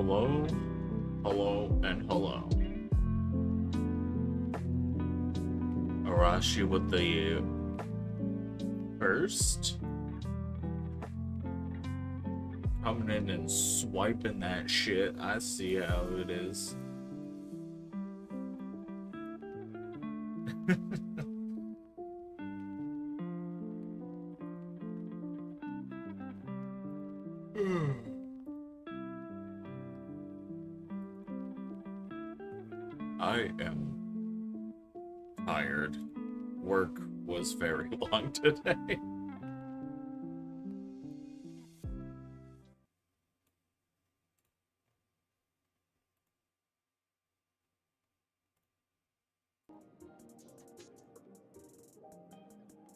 Hello, hello, and hello. Arashi with the first. Coming in and swiping that shit. I see how it is. I am tired. Work was very long today.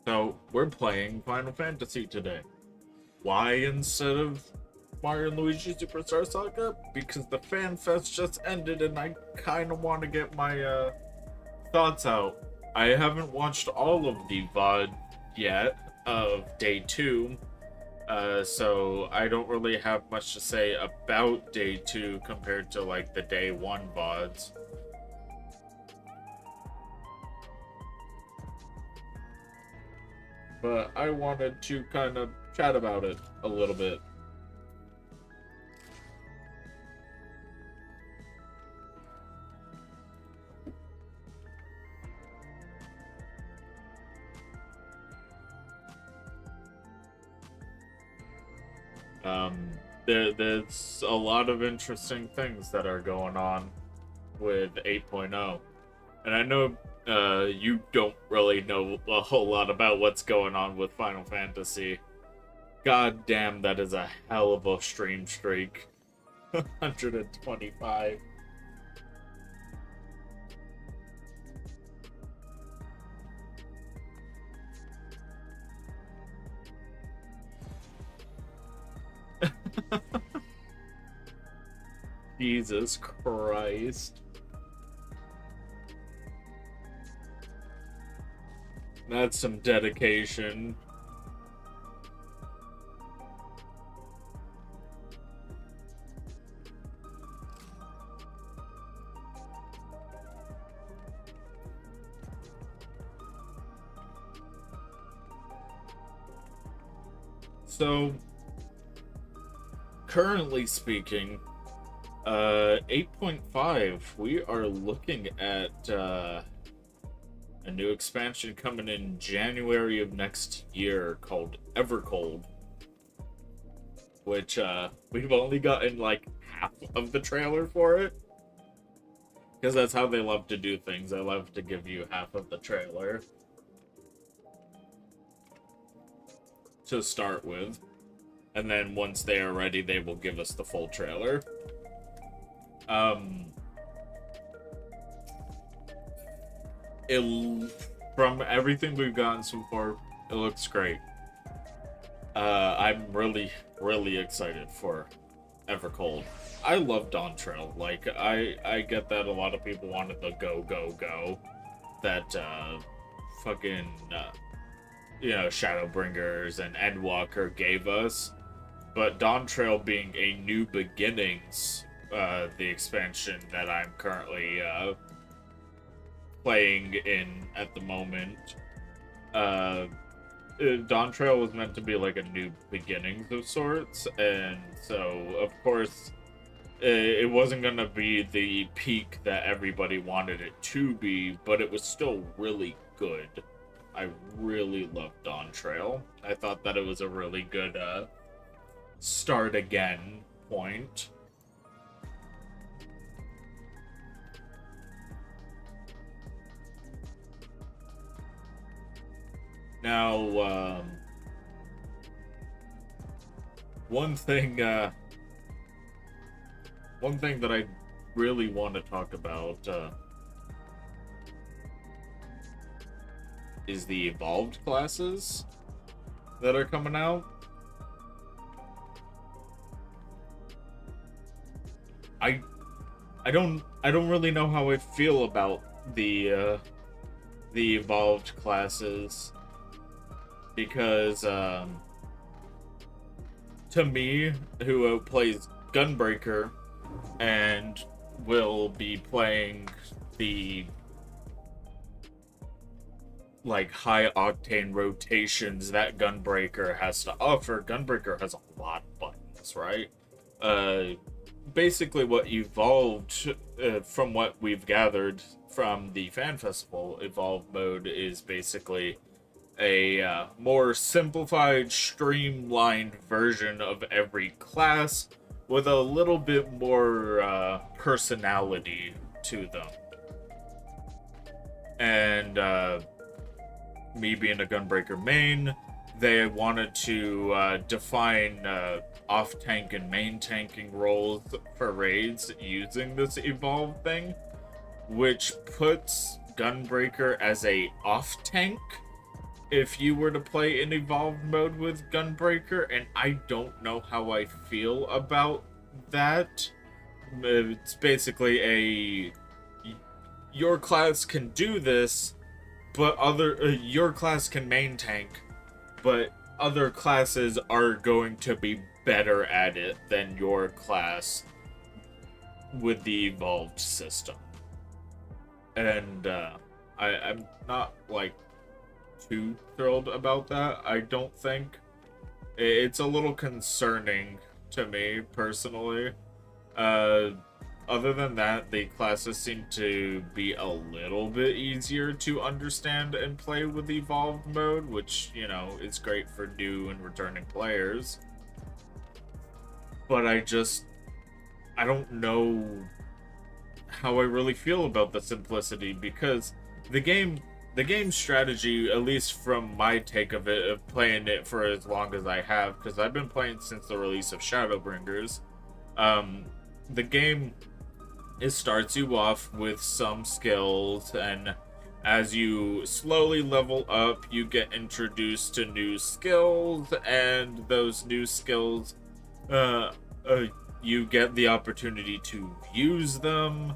So, we're playing Final Fantasy today. Why instead of Mario and Luigi Superstar Saga? Because the Fanfest just ended and I kind of want to get my thoughts out. I haven't watched all of the VOD yet of day 2, so I don't really have much to say about day 2 compared to like the day 1 VODs. But I wanted to kind of chat about it a little bit. There's a lot of interesting things that are going on with 8.0. And I know you don't really know a whole lot about what's going on with Final Fantasy. God damn, that is a hell of a stream streak. 125. Jesus Christ. That's some dedication. So, currently speaking, 8.5, we are looking at a new expansion coming in January of next year called Evercold, which we've only gotten like half of the trailer for it, because that's how they love to do things. They love to give you half of the trailer to start with, and then once they are ready, they will give us the full trailer. From everything we've gotten so far, it looks great. I'm really excited for Evercold. I love Dawn Trail. Like, I get that a lot of people wanted the go that fucking Shadowbringers and Endwalker gave us, but Dawn Trail being a New Beginnings, the expansion that I'm currently playing in at the moment. Dawn Trail was meant to be like a New Beginnings of sorts, and so of course it wasn't gonna be the peak that everybody wanted it to be, but it was still really good. I really loved Dawn Trail. I thought that it was a really good start again point. Now, one thing that I really want to talk about is the evolved classes that are coming out. I don't really know how I feel about the evolved classes, because to me, who plays Gunbreaker, and will be playing the like high octane rotations that Gunbreaker has to offer. Gunbreaker has a lot of buttons, right? Basically what evolved from what we've gathered from the fan festival evolved mode is basically a more simplified, streamlined version of every class with a little bit more personality to them. And me being a Gunbreaker main, they wanted to define off-tank and main tanking roles for raids using this evolve thing, which puts Gunbreaker as a off-tank if you were to play in evolved mode with Gunbreaker, and I don't know how I feel about that. It's basically your class can do this, but your class can main tank, but other classes are going to be better at it than your class with the evolved system. And I'm not like too thrilled about that. I don't think it's a little concerning to me personally. Other than that, the classes seem to be a little bit easier to understand and play with evolved mode, which, you know, is great for new and returning players. But I don't know how I really feel about the simplicity, because the game strategy, at least from my take of it, of playing it for as long as I have, because I've been playing since the release of Shadowbringers, the game, it starts you off with some skills, and as you slowly level up, you get introduced to new skills, and those new skills, you get the opportunity to use them,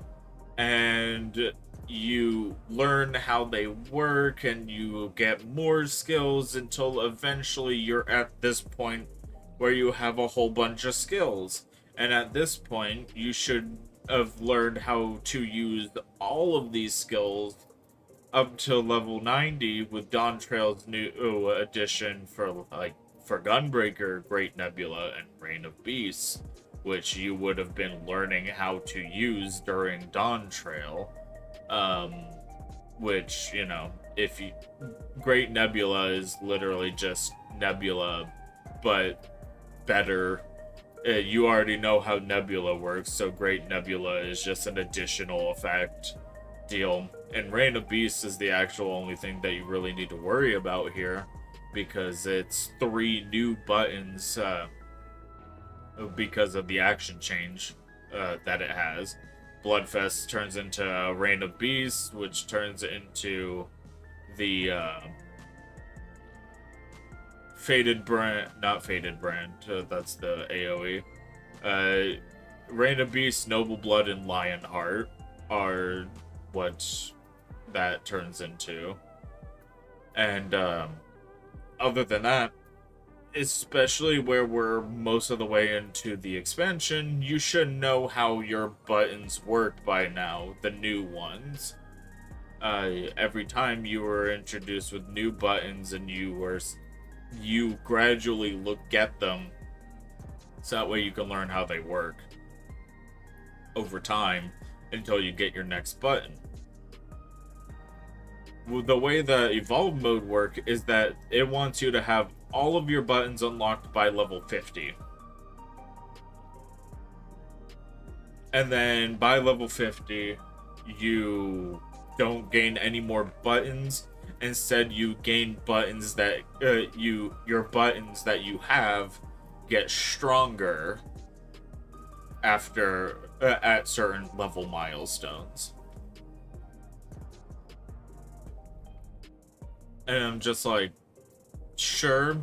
and you learn how they work, and you get more skills until eventually you're at this point where you have a whole bunch of skills. And at this point, you should have learned how to use all of these skills up to level 90 with Dawntrail's new addition for Gunbreaker, Great Nebula, and Reign of Beasts, which you would have been learning how to use during Dawntrail. Which, you know, Great Nebula is literally just Nebula, but better. You already know how Nebula works, so Great Nebula is just an additional effect deal. And Reign of Beasts is the actual only thing that you really need to worry about here, because it's 3 new buttons because of the action change that it has. Bloodfest turns into Reign of Beasts, which turns into the not Fated Brand, that's the AoE. Reign of Beasts, Noble Blood, and Lionheart are what that turns into. And other than that, especially where we're most of the way into the expansion, you should know how your buttons work by now, the new ones. Every time you were introduced with new buttons, and you gradually look at them, so that way you can learn how they work over time until you get your next button. The way the evolve mode work is that it wants you to have all of your buttons unlocked by level 50. And then by level 50, you don't gain any more buttons. Instead, you gain buttons that your buttons that you have get stronger after at certain level milestones. And I'm just like, sure,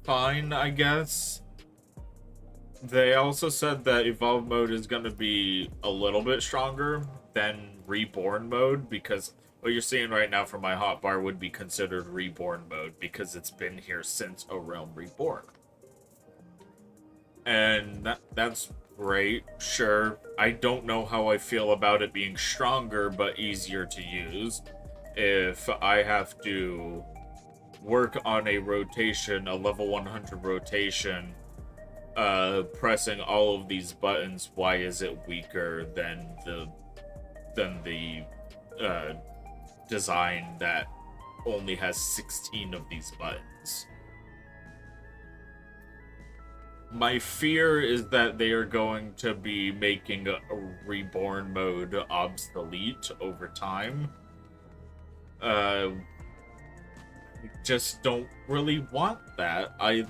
fine, I guess. They also said that evolve mode is going to be a little bit stronger than reborn mode, because what you're seeing right now from my hotbar would be considered reborn mode, because it's been here since A Realm Reborn. And that's great, sure. I don't know how I feel about it being stronger but easier to use. If I have to work on a rotation, a level 100 rotation, pressing all of these buttons, why is it weaker than the design that only has 16 of these buttons? My fear is that they are going to be making a reborn mode obsolete over time. Just don't really want that. I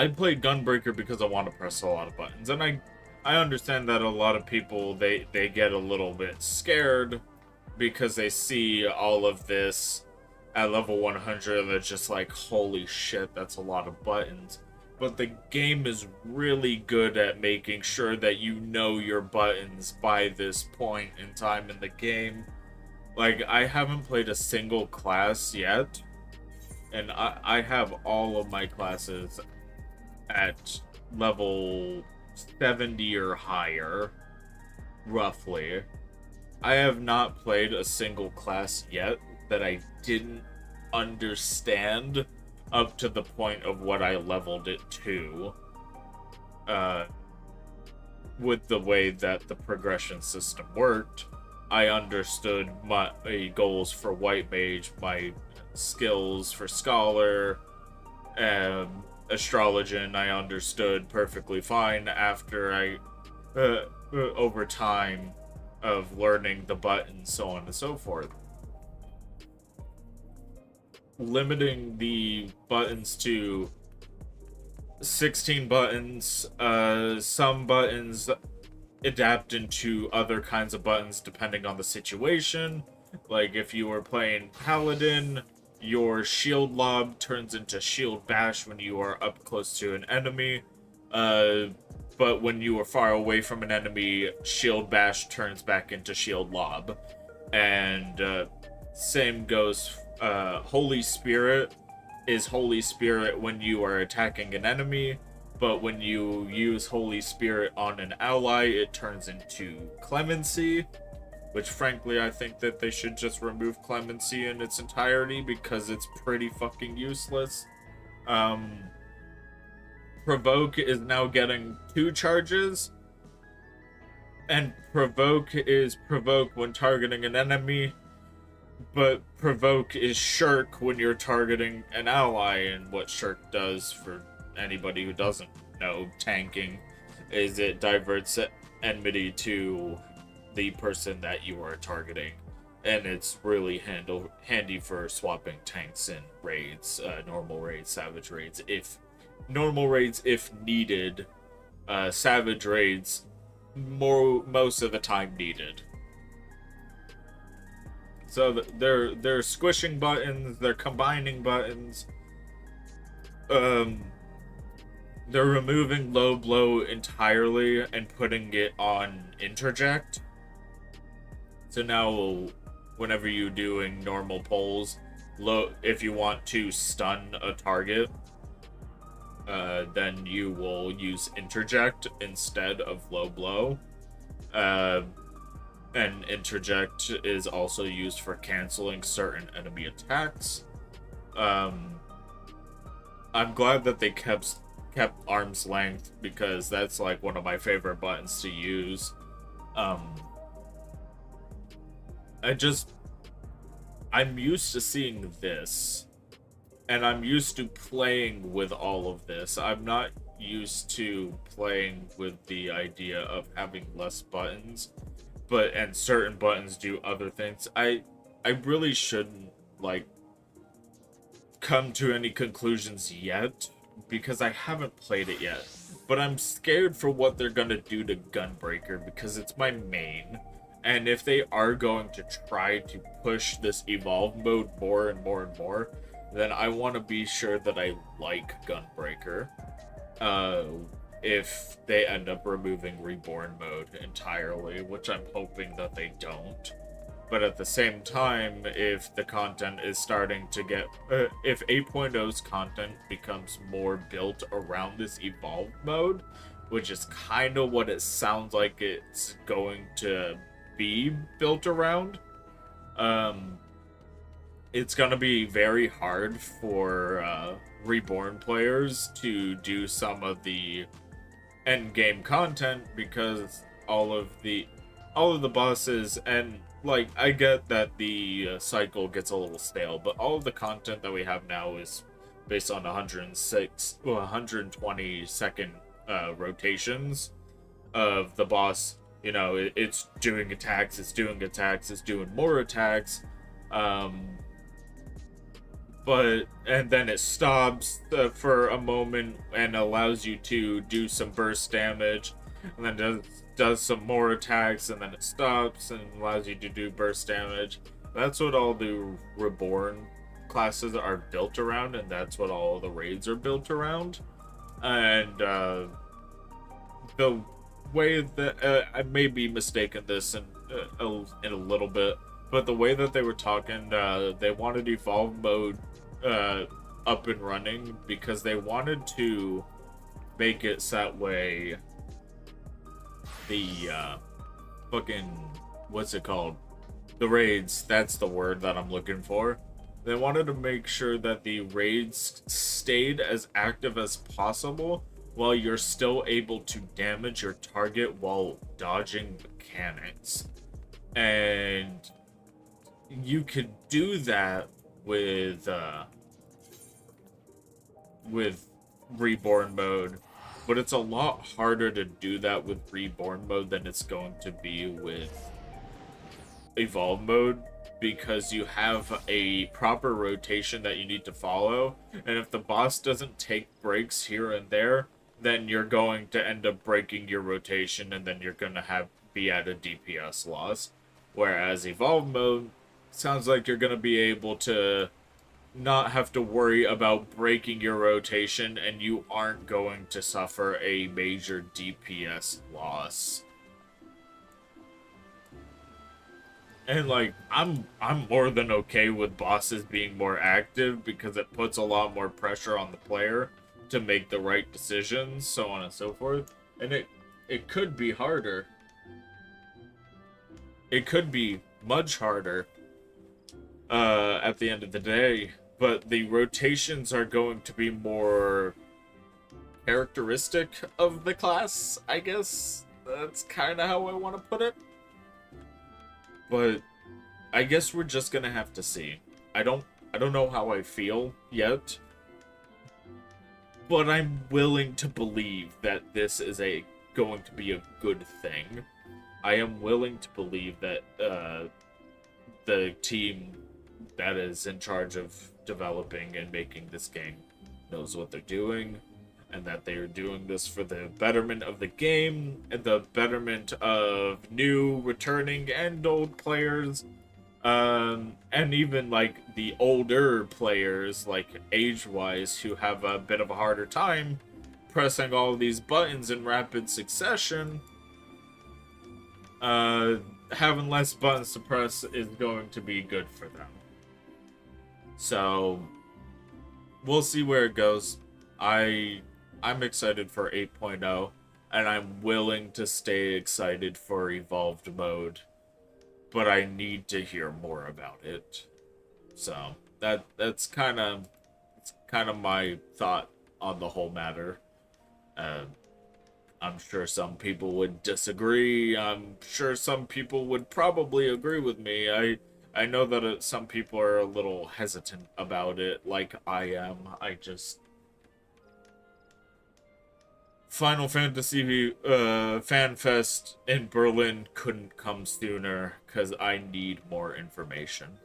play Gunbreaker because I want to press a lot of buttons, and I understand that a lot of people they get a little bit scared because they see all of this at level 100 and they're just like, holy shit, that's a lot of buttons. But the game is really good at making sure that you know your buttons by this point in time in the game. Like, I haven't played a single class yet, and I have all of my classes at level 70 or higher, roughly. I have not played a single class yet that I didn't understand up to the point of what I leveled it to, with the way that the progression system worked. I understood my goals for White Mage, my skills for Scholar, Astrologian I understood perfectly fine after I, over time of learning the buttons, so on and so forth. Limiting the buttons to 16 buttons, some buttons adapt into other kinds of buttons depending on the situation. Like if you were playing Paladin, your shield lob turns into shield bash when you are up close to an enemy, but when you are far away from an enemy, shield bash turns back into shield lob. And same goes, Holy Spirit is Holy Spirit when you are attacking an enemy, but when you use Holy Spirit on an ally, it turns into Clemency, which frankly I think that they should just remove Clemency in its entirety because it's pretty fucking useless. Provoke is now getting 2 charges, and Provoke is Provoke when targeting an enemy, but Provoke is Shirk when you're targeting an ally, and what Shirk does, for anybody who doesn't know tanking, is it diverts enmity to the person that you are targeting, and it's really handy for swapping tanks in raids, normal raids, savage raids, if needed, savage raids most of the time needed. So they're squishing buttons, they're combining buttons, they're removing low blow entirely and putting it on interject. So now, whenever you're doing normal pulls, if you want to stun a target, then you will use interject instead of low blow. And interject is also used for canceling certain enemy attacks. I'm glad that they kept arm's length, because that's like one of my favorite buttons to use. I'm used to seeing this, and I'm used to playing with all of this. I'm not used to playing with the idea of having less buttons, and certain buttons do other things. I really shouldn't like come to any conclusions yet, because I haven't played it yet. But I'm scared for what they're gonna do to Gunbreaker, because it's my main. And if they are going to try to push this evolve mode more and more and more, then I want to be sure that I like Gunbreaker. If they end up removing Reborn mode entirely, which I'm hoping that they don't. But at the same time, if the content is starting to get... if 8.0's content becomes more built around this evolve mode, which is kind of what it sounds like it's going to be built around. It's going to be very hard for Reborn players to do some of the end game content because all of the bosses, and like I get that the cycle gets a little stale, but all of the content that we have now is based on 120-second rotations of the boss. You know, it's doing attacks, it's doing more attacks, and then it stops for a moment and allows you to do some burst damage, and then does some more attacks, and then it stops and allows you to do burst damage. That's what all the Reborn classes are built around, and that's what all the raids are built around. And the way that I may be mistaken this in a little bit, but the way that they were talking, they wanted evolve mode up and running because they wanted to make it so that way the fucking, what's it called, the raids, that's the word that I'm looking for. They wanted to make sure that the raids stayed as active as possible while you're still able to damage your target while dodging mechanics. And you could do that with Reborn mode, but it's a lot harder to do that with Reborn mode than it's going to be with Evolve mode, because you have a proper rotation that you need to follow, and if the boss doesn't take breaks here and there, then you're going to end up breaking your rotation, and then you're going to be at a DPS loss. Whereas Evolve mode sounds like you're going to be able to not have to worry about breaking your rotation, and you aren't going to suffer a major DPS loss. And like, I'm more than okay with bosses being more active because it puts a lot more pressure on the player to make the right decisions, so on and so forth. And it could be harder. It could be much harder at the end of the day, but the rotations are going to be more characteristic of the class, I guess. That's kind of how I want to put it. But I guess we're just gonna have to see. I don't know how I feel yet, but I'm willing to believe that this is going to be a good thing. I am willing to believe that the team that is in charge of developing and making this game knows what they're doing, and that they are doing this for the betterment of the game and the betterment of new, returning, and old players, and even like the older players, like age-wise, who have a bit of a harder time pressing all of these buttons in rapid succession. Having less buttons to press is going to be good for them. So we'll see where it goes. I'm excited for 8.0, and I'm willing to stay excited for Evolved mode, but I need to hear more about it. So that's kind of my thought on the whole matter. I'm sure some people would disagree. I'm sure some people would probably agree with me. I know that some people are a little hesitant about it, like I am. Final Fantasy Fanfest in Berlin couldn't come sooner because I need more information.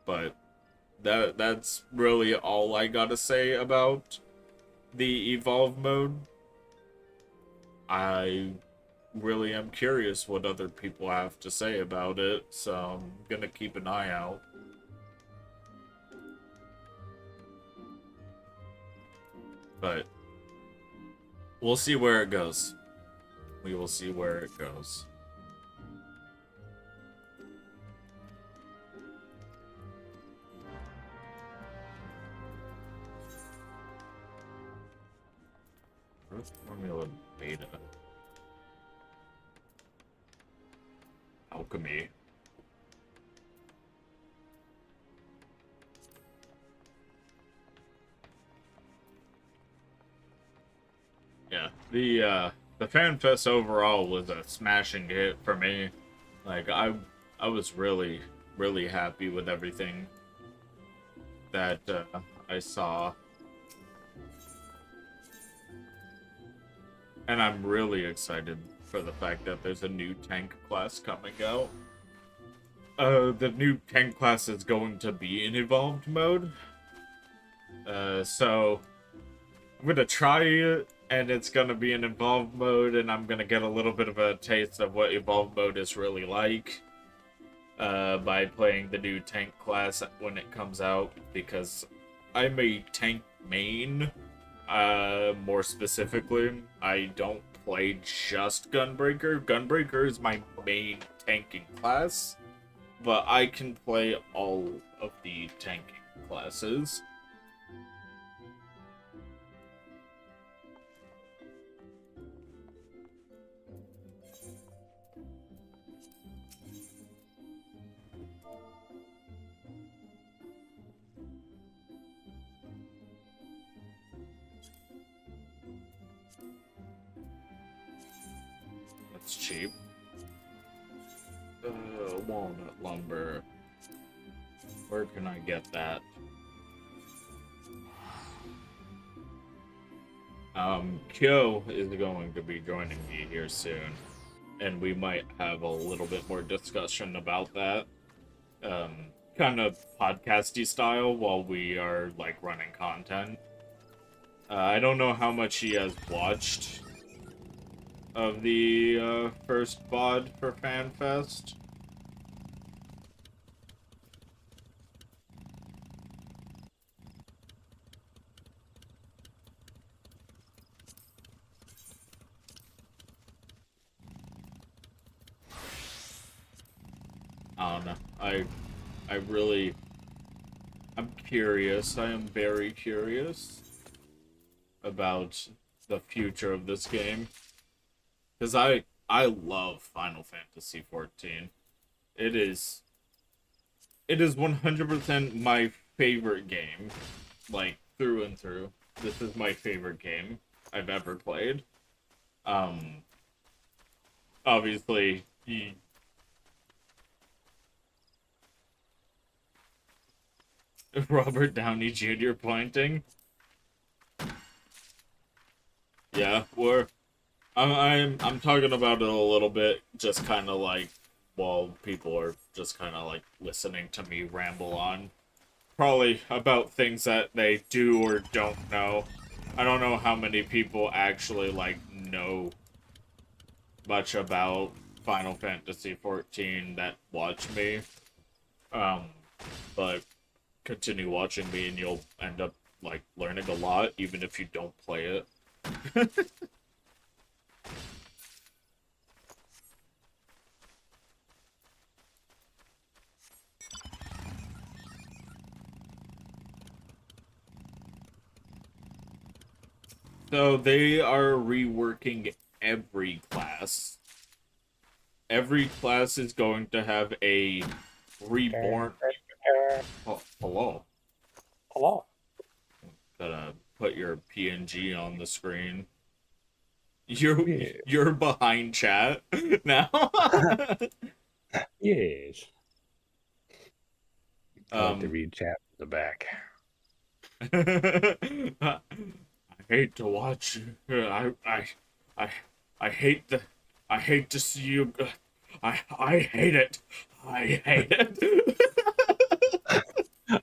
But that's really all I gotta say about the Evolve mode. I really am curious what other people have to say about it, so I'm gonna keep an eye out. But we'll see where it goes. We will see where it goes. Formula Beta. Alchemy. Yeah, the FanFest overall was a smashing hit for me. Like I was really happy with everything that I saw, and I'm really excited for the fact that there's a new tank class coming out. The new tank class is going to be in evolved mode. So I'm gonna try it, and it's gonna be in evolved mode, and I'm gonna get a little bit of a taste of what evolved mode is really like by playing the new tank class when it comes out, because I'm a tank main. More specifically, I don't play just Gunbreaker. Gunbreaker is my main tanking class, but I can play all of the tanking classes. That's cheap. Walnut lumber. Where can I get that? Kyo is going to be joining me here soon, and we might have a little bit more discussion about that. Kind of podcasty style while we are, like, running content. I don't know how much he has watched of the first VOD for FanFest. I don't know. I'm curious. I am very curious about the future of this game. Because I love Final Fantasy XIV. It is 100% my favorite game. Like, through and through. This is my favorite game I've ever played. Obviously, Robert Downey Jr. pointing. Yeah, I'm talking about it a little bit, just kind of like while people are just kind of like listening to me ramble on, probably about things that they do or don't know. I don't know how many people actually like know much about Final Fantasy XIV that watch me, but continue watching me and you'll end up like learning a lot even if you don't play it. So they are reworking every class. Every class is going to have a reborn. Oh, hello. Hello. Gotta put your PNG on the screen. Yeah. You're behind chat now. Yes. I like to Um, read chat in the back. I hate to watch. I, I I hate to see you. I hate it. I hate it.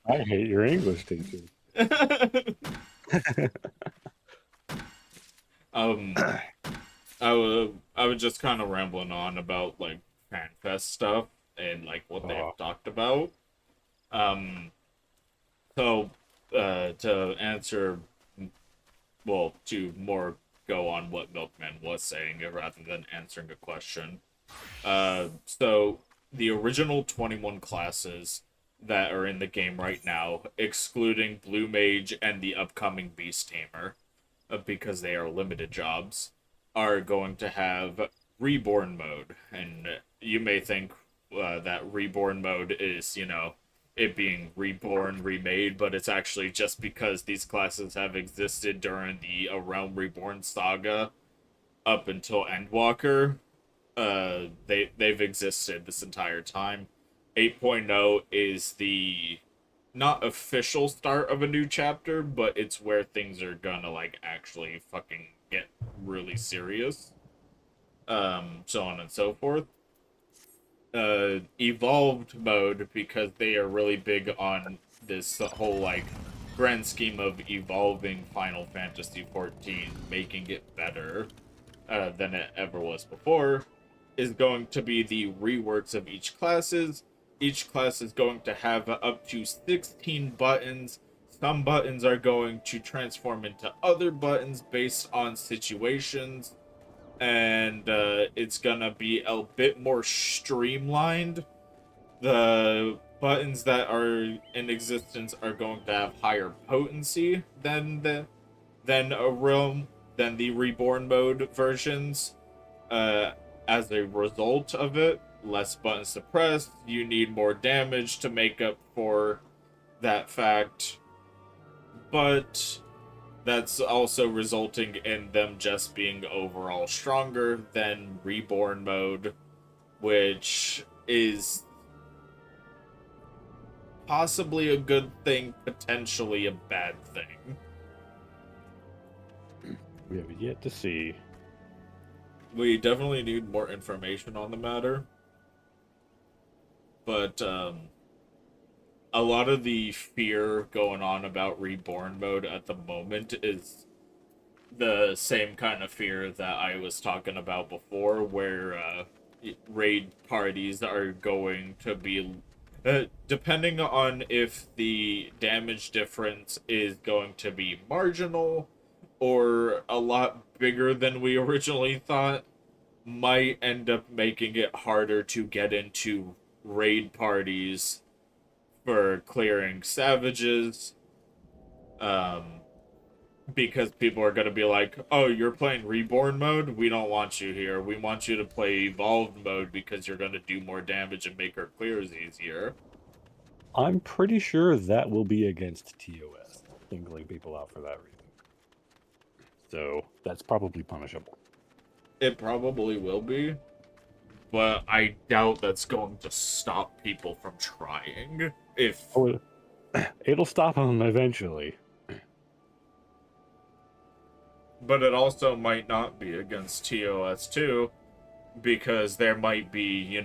I hate your English teacher. um, I was just kind of rambling on about like FanFest stuff and like what they've talked about. So to answer, well, to more go on what Milkman was saying rather than answering a question. So the original 21 classes that are in the game right now, excluding Blue Mage and the upcoming Beast Tamer, because they are limited jobs, are going to have reborn mode. And you may think that reborn mode is, it being reborn, remade, but it's actually just because these classes have existed during the A Realm Reborn saga up until Endwalker. They've existed this entire time. 8.0 is the not official start of a new chapter, but it's where things are gonna like actually fucking get really serious. So on and so forth. Evolved mode, because they are really big on this whole like grand scheme of evolving Final Fantasy XIV, making it better than it ever was before, is going to be the reworks of each classes. Each class is going to have up to 16 buttons. Some buttons are going to transform into other buttons based on situations. And it's gonna be a bit more streamlined. The buttons that are in existence are going to have higher potency than a realm than the reborn mode versions. As a result of it, less buttons to press. You need more damage to make up for that fact. But that's also resulting in them just being overall stronger than reborn mode, which is possibly a good thing, potentially a bad thing. We have yet to see. We definitely need more information on the matter. But a lot of the fear going on about reborn mode at the moment is the same kind of fear that I was talking about before, where raid parties are going to be, depending on if the damage difference is going to be marginal or a lot bigger than we originally thought, might end up making it harder to get into raid parties for clearing savages. Because people are going to be like, oh, you're playing reborn mode? We don't want you here. We want you to play evolved mode because you're going to do more damage and make our clears easier. I'm pretty sure that will be against TOS, singling people out for that reason. So that's probably punishable. It probably will be, but I doubt that's going to stop people from trying. It'll stop them eventually. But it also might not be against TOS too, because there might be,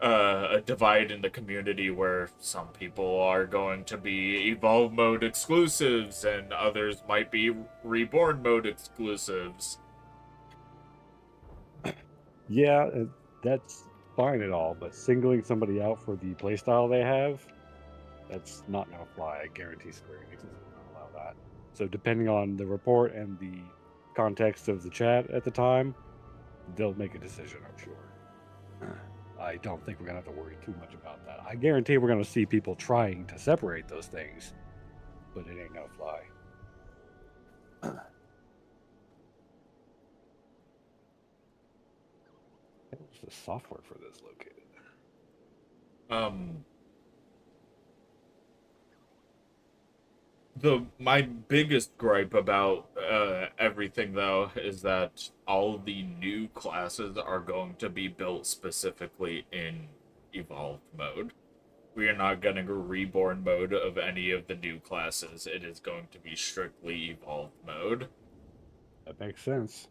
a divide in the community where some people are going to be Evolve mode exclusives and others might be Reborn mode exclusives. Yeah, that's fine and all, but singling somebody out for the playstyle they have, that's not going to fly. I guarantee Square Enix isn't going to allow that. So depending on the report and the context of the chat at the time, they'll make a decision, I'm sure. I don't think we're going to have to worry too much about that. I guarantee we're going to see people trying to separate those things, but it ain't going to fly. Where's the software for this located? My biggest gripe about everything though is that all the new classes are going to be built specifically in evolved mode. We are not getting a reborn mode of any of the new classes. It is going to be strictly evolved mode. That makes sense.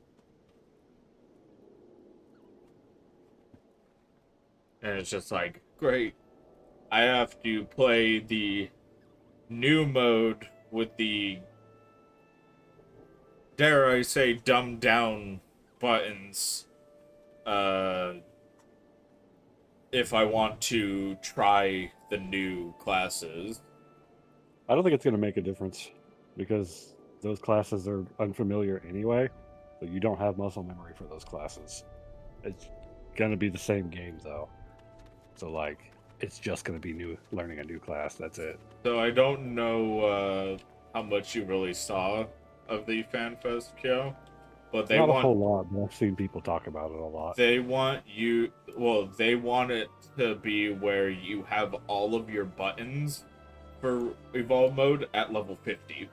And it's just like, great. I have to play the new mode with the, dare I say, dumbed down buttons if I want to try the new classes. I don't think it's going to make a difference because those classes are unfamiliar anyway, so you don't have muscle memory for those classes. It's going to be the same game though. So like, it's just going to be learning a new class. That's it. So I don't know how much you really saw of the FanFest Kyo, but Not a whole lot, but I've seen people talk about it a lot. they want you. Well, they want it to be where you have all of your buttons for evolve mode at level 50.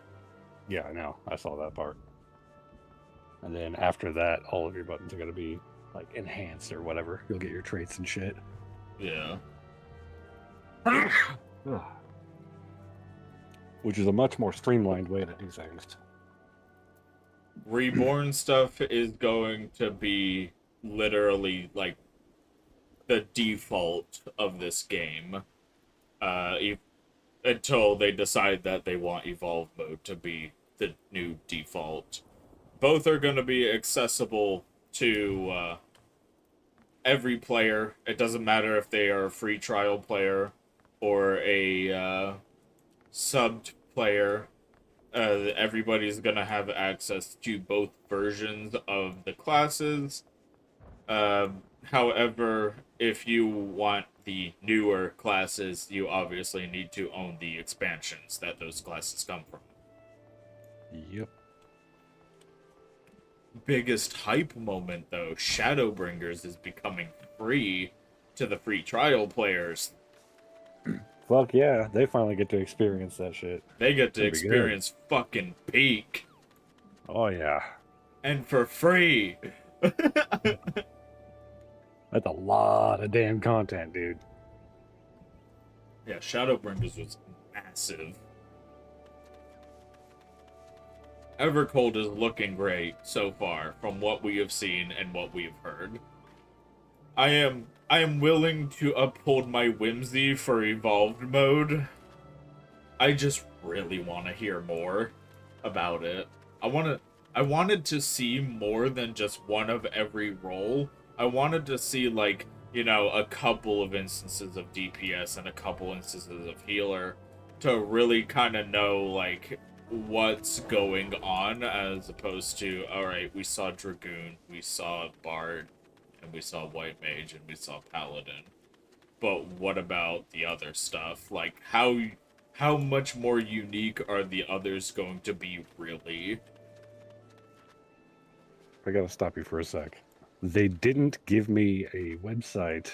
Yeah, I know. I saw that part. And then after that, all of your buttons are going to be like enhanced or whatever. You'll get your traits and shit. Yeah. Which is a much more streamlined way to do things. Reborn stuff is going to be literally like the default of this game. Until they decide that they want evolve mode to be the new default. Both are going to be accessible to every player. It doesn't matter if they are a free trial player or a subbed player. Everybody's going to have access to both versions of the classes. However, if you want the newer classes, you obviously need to own the expansions that those classes come from. Yep. Biggest hype moment, though, Shadowbringers is becoming free to the free trial players. Fuck yeah, they finally get to experience that shit. They get to experience fucking peak. Oh yeah. And for free. That's a lot of damn content, dude. Yeah, Shadowbringers was massive. Evercold is looking great so far from what we have seen and what we have heard. I am willing to uphold my whimsy for evolved mode. I just really want to hear more about it. I wanted to see more than just one of every role. I wanted to see, like, you know, a couple of instances of DPS and a couple instances of healer to really kind of know, like, what's going on, as opposed to, alright, we saw Dragoon, we saw Bard, and we saw White Mage, and we saw Paladin. But what about the other stuff? Like, how much more unique are the others going to be, really? I gotta stop you for a sec. They didn't give me a website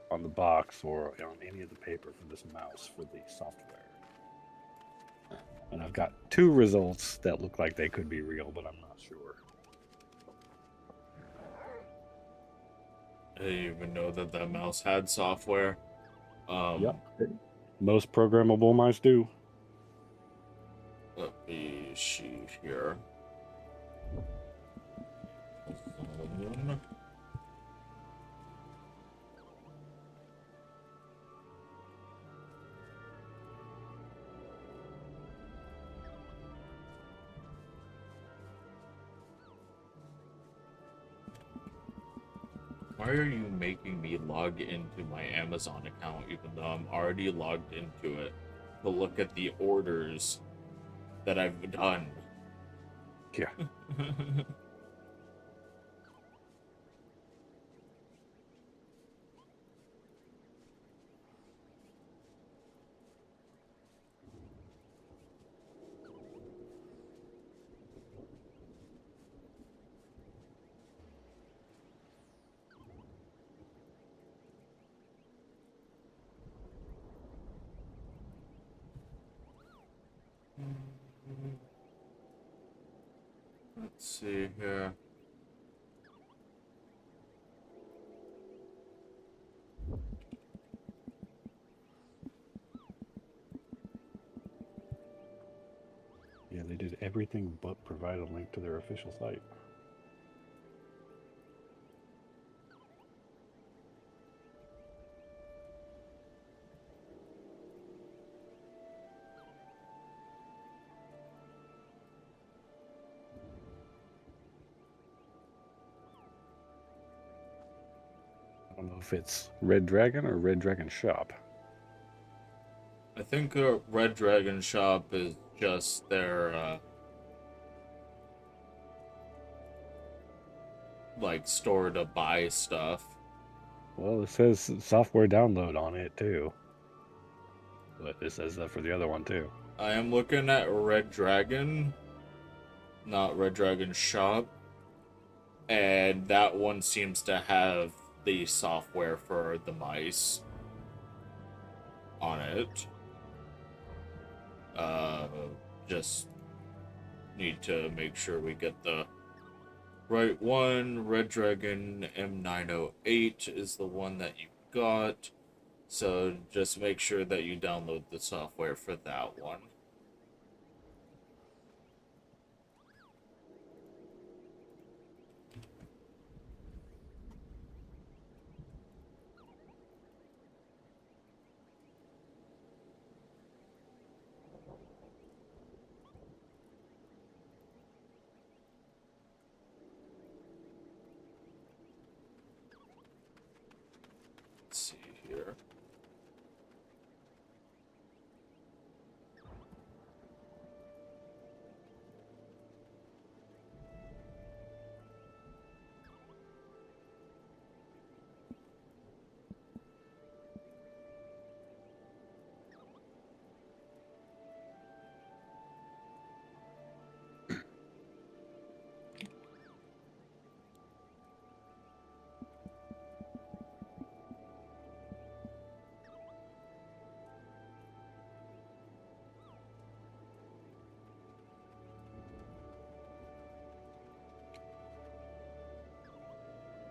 on the box or on any of the paper for this mouse for the software. And I've got 2 results that look like they could be real, but I'm not sure. I didn't even know that that mouse had software. Yep. Most programmable mice do. Let me see here. Why are you making me log into my Amazon account even though I'm already logged into it to look at the orders that I've done? Yeah. Let's see here. Yeah, they did everything but provide a link to their official site. I don't know if it's Red Dragon or Red Dragon Shop. I think Red Dragon Shop is just their like store to buy stuff. Well, it says software download on it too. But it says that for the other one too. I am looking at Red Dragon. not Red Dragon Shop. And that one seems to have the software for the mice on it. Just need to make sure we get the right one. Red Dragon M908 is the one that you got. So just make sure that you download the software for that one. Let's see here.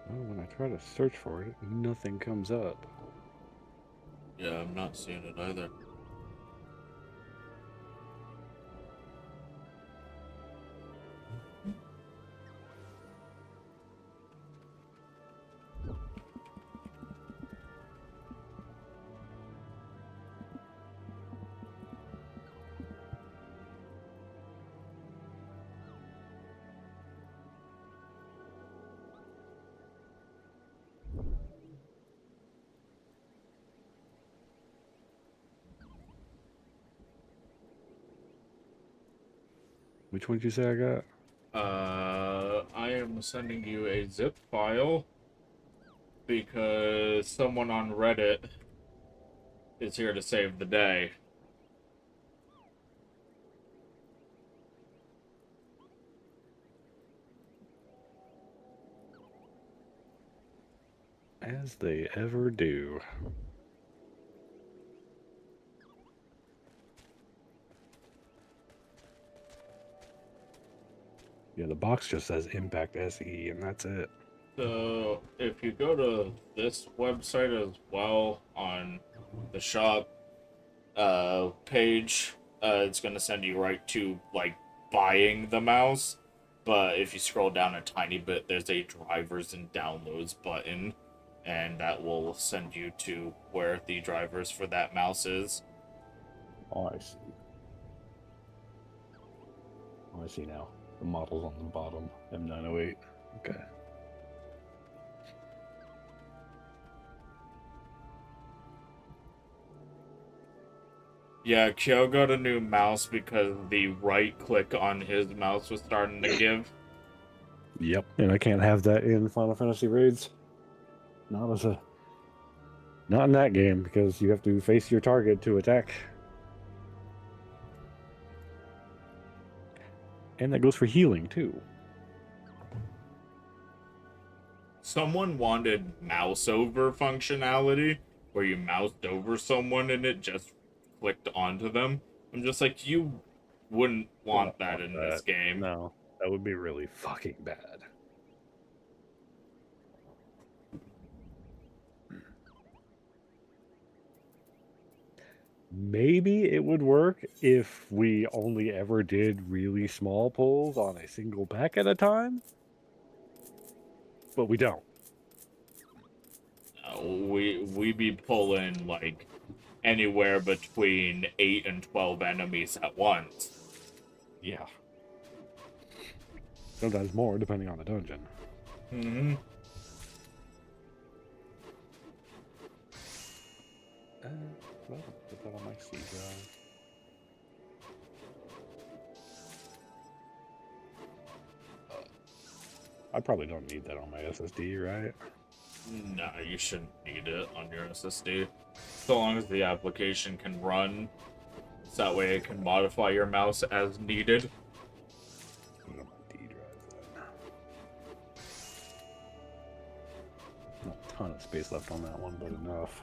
Well, when I try to search for it, nothing comes up. Yeah, I'm not seeing it either. Which one did you say I got? I am sending you a zip file because someone on Reddit is here to save the day. As they ever do. Yeah, the box just says Impact SE, and that's it. So if you go to this website as well on the shop page, it's gonna send you right to like buying the mouse. But if you scroll down a tiny bit, there's a drivers and downloads button, and that will send you to where the drivers for that mouse is. Oh, I see. Oh, I see now. The model's on the bottom. M908. Okay. Yeah, Kyo got a new mouse because the right click on his mouse was starting to give. Yep. And I can't have that in Final Fantasy raids. Not in that game, because you have to face your target to attack. And that goes for healing too. Someone wanted mouse over functionality, where you moused over someone and it just clicked onto them. I'm just like, you wouldn't want that in this game. No, that would be really fucking bad. Maybe it would work if we only ever did really small pulls on a single pack at a time, but we don't. We be pulling like anywhere between 8 and 12 enemies at once. Yeah. Sometimes more, depending on the dungeon. Mm-hmm. Well, put that on my C drive. I probably don't need that on my SSD, right? Nah, you shouldn't need it on your SSD. So long as the application can run, so that way it can modify your mouse as needed. ton of space left on that one, but enough.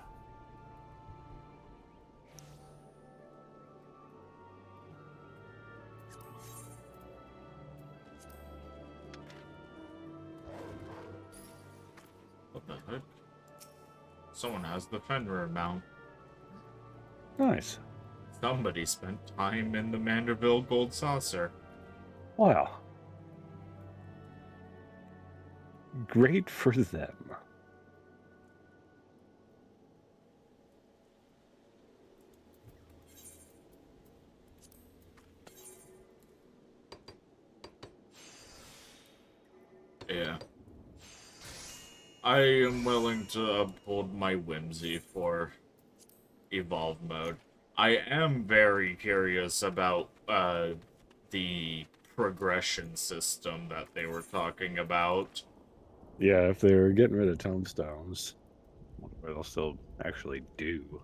What the heck? Someone has the Fenrir mount. Nice. Somebody spent time in the Manderville Gold Saucer. Wow. Great for them. Yeah. I am willing to uphold my whimsy for Evolve mode. I am very curious about the progression system that they were talking about. Yeah, if they're getting rid of tombstones, I wonder what they'll still actually do.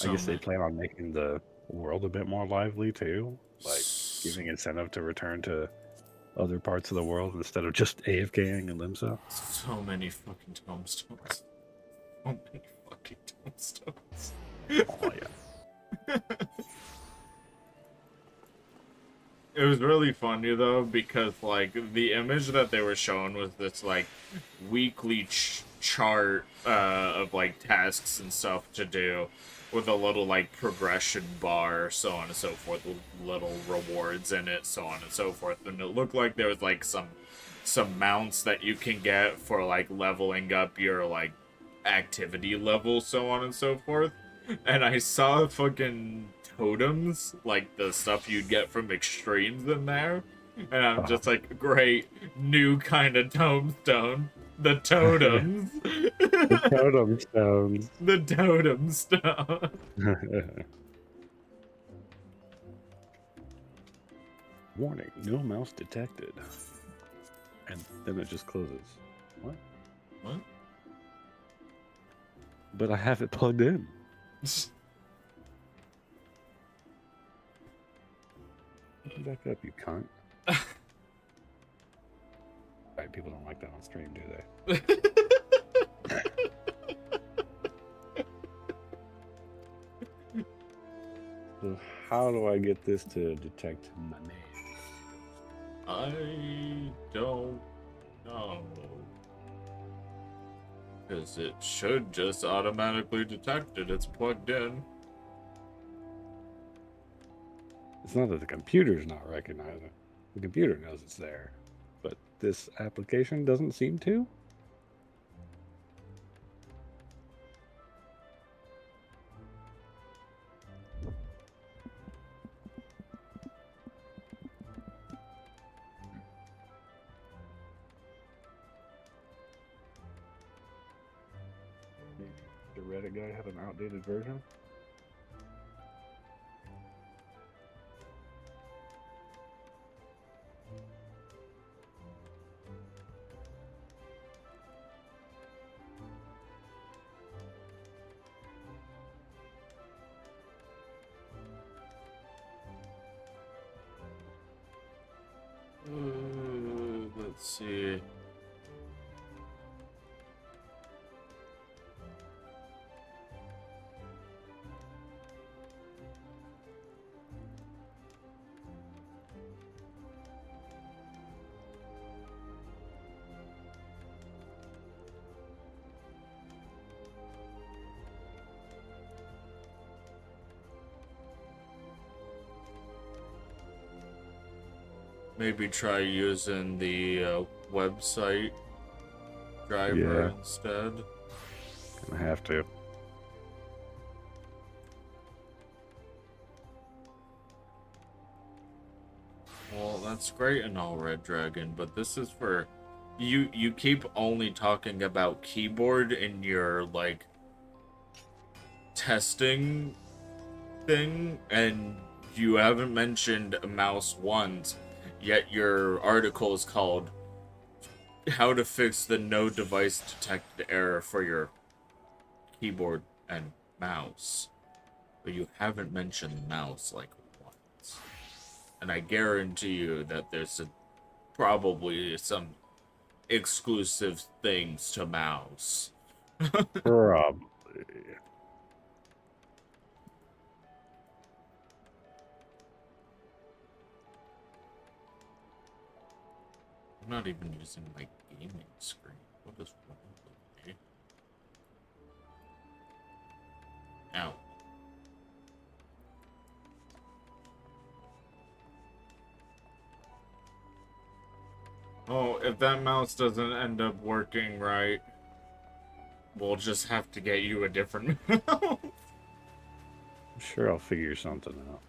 I guess they plan on making the world a bit more lively too, like giving incentive to return to other parts of the world instead of just AFKing in Limsa. So many fucking tombstones. So many fucking tombstones. Oh yeah. It was really funny though, because like the image that they were showing was this like weekly chart of like tasks and stuff to do, with a little like progression bar, so on and so forth, with little rewards in it, so on and so forth. And it looked like there was like some mounts that you can get for like leveling up your like activity level, so on and so forth. And I saw fucking totems, like the stuff you'd get from extremes in there. And I'm just like, great, new kind of tombstone. The totems. The totem stones. The totem stone. Warning, no mouse detected. And then it just closes. What? What? But I have it plugged in. Back up, you cunt. Right, people don't like that on stream, do they? So how do I get this to detect my name? I don't know. Because it should just automatically detect it. It's plugged in. It's not that the computer's not recognizing it. The computer knows it's there. But this application doesn't seem to? The Reddit guy have an outdated version? Let's see. Maybe try using the website driver instead. I have to. Well, that's great and all, Red Dragon, but this is for you keep only talking about keyboard in your like testing thing, and you haven't mentioned a mouse once, yet your article is called How to Fix the No Device Detected Error for Your Keyboard and Mouse. But you haven't mentioned mouse like once. And I guarantee you that there's a probably some exclusive things to mouse. Probably. I'm not even using my gaming screen. What is wrong with me? Ow. Oh, if that mouse doesn't end up working right, we'll just have to get you a different mouse. I'm sure I'll figure something out.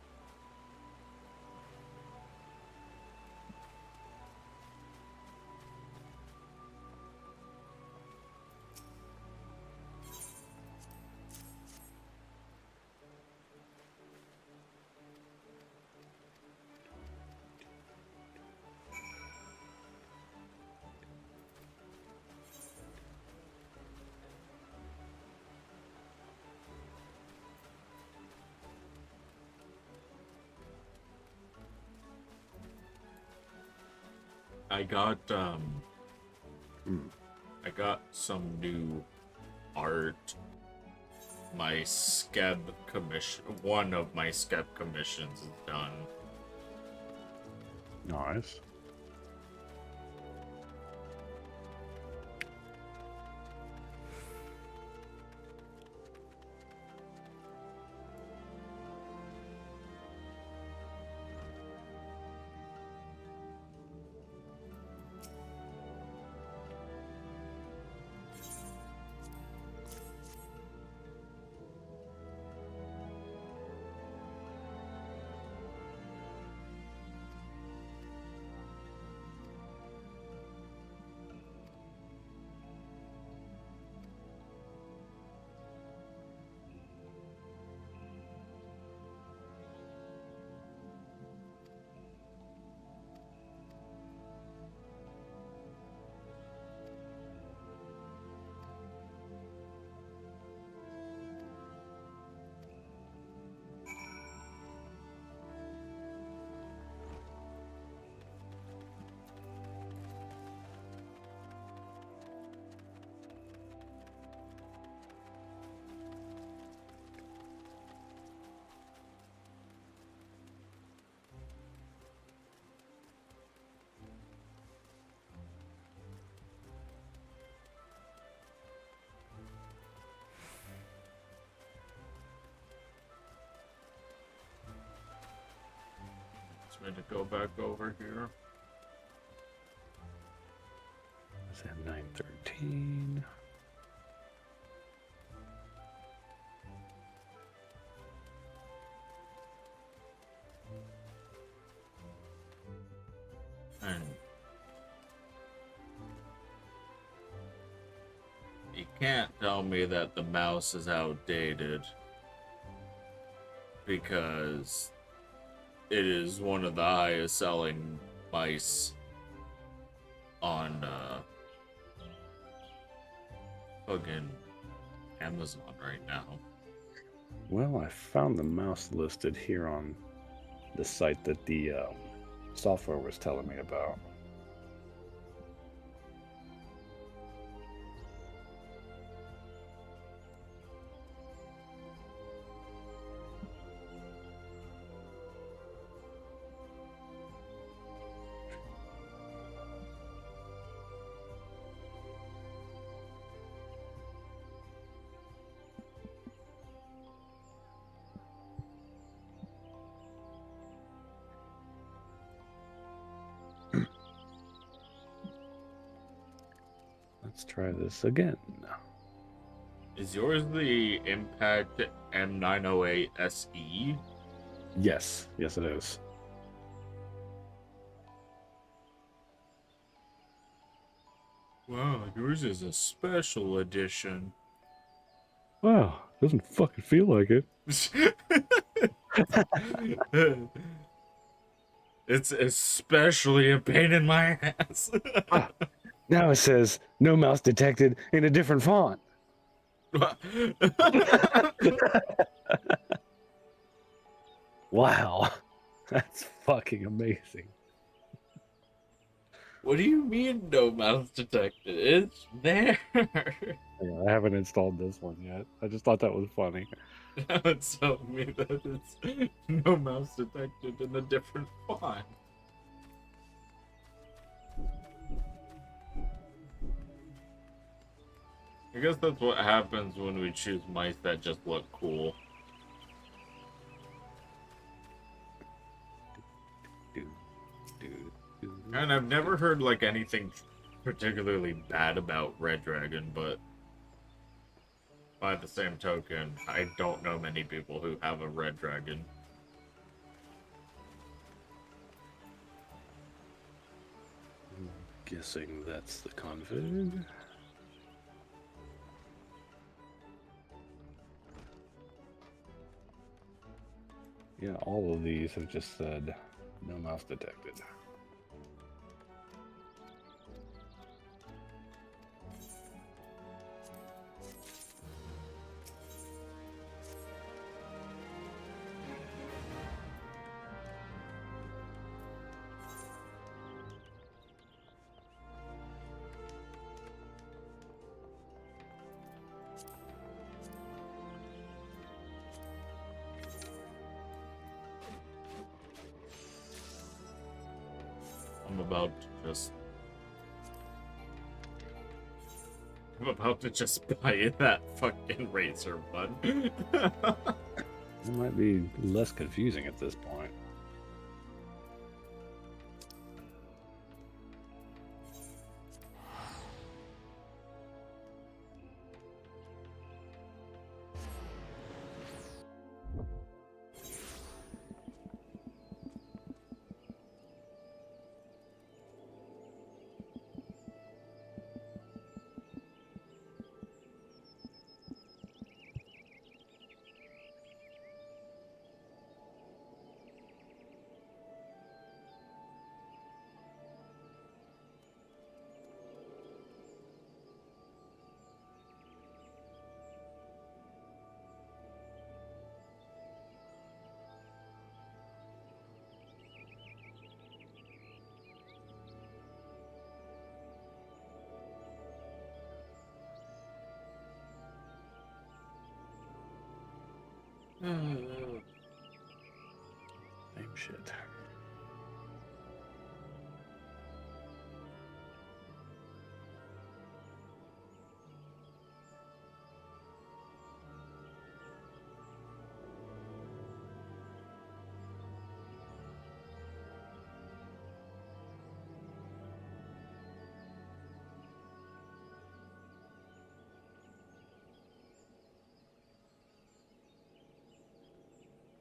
I got some new art. My scab commission, one of my scab commissions is done. Nice. Just need to go back over here. Is that 913? And you can't tell me that the mouse is outdated, because it is one of the highest selling mice on fucking Amazon right now. Well, I found the mouse listed here on the site that the software was telling me about. Let's try this again. Is yours the Impact M908 SE? Yes, yes it is. Wow, yours is a special edition. Wow, doesn't fucking feel like it. It's especially a pain in my ass. Now it says no mouse detected in a different font. Wow, that's fucking amazing. What do you mean no mouse detected? It's there. Yeah, I haven't installed this one yet. I just thought that was funny. Now it's telling me that it's no mouse detected in a different font. I guess that's what happens when we choose mice that just look cool. And I've never heard like anything particularly bad about Red Dragon, but by the same token, I don't know many people who have a Red Dragon. I'm guessing that's the config. Yeah, all of these have just said no mouse detected. I'm about to just I'm about to just buy that fucking razor bud. It might be less confusing at this point. Same shit.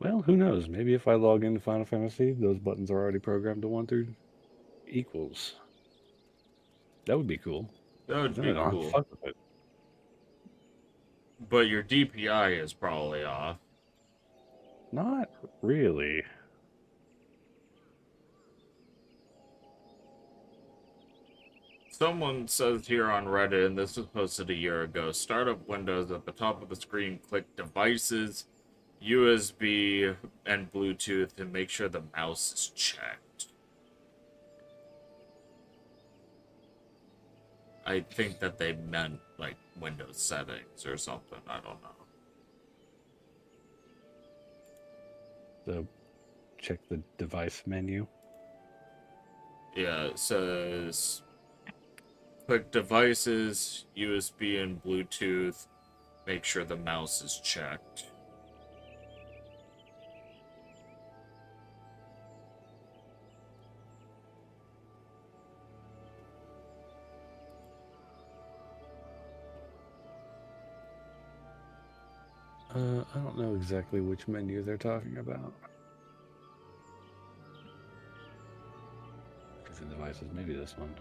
Well, who knows? Maybe if I log into Final Fantasy, those buttons are already programmed to 1 through equals. That would be cool. That would Then be I don't have to cool. fuck with it. But your DPI is probably off. Not really. Someone says here on Reddit, and this was posted a year ago, start up Windows at the top of the screen, click Devices, USB, and Bluetooth, and make sure the mouse is checked. I think that they meant, like, Windows settings or something. I don't know. So check the device menu. Yeah, it says click Devices, USB, and Bluetooth. Make sure the mouse is checked. I don't know exactly which menu they're talking about. The devices, maybe this one.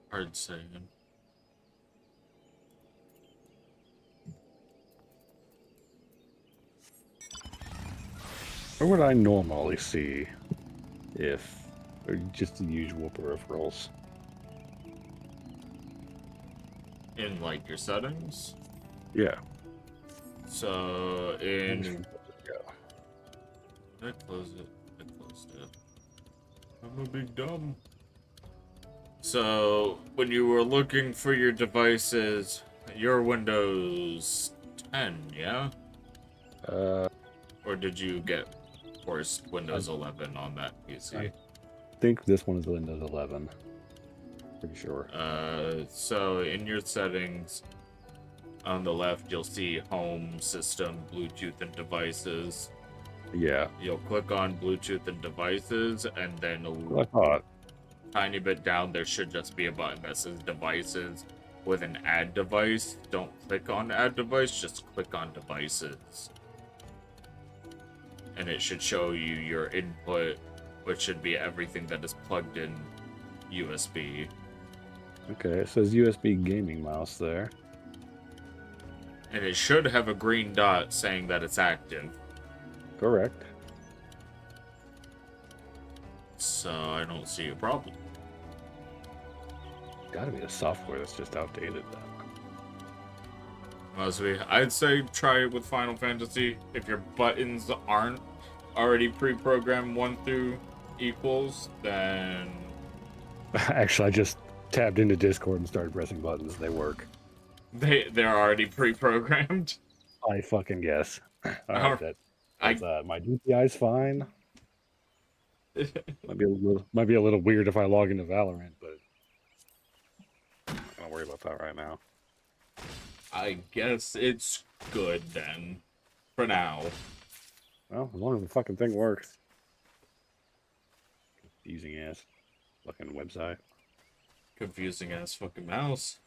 Hard saying. Where would I normally see if or just the usual peripherals? In like your settings. Yeah. So in. Yeah. Did I close it? I closed it. I'm a big dumb. So when you were looking for your devices, your Windows 10, yeah? Or did you get forced Windows 11 on that PC? I think this one is Windows 11. Pretty sure. So in your settings, on the left, you'll see Home, System, Bluetooth, and Devices. Yeah. You'll click on Bluetooth and Devices, and then I thought. tiny bit down, there should just be a button that says Devices with an Add Device. Don't click on Add Device, just click on Devices. And it should show you your input, which should be everything that is plugged in USB. Okay, it says USB gaming mouse there. And it should have a green dot saying that it's active. Correct. So I don't see a problem. Gotta be the software that's just outdated then. Mostly, I'd say try it with Final Fantasy. If your buttons aren't already pre-programmed 1 through equals, then Actually, I just tabbed into Discord and started pressing buttons. They work. they're already pre-programmed. I fucking guess. Alright, that's my DPI's fine. Might be a little weird if I log into Valorant, but I'm not gonna worry about that right now. I guess it's good then, for now. Well, as long as the fucking thing works. Confusing ass fucking website. Confusing ass fucking mouse.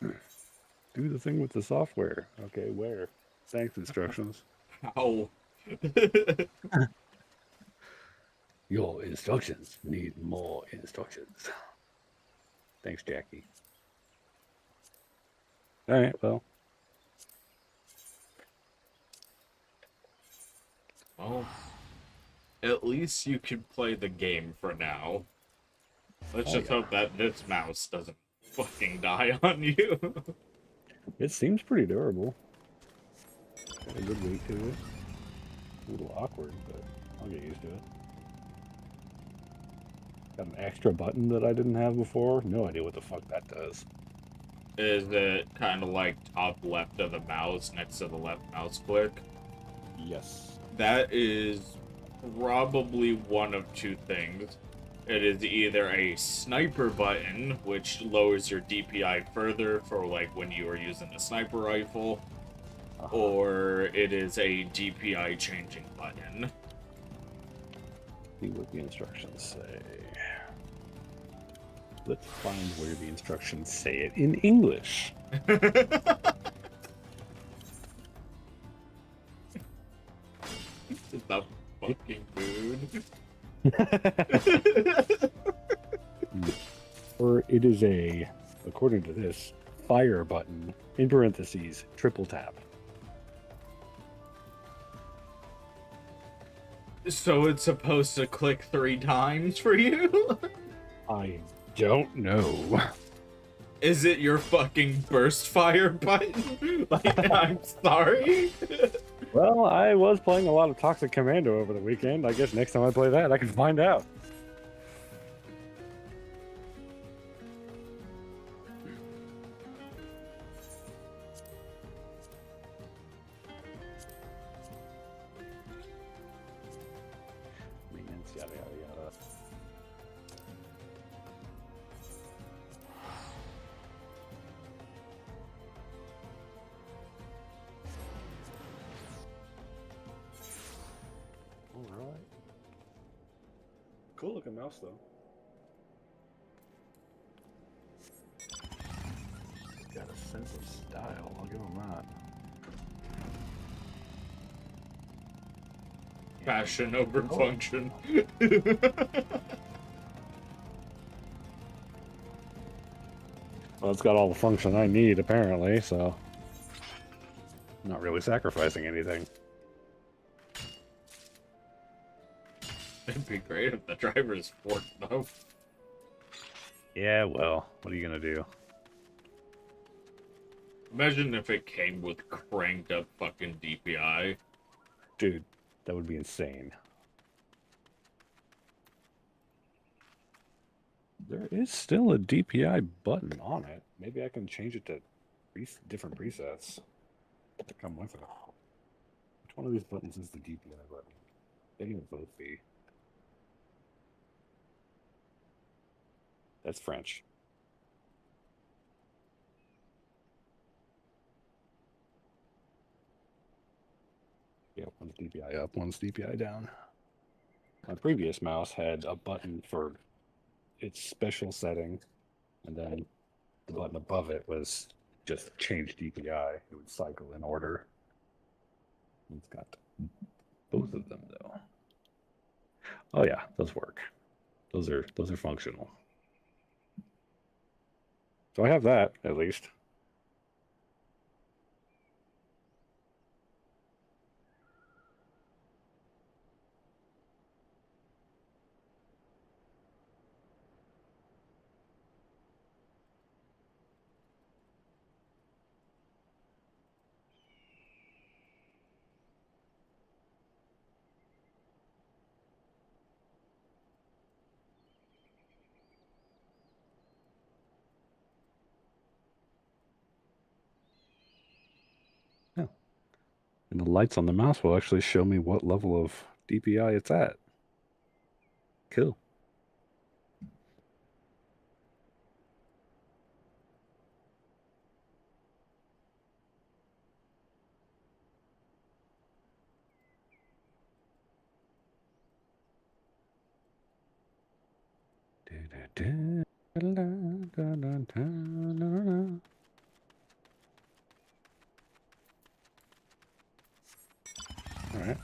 Do the thing with the software. Okay, where? Thanks, instructions. Ow. Your instructions need more instructions. Thanks, Jackie. Alright, well. Well, at least you can play the game for now. Let's just hope that this mouse doesn't fucking die on you. It seems pretty durable. Got a good weight to it. A little awkward, but I'll get used to it. Got an extra button that I didn't have before. No idea what the fuck that does. Is it kind of like top left of the mouse next to the left mouse click? Yes. That is probably one of two things. It is either a sniper button, which lowers your DPI further for like when you are using a sniper rifle, or it is a DPI changing button. See what the instructions say. Let's find where the instructions say it in English. The fucking food. Or it is a, according to this, fire button, in parentheses, triple tap. So it's supposed to click 3 times for you? I don't know. Is it your fucking burst fire button? Like, I'm sorry. Well, I was playing a lot of Toxic Commando over the weekend. I guess next time I play that, I can find out. Maintenance, yada, yada, yada. Alright. Cool looking mouse, though. Got a sense of style, I'll give him that. Fashion over function. Well, it's got all the function I need, apparently, so... I'm not really sacrificing anything. It'd be great if the driver's forked though. Yeah, well, what are you gonna do? Imagine if it came with cranked up fucking DPI. Dude, that would be insane. There is still a DPI button on it. Maybe I can change it to different presets to come with it. Which one of these buttons is the DPI button? They can both be. That's French. Yeah, one's DPI up, one's DPI down. My previous mouse had a button for its special setting, and then the button above it was just change DPI. It would cycle in order. It's got both of them though. Oh yeah, those work. Those are functional. So I have that at least. Yeah. And the lights on the mouse will actually show me what level of DPI it's at. Cool. All right.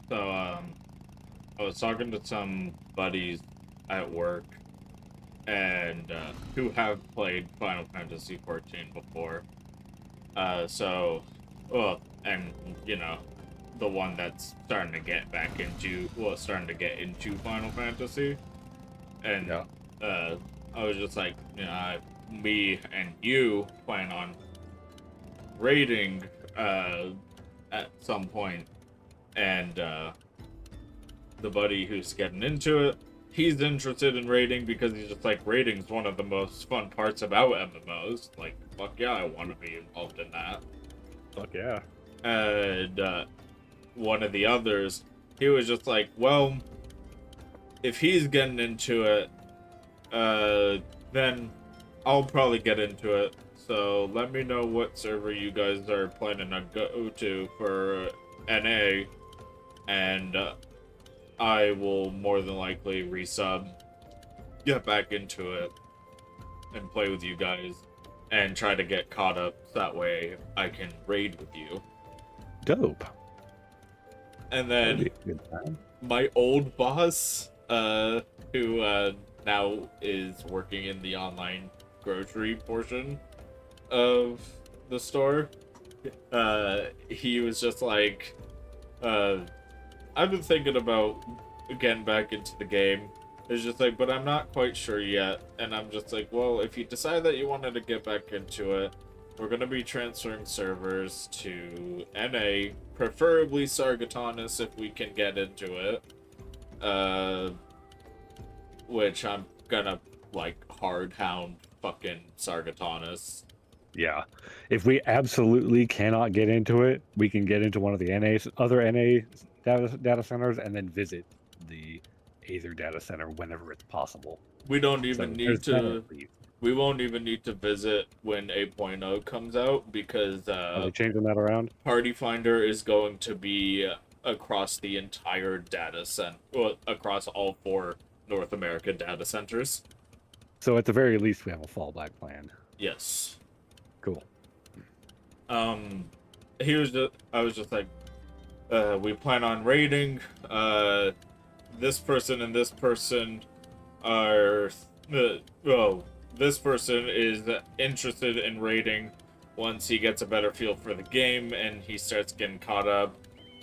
So, I was talking to some buddies at work, and who have played Final Fantasy XIV before. Well, and you know, the one that's starting to get into Final Fantasy, and Yeah. I was just like, me and you plan on raiding at some point, and the buddy who's getting into it, he's interested in raiding because he's just like, raiding's one of the most fun parts about MMOs. Like, fuck yeah, I want to be involved in that. Fuck yeah. And one of the others, he was just like, well, if he's getting into it, then I'll probably get into it. So let me know what server you guys are planning to go to for NA, and I will more than likely resub, get back into it, and play with you guys, and try to get caught up. So that way I can raid with you. Dope. And then my old boss, who now is working in the online grocery portion of the store, he was just like, I've been thinking about getting back into the game. It's just like, but I'm not quite sure yet. And I'm just like, well, if you decide that you wanted to get back into it, we're going to be transferring servers to NA, preferably Sargatanas if we can get into it. Which I'm gonna, like, hard hound fucking Sargatanas. Yeah. If we absolutely cannot get into it, we can get into one of the other NA data centers and then visit the Aether data center whenever it's possible. We don't even need to. We won't even need to visit when 8.0 comes out because are they changing that around? Party Finder is going to be across the entire data center, well, across all 4 North American data centers. So at the very least, we have a fallback plan. Yes. Cool. I was just like, we plan on raiding. This person and this person are, this person is interested in raiding. once he gets a better feel for the game and he starts getting caught up.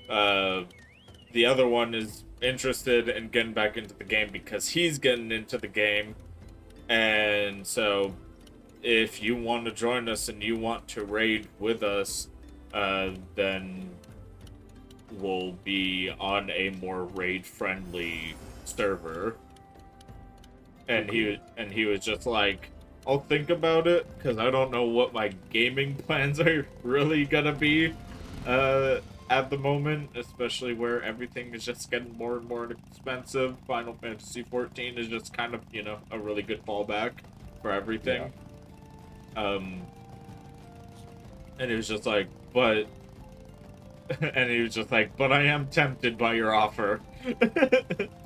The other one is interested in getting back into the game because he's getting into the game. And so if you want to join us and you want to raid with us, then we'll be on a more raid-friendly server. And he was just like, I'll think about it, because I don't know what my gaming plans are really gonna be at the moment, especially where everything is just getting more and more expensive. Final Fantasy XIV is just kind of, you know, a really good fallback for everything. Yeah. And he was just like, but... and he was just like, but I am tempted by your offer.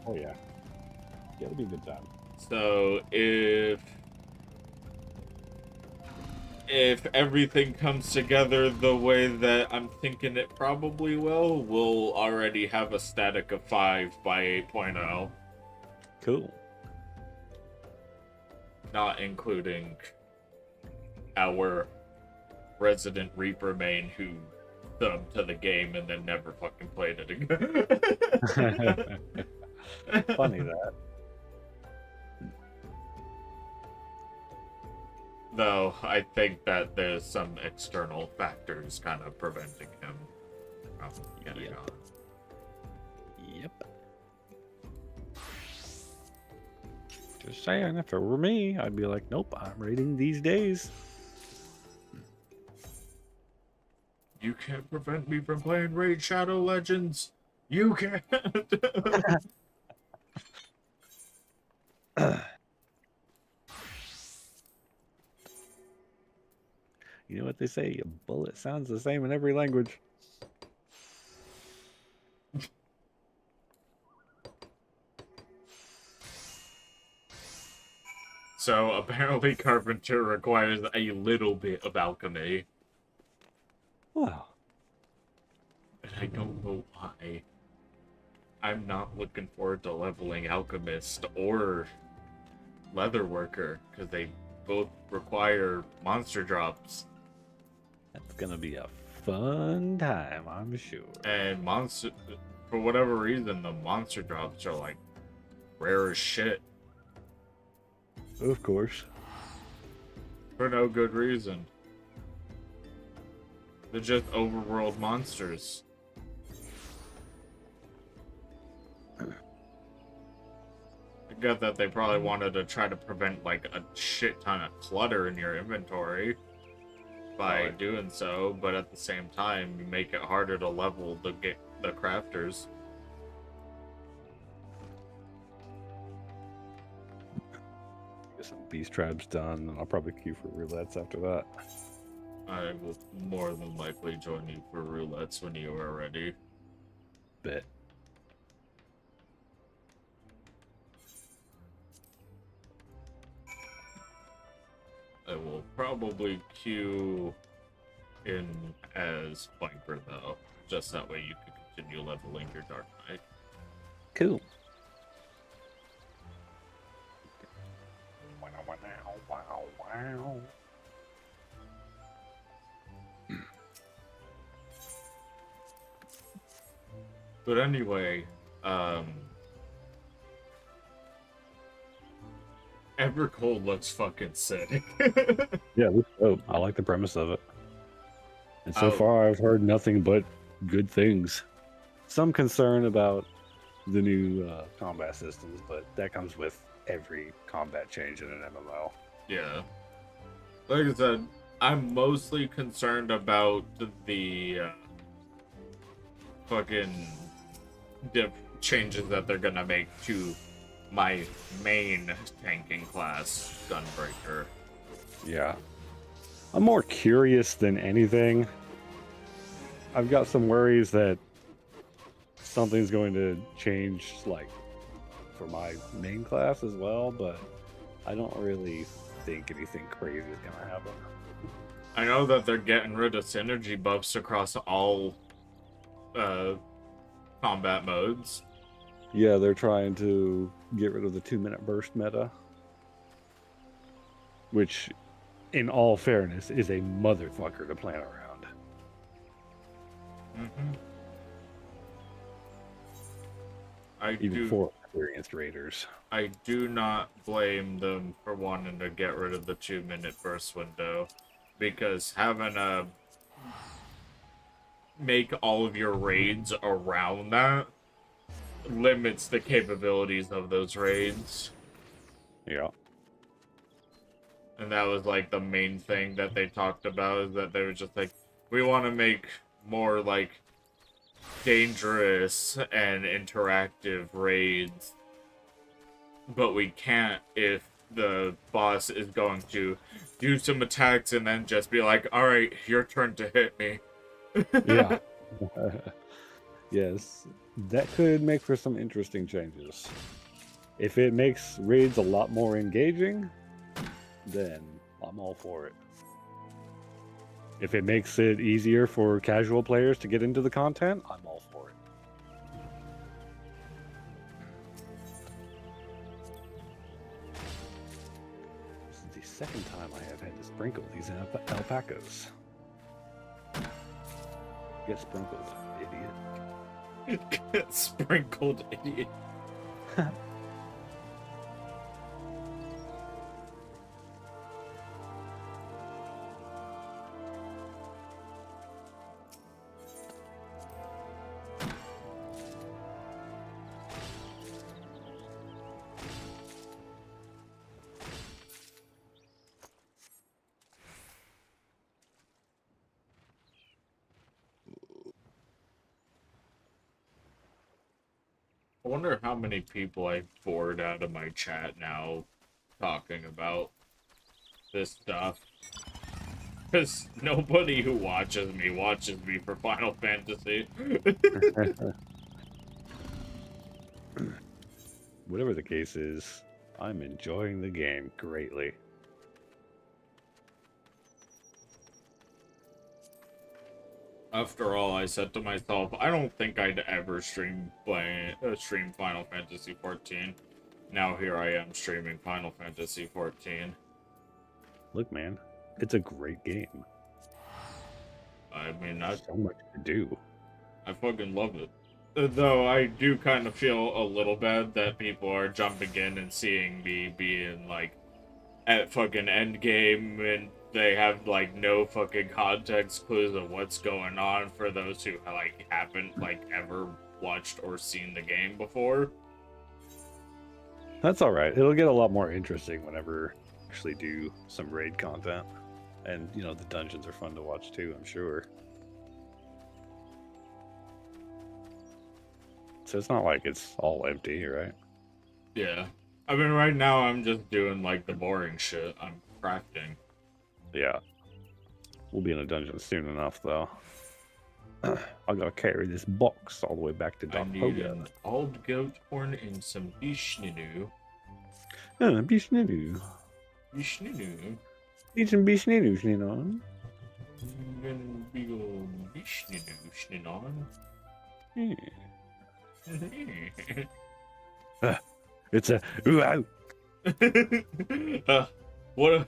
Oh, yeah. Yeah, it'll be a good time. So, if everything comes together the way that I'm thinking it probably will, we'll already have a static of 5 by 8.0. Cool. Not including our resident Reaper main who subbed to the game and then never fucking played it again. Funny that. Though I think that there's some external factors kind of preventing him from getting on. Yep. Just saying, if it were me, I'd be like, nope, I'm raiding these days. You can't prevent me from playing Raid Shadow Legends. You can't. You know what they say? A bullet sounds the same in every language. So apparently Carpenter requires a little bit of alchemy. Wow. And I don't know why. I'm not looking forward to leveling Alchemist or Leatherworker, because they both require monster drops. That's gonna be a fun time, I'm sure. And for whatever reason, the monster drops are like rare as shit. Of course. For no good reason. They're just overworld monsters. I get that they probably wanted to try to prevent like a shit ton of clutter in your inventory by doing so, but at the same time, you make it harder to level the crafters. Get some beast traps done, and I'll probably queue for roulettes after that. I will more than likely join you for roulettes when you are ready. Bet. I will probably queue in as Viper, though. Just that way you can continue leveling your Dark Knight. Cool. Wow. But anyway, Evercold looks fucking sick. Yeah, looks dope. I like the premise of it. And so far, I've heard nothing but good things. Some concern about the new combat systems, but that comes with every combat change in an MMO. Yeah. Like I said, I'm mostly concerned about the fucking changes that they're gonna make to my main tanking class, Gunbreaker. Yeah. I'm more curious than anything. I've got some worries that something's going to change, like, for my main class as well, but I don't really think anything crazy is going to happen. I know that they're getting rid of synergy buffs across all combat modes. Yeah, they're trying to get rid of the 2-minute burst meta, which in all fairness, is a motherfucker to plan around. Mm-hmm. Even for experienced raiders. I do not blame them for wanting to get rid of the 2-minute burst window, because having a make all of your raids around that limits the capabilities of those raids. Yeah. And that was like the main thing that they talked about, is that they were just like, we want to make more like dangerous and interactive raids, but we can't if the boss is going to do some attacks and then just be like, all right, your turn to hit me. Yeah. Yes, that could make for some interesting changes. If it makes raids a lot more engaging, then I'm all for it. If it makes it easier for casual players to get into the content, I'm all for it. This is the second time I have had to sprinkle these alpacas. Get sprinkled, idiot. Get sprinkled, idiot. I wonder how many people I bored out of my chat now talking about this stuff. Because nobody who watches me for Final Fantasy. Whatever the case is, I'm enjoying the game greatly. After all, I said to myself, I don't think I'd ever stream Final Fantasy XIV. Now here I am streaming Final Fantasy XIV. Look, man, it's a great game. I mean, so much to do. I fucking love it. Though I do kind of feel a little bad that people are jumping in and seeing me being like at fucking endgame, and they have like no fucking context clues of what's going on for those who like haven't like ever watched or seen the game before. That's all right. It'll get a lot more interesting whenever we actually do some raid content, and you know the dungeons are fun to watch too, I'm sure. So it's not like it's all empty, right? Yeah. I mean, right now I'm just doing like the boring shit. I'm crafting. Yeah. We'll be in a dungeon soon enough, though. I gotta carry this box all the way back to Doc I need Hogan. an old goat horn and some bishninu. Bishninu. Bishninu. Need some bishninu, Shninon. Big old bishninu, shninon. It's a ooh. What a...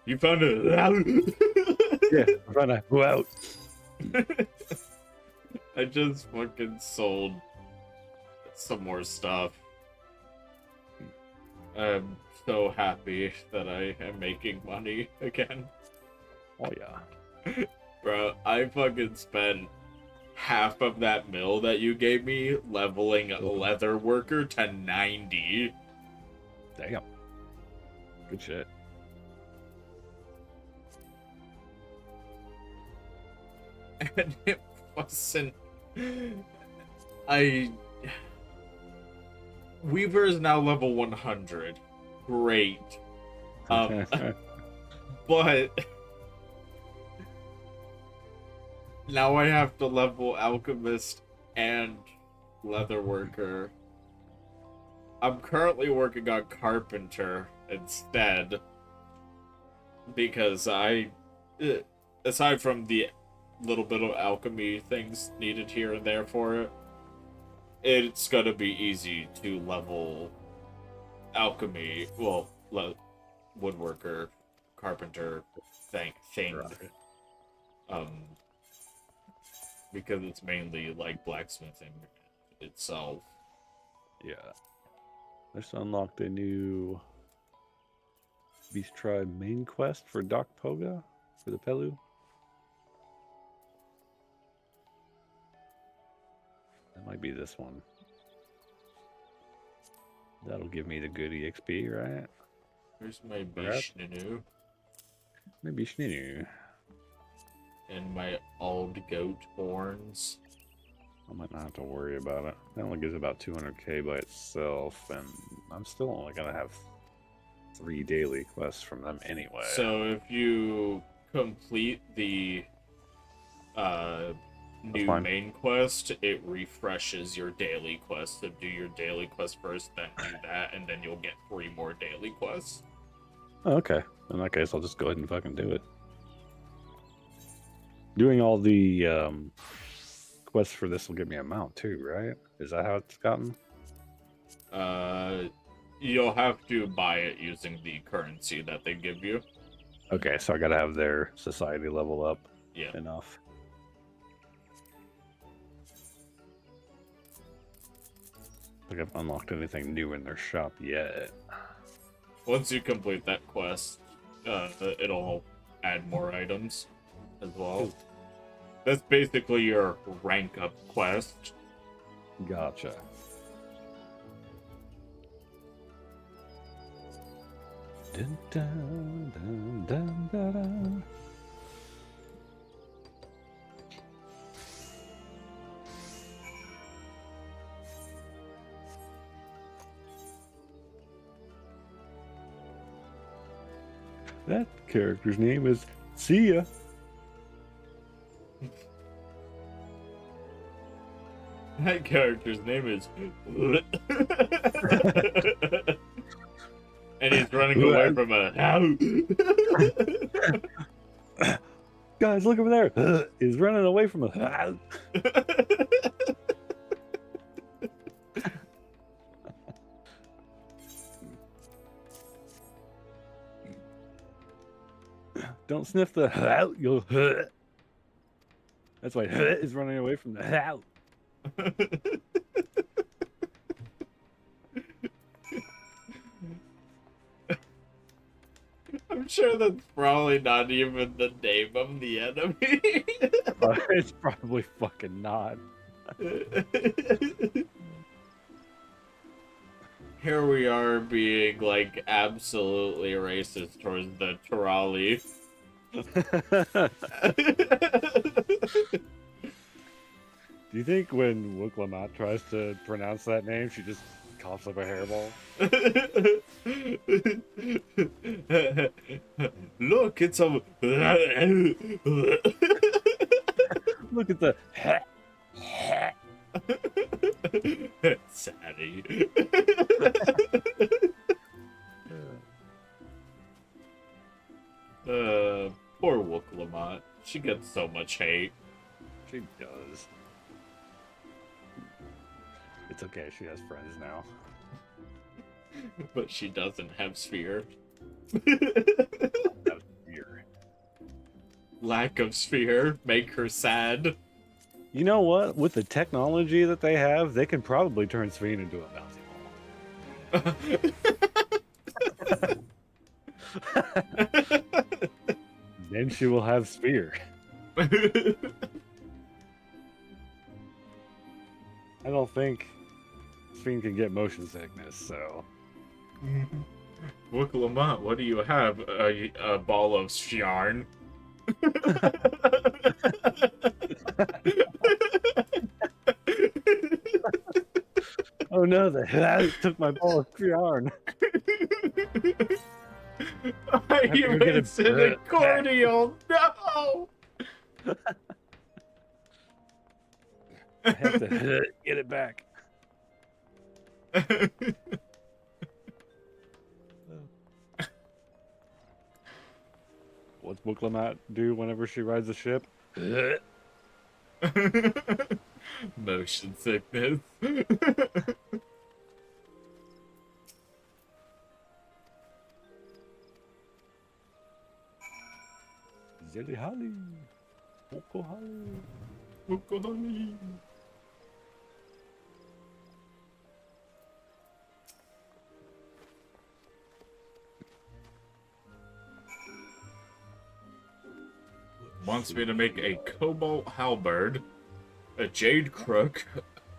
You found a... Yeah, I found a ooh. I just fucking sold some more stuff. I'm so happy that I am making money again. Oh yeah. Bro, I fucking spent half of that mill that you gave me leveling leather worker to 90. Damn. Good shit. And it wasn't... Weaver is now level 100. Great. But... Now I have to level Alchemist and Leatherworker. I'm currently working on Carpenter instead. Because aside from the little bit of alchemy things needed here and there for it, it's gonna be easy to level Alchemy, well, Woodworker carpenter thing. Right. Because it's mainly like blacksmithing itself. Yeah. I just unlocked a new Beast Tribe main quest for Doc Poga for the Pelu. That might be this one. That'll give me the good EXP, right? Here's my Perhaps. Bishninu Maybe Schninu. and my old goat horns. I might not have to worry about it. That only gives about 200k by itself, and I'm still only gonna have 3 daily quests from them anyway. So if you complete the new fine. main quest, it refreshes your daily quest. So do your daily quest first, then do that, and then you'll get 3 more daily quests. Oh, okay. In that case, I'll just go ahead and fucking do it. Doing all the quests for this will give me a mount too, right? Is that how it's gotten? You'll have to buy it using the currency that they give you. Okay, so I gotta have their society level up Yeah. enough. I think I've unlocked anything new in their shop yet. Once you complete that quest, it'll add more items as well. That's basically your rank up quest. Gotcha. Dun, dun, dun, dun, dun, dun. That character's name is Sia. That character's name is... and he's running away from a house. Guys, look over there. He's running away from a house. Don't sniff the house. You'll. That's why is running away from the house. I'm sure that's probably not even the name of the enemy. It's probably fucking not. Here we are being like absolutely racist towards the Turali. Do you think when Wooklamat tries to pronounce that name, she just coughs up a hairball? Look, it's a. Look at the. Saddy. Poor Wooklamat. She gets so much hate. She does. It's okay, she has friends now. But she doesn't have Sphere. That was weird. Lack of Sphere make her sad. You know what? With the technology that they have, they can probably turn Sveen into a bouncy ball. Then she will have Sphere. I don't think Sveen can get motion sickness, so. Wooklamat, what do you have? A ball of Shjarn? Oh no, the hell took my ball of yarn. I to go get even a said a cordial. No! I have to get it back. What's Wooklamat do whenever she rides a ship? Motion sickness. Zilly Holly. Moko Holly. Alcohol. Wants me to make a cobalt halberd, a jade crook,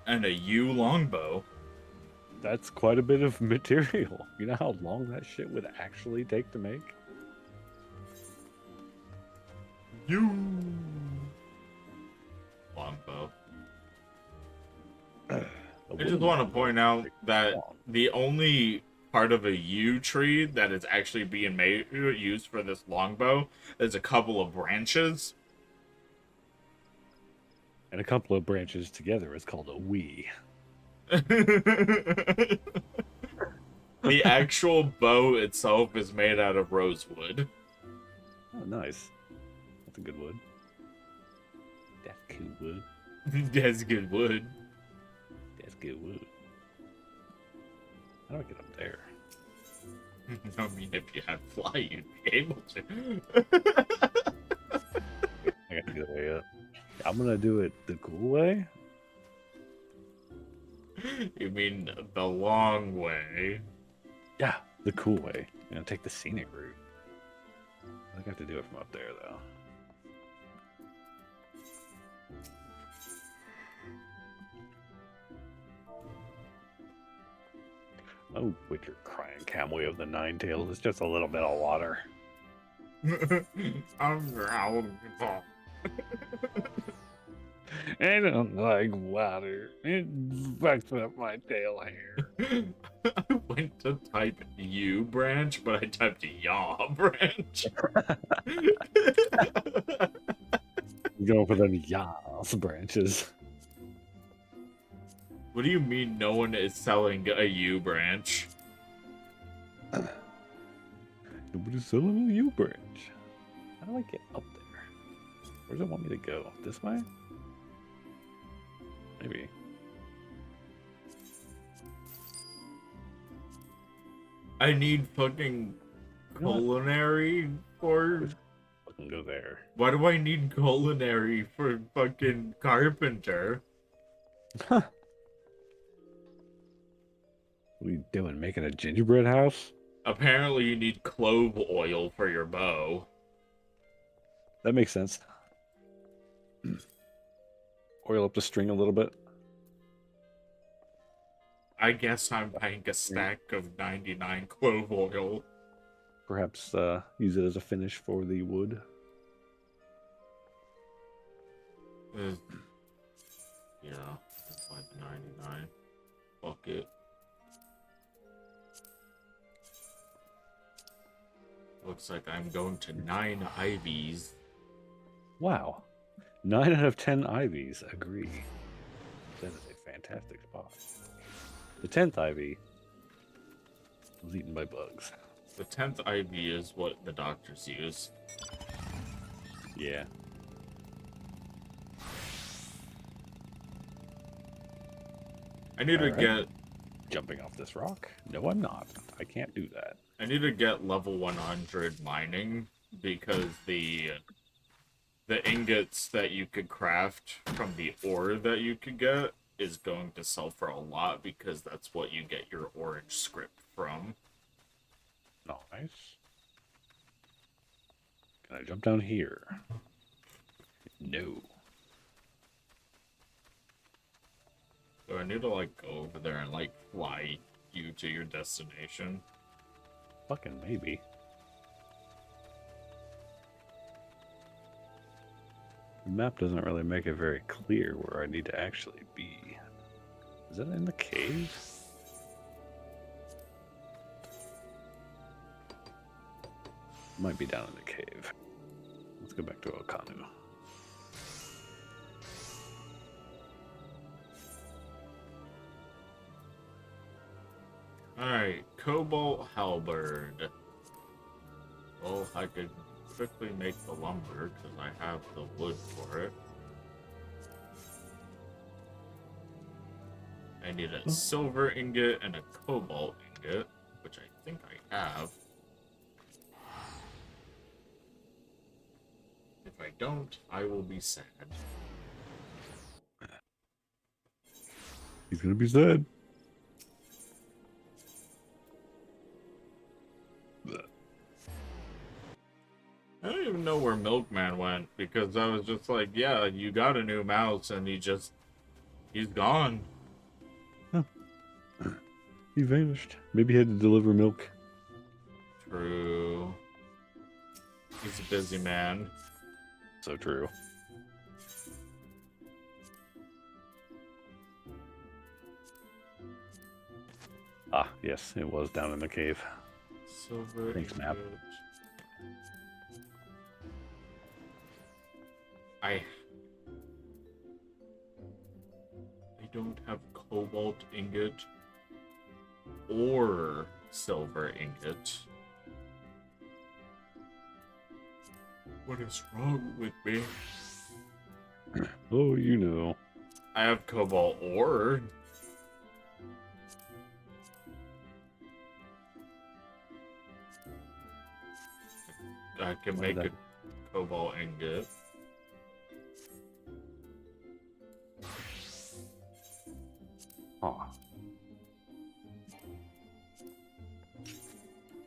and a yew longbow. That's quite a bit of material. You know how long that shit would actually take to make? Yew longbow. I just want to point out that the only part of a yew tree that is actually being used for this longbow is a couple of branches. And a couple of branches together is called a wee. The actual bow itself is made out of rosewood. Oh, nice. That's a good wood. That's good wood. That's good wood. That's good wood. How do I get up there? I mean, if you had fly, you'd be able to. I got to get away up. I'm gonna do it the cool way. You mean the long way? Yeah, the cool way. You know, take the scenic route. I think I have to do it from up there, though. Oh, with your crying camel of the nine tails, it's just a little bit of water. I'm growling. I don't like water. It fucks up my tail hair. I went to type U branch, but I typed yaw branch. Going for them yas branches. What do you mean no one is selling a U branch? Nobody's selling a U branch. How do I get up there? Where does it want me to go? This way? Maybe. I need fucking culinary for... Fucking go there. Why do I need culinary for fucking carpenter? Huh. What are you doing? Making a gingerbread house? Apparently you need clove oil for your bow. That makes sense. Oil up the string a little bit. I guess I'm buying a stack of 99 clove oil. Perhaps use it as a finish for the wood. Yeah, it's like 99. Fuck it. Looks like I'm going to 9 ivies. Wow. 9 out of 10 ivies agree. That is a fantastic spot. The 10th ivy was eaten by bugs. The 10th ivy is what the doctors use. Yeah. I need to get... Jumping off this rock? No, I'm not. I can't do that. I need to get level 100 mining because the ingots that you could craft from the ore that you could get is going to sell for a lot because that's what you get your orange script from. Nice. Can I jump down here? No. So I need to like go over there and like fly you to your destination. Fucking maybe. The map doesn't really make it very clear where I need to actually be. Is that in the cave? Might be down in the cave. Let's go back to Okanu. Alright, Cobalt Halberd. Well, I could quickly make the lumber because I have the wood for it. I need a silver ingot and a cobalt ingot, which I think I have. If I don't, I will be sad. He's gonna be sad. I don't even know where Milkman went because I was just like, yeah, you got a new mouse and he's gone. Oh. He vanished. Maybe he had to deliver milk. True. He's a busy man. So true. Ah, yes, it was down in the cave. Silver. Thanks, map. I don't have cobalt ingot or silver ingot. What is wrong with me? Oh, you know. I have cobalt ore. I can make a cobalt ingot. Ah.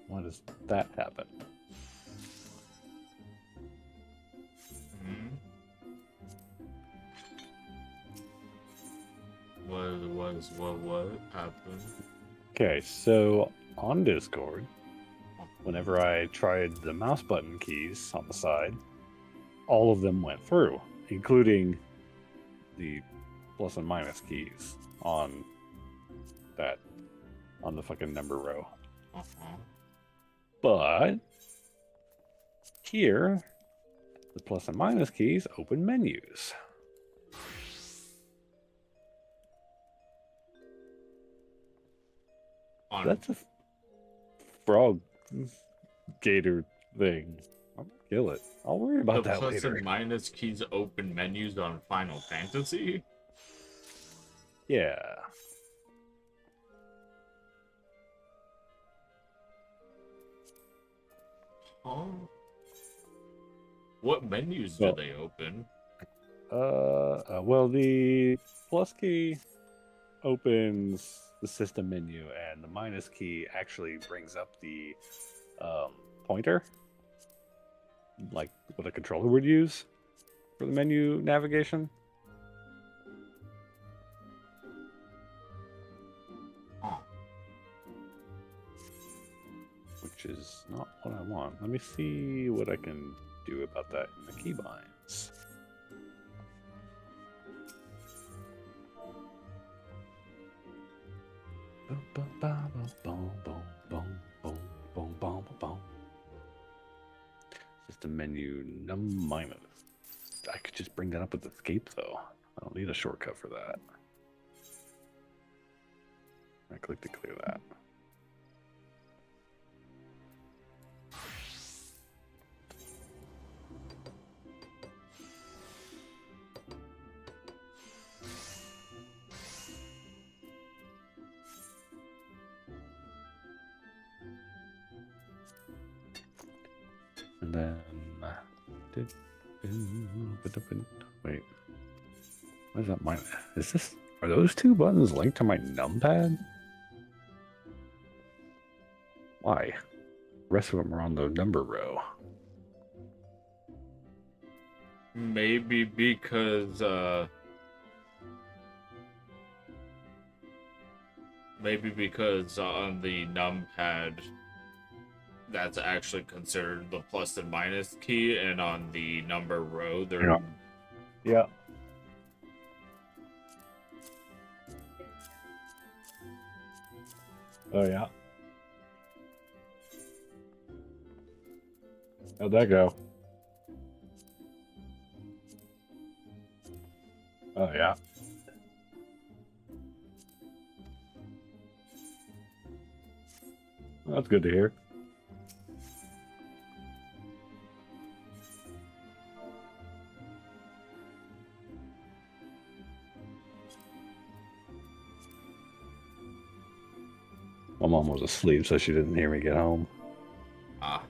Why does that happen? What happened? Okay, so on Discord, whenever I tried the mouse button keys on the side, all of them went through, including the plus and minus keys on the fucking number row. But here, the plus and minus keys open menus. That's a frog gator thing. I'll kill it. I'll worry about that later. The plus and minus keys open menus on Final Fantasy? Yeah. Huh? What menus do they open? Well, the plus key opens the system menu, and the minus key actually brings up the pointer, like what a controller would use for the menu navigation. Oh. Which is not what I want. Let me see what I can do about that in the keybinds. System menu num minus. I could just bring that up with escape though. I don't need a shortcut for that. I click to clear that. And then wait, what is that? Are those two buttons linked to my numpad? Why? The rest of them are on the number row. Maybe because on the numpad that's actually considered the plus and minus key, and on the number row they're Yeah. Oh yeah. How'd that go? Oh yeah. Well, that's good to hear. My mom was asleep, so she didn't hear me get home. Ah.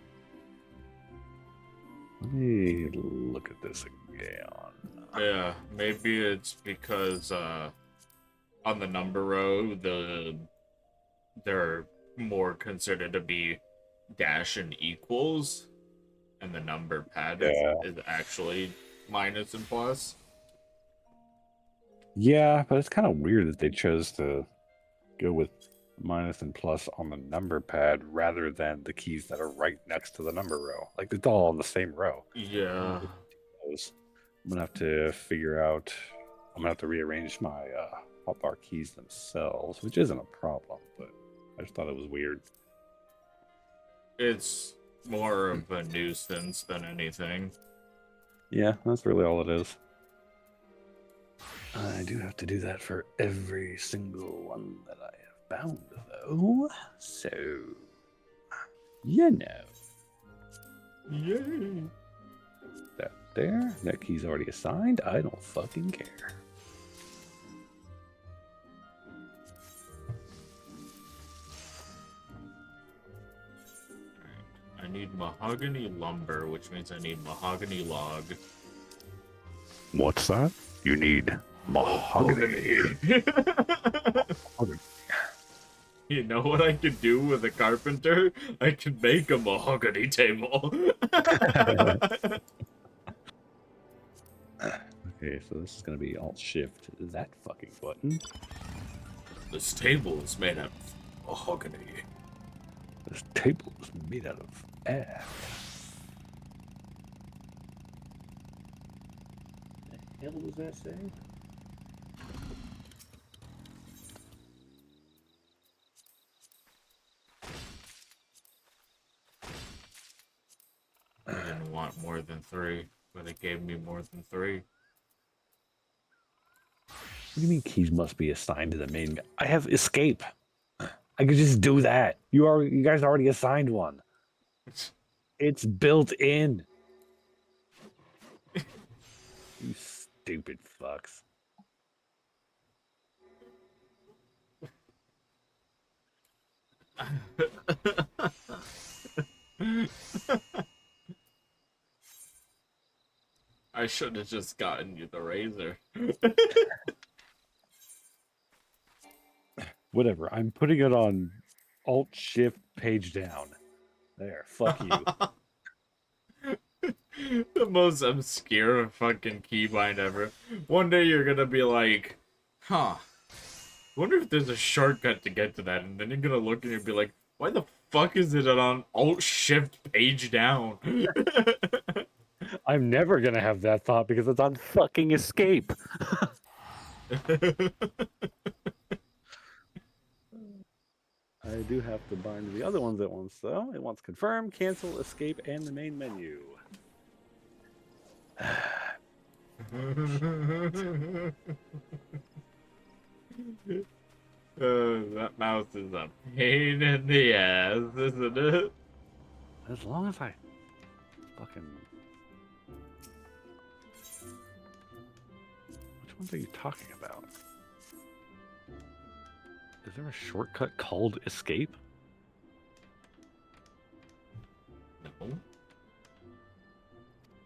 Let me look at this again. Yeah, maybe it's because on the number row, they're more considered to be dash and equals, and the number pad Yeah. is actually minus and plus. Yeah, but it's kind of weird that they chose to go with minus and plus on the number pad rather than the keys that are right next to the number row. Like it's all on the same row. Yeah. I'm gonna have to figure out. I'm gonna have to rearrange my hotbar keys themselves, which isn't a problem, but I just thought it was weird. It's more of a nuisance than anything. Yeah, that's really all it is. I do have to do that for every single one that I have bound, though. So, you know. Yay! That there. That key's already assigned. I don't fucking care. I need mahogany lumber, which means I need mahogany log. What's that? You need mahogany. You know what I could do with a carpenter? I could make a mahogany table. Okay, so this is gonna be Alt-Shift that fucking button. This table is made out of mahogany. This table is made out of air. The hell does that say? I didn't want more than 3, but it gave me more than 3. What do you mean keys must be assigned to the main? I have escape. I could just do that. You guys already assigned one. It's built in. You stupid fucks. I should have just gotten you the razor. Whatever. I'm putting it on Alt-Shift page down. There. Fuck you. The most obscure fucking keybind ever. One day you're gonna be like, huh, wonder if there's a shortcut to get to that, and then you're gonna look and you'll be like, why the fuck is it on Alt-Shift page down? I'm never gonna have that thought because it's on fucking escape. I do have to bind the other ones at once, though. It wants confirm, cancel, escape, and the main menu. That mouse is a pain in the ass, isn't it? As long as I fucking... Which ones are you talking about? Is there a shortcut called escape? No.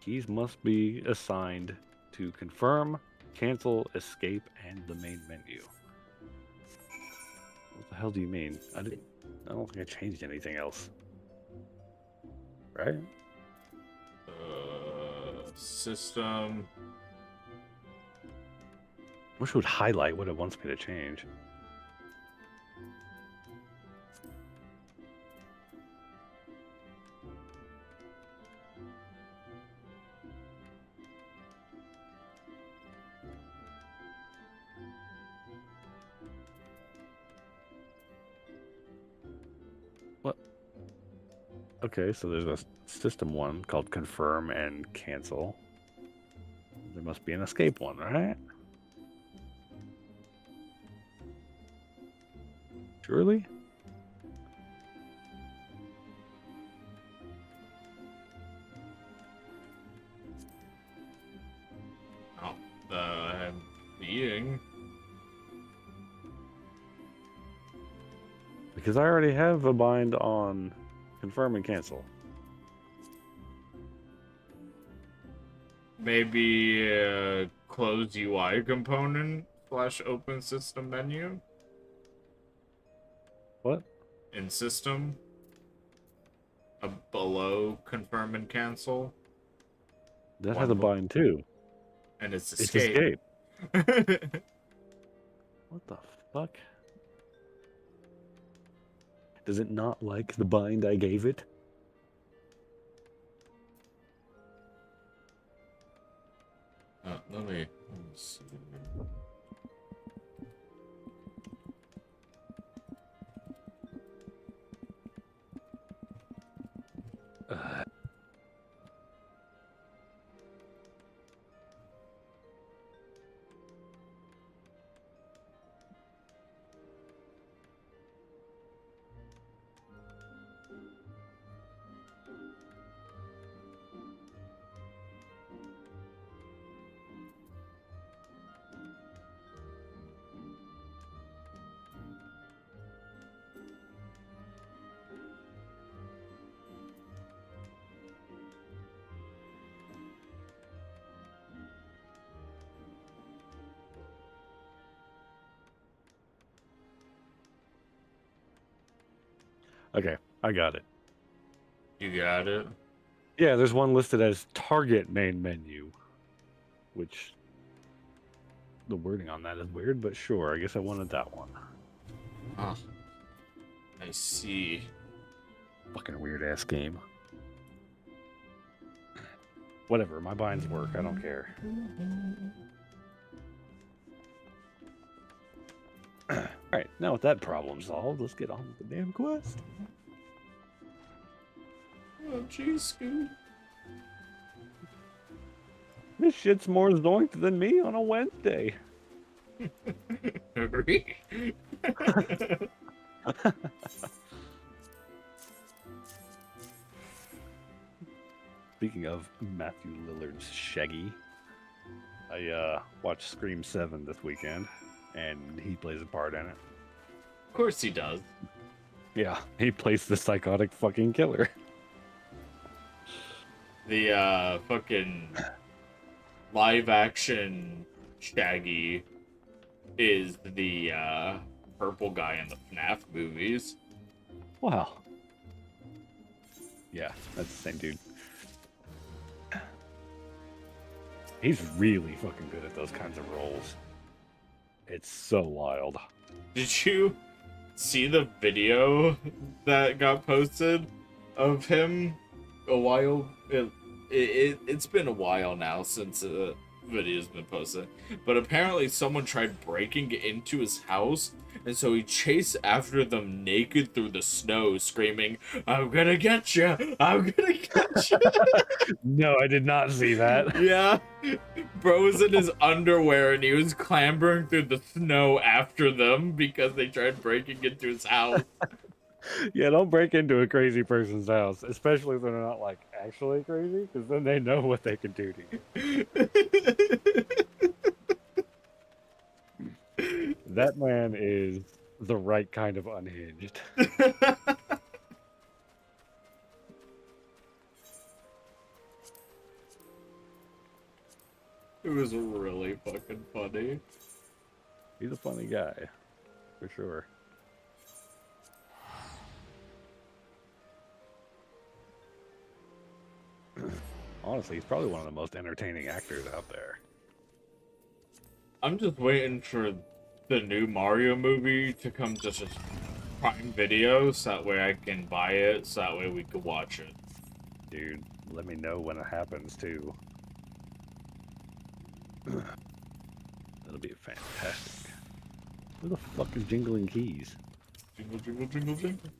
Keys must be assigned to confirm, cancel, escape, and the main menu. What the hell do you mean? I don't think I changed anything else. Right? System. Wish it would highlight what it wants me to change. Okay, so there's a system one called confirm and cancel. There must be an escape one, right? Surely? Oh, I'm being. Because I already have a bind on confirm and cancel. Maybe close UI component / open system menu What? in system. Below confirm and cancel. That One has a bo- bind too. And it's It's escape. escape. What the fuck? Does it not like the bind I gave it? Let me see. Okay, I got it. You got it? Yeah, there's one listed as target main menu, which the wording on that is weird, but sure, I guess I wanted that one. Huh. I see. Fucking weird ass game. Whatever, my binds work, I don't care. Alright, now with that problem solved, let's get on with the damn quest. Oh, jeez, Scoot. This shit's more zoinked than me on a Wednesday. Agree. Speaking of Matthew Lillard's Shaggy, I watched Scream 7 this weekend, and he plays a part in it. Of course he does. Yeah, he plays the psychotic fucking killer. The fucking live action Shaggy is the purple guy in the FNAF movies. Wow. Yeah, that's the same dude. He's really fucking good at those kinds of roles. It's so wild. Did you see the video that got posted of him a while? It's been a while now since the video's been posted, but apparently someone tried breaking into his house, and so he chased after them naked through the snow, screaming, "I'm gonna get you! I'm gonna get you!" No, I did not see that. Yeah, bro was in his underwear and he was clambering through the snow after them because they tried breaking into his house. Yeah, don't break into a crazy person's house, especially if they're not like actually crazy, because then they know what they can do to you. That man is the right kind of unhinged. It was really fucking funny. He's a funny guy, for sure. Honestly, he's probably one of the most entertaining actors out there. I'm just waiting for the new Mario movie to come to just Prime Video, so that way I can buy it, so that way we can watch it. Dude, let me know when it happens, too. That'll be fantastic. Where the fuck is Jingling Keys? Jingle, jingle, jingle, jingle.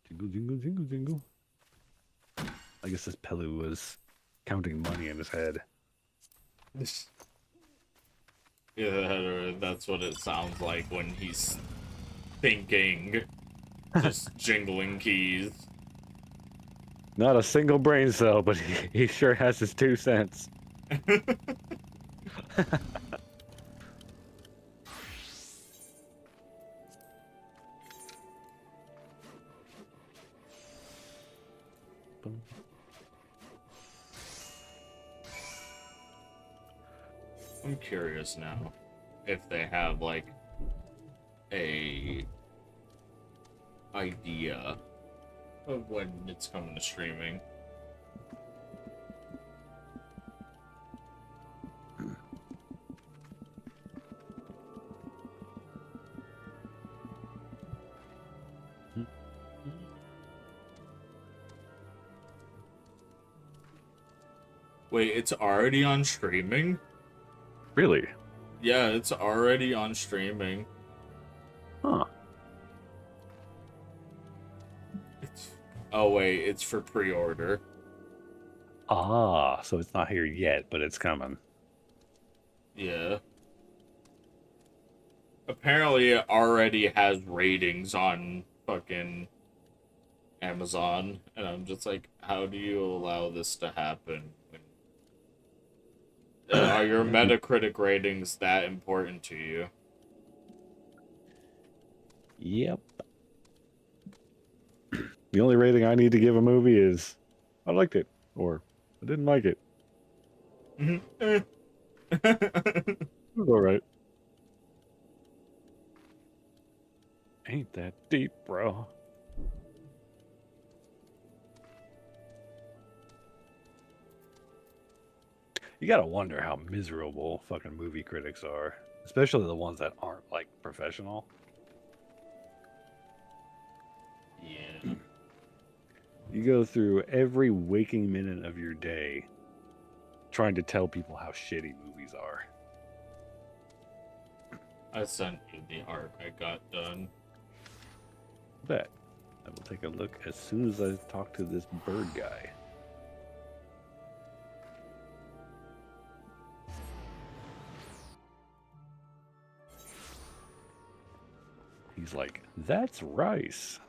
Jingle, jingle, jingle, jingle. I guess this Pelu was counting money in his head. Yeah, that's what it sounds like when he's thinking. Just jingling keys. Not a single brain cell, but he sure has his 2 cents. I'm curious now if they have like a idea of when it's coming to streaming. Wait, it's already on streaming? Really? Yeah, it's already on streaming. Huh. Oh wait, it's for pre-order. Ah, so it's not here yet, but it's coming. Yeah. Apparently it already has ratings on fucking Amazon, and I'm just like, how do you allow this to happen? Are your Metacritic ratings that important to you? Yep. The only rating I need to give a movie is I liked it or I didn't like it. It was all right. Ain't that deep, bro? You gotta wonder how miserable fucking movie critics are, especially the ones that aren't like professional. Yeah. You go through every waking minute of your day trying to tell people how shitty movies are. I sent you the art I got done. Bet. I will take a look as soon as I talk to this bird guy. He's like, that's rice.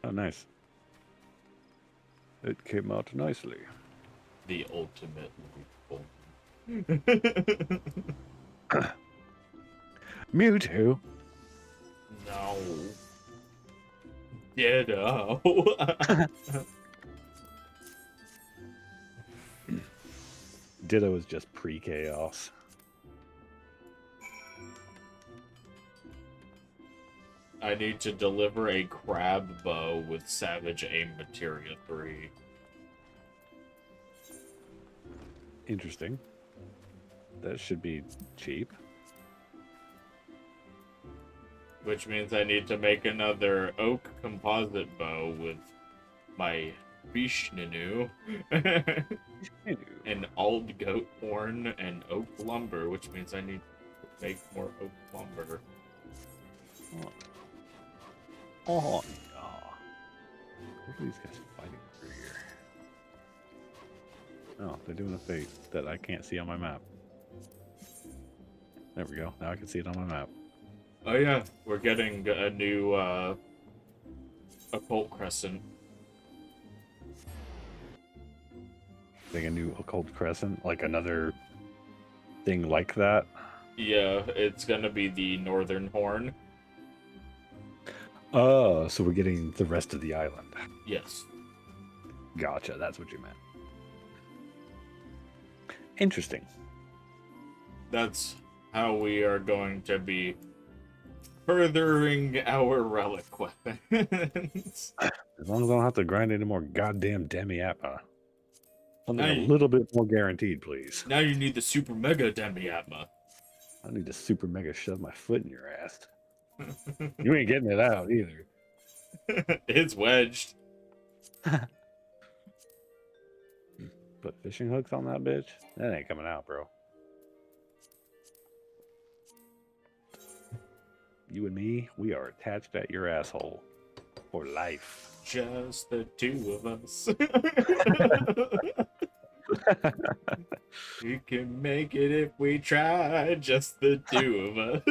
Oh, nice. It came out nicely. The ultimate people. Mewtwo. No. Ditto. Ditto is just pre-chaos. I need to deliver a crab bow with Savage Aim Materia 3. Interesting. That should be cheap. Which means I need to make another oak composite bow with my Vishnanu and old goat horn and oak lumber, which means I need to make more oak lumber. Oh, yeah. What are these guys fighting over here? Oh, they're doing a fight that I can't see on my map. There we go. Now I can see it on my map. Oh yeah, we're getting a new occult crescent. Getting a new occult crescent, like another thing like that. Yeah, it's gonna be the northern horn. Oh, so we're getting the rest of the island. Yes. Gotcha, that's what you meant. Interesting. That's how we are going to be furthering our relic weapons. As long as I don't have to grind any more goddamn Demi-Atma. Something Now a little bit more guaranteed, please. Now you need the super mega Demi-Atma. I need to super mega shove my foot in your ass. You ain't getting it out either. It's wedged. Put fishing hooks on that bitch? That ain't coming out, bro. You and me, we are attached at your asshole. For life. Just the two of us. We can make it if we try. Just the two of us.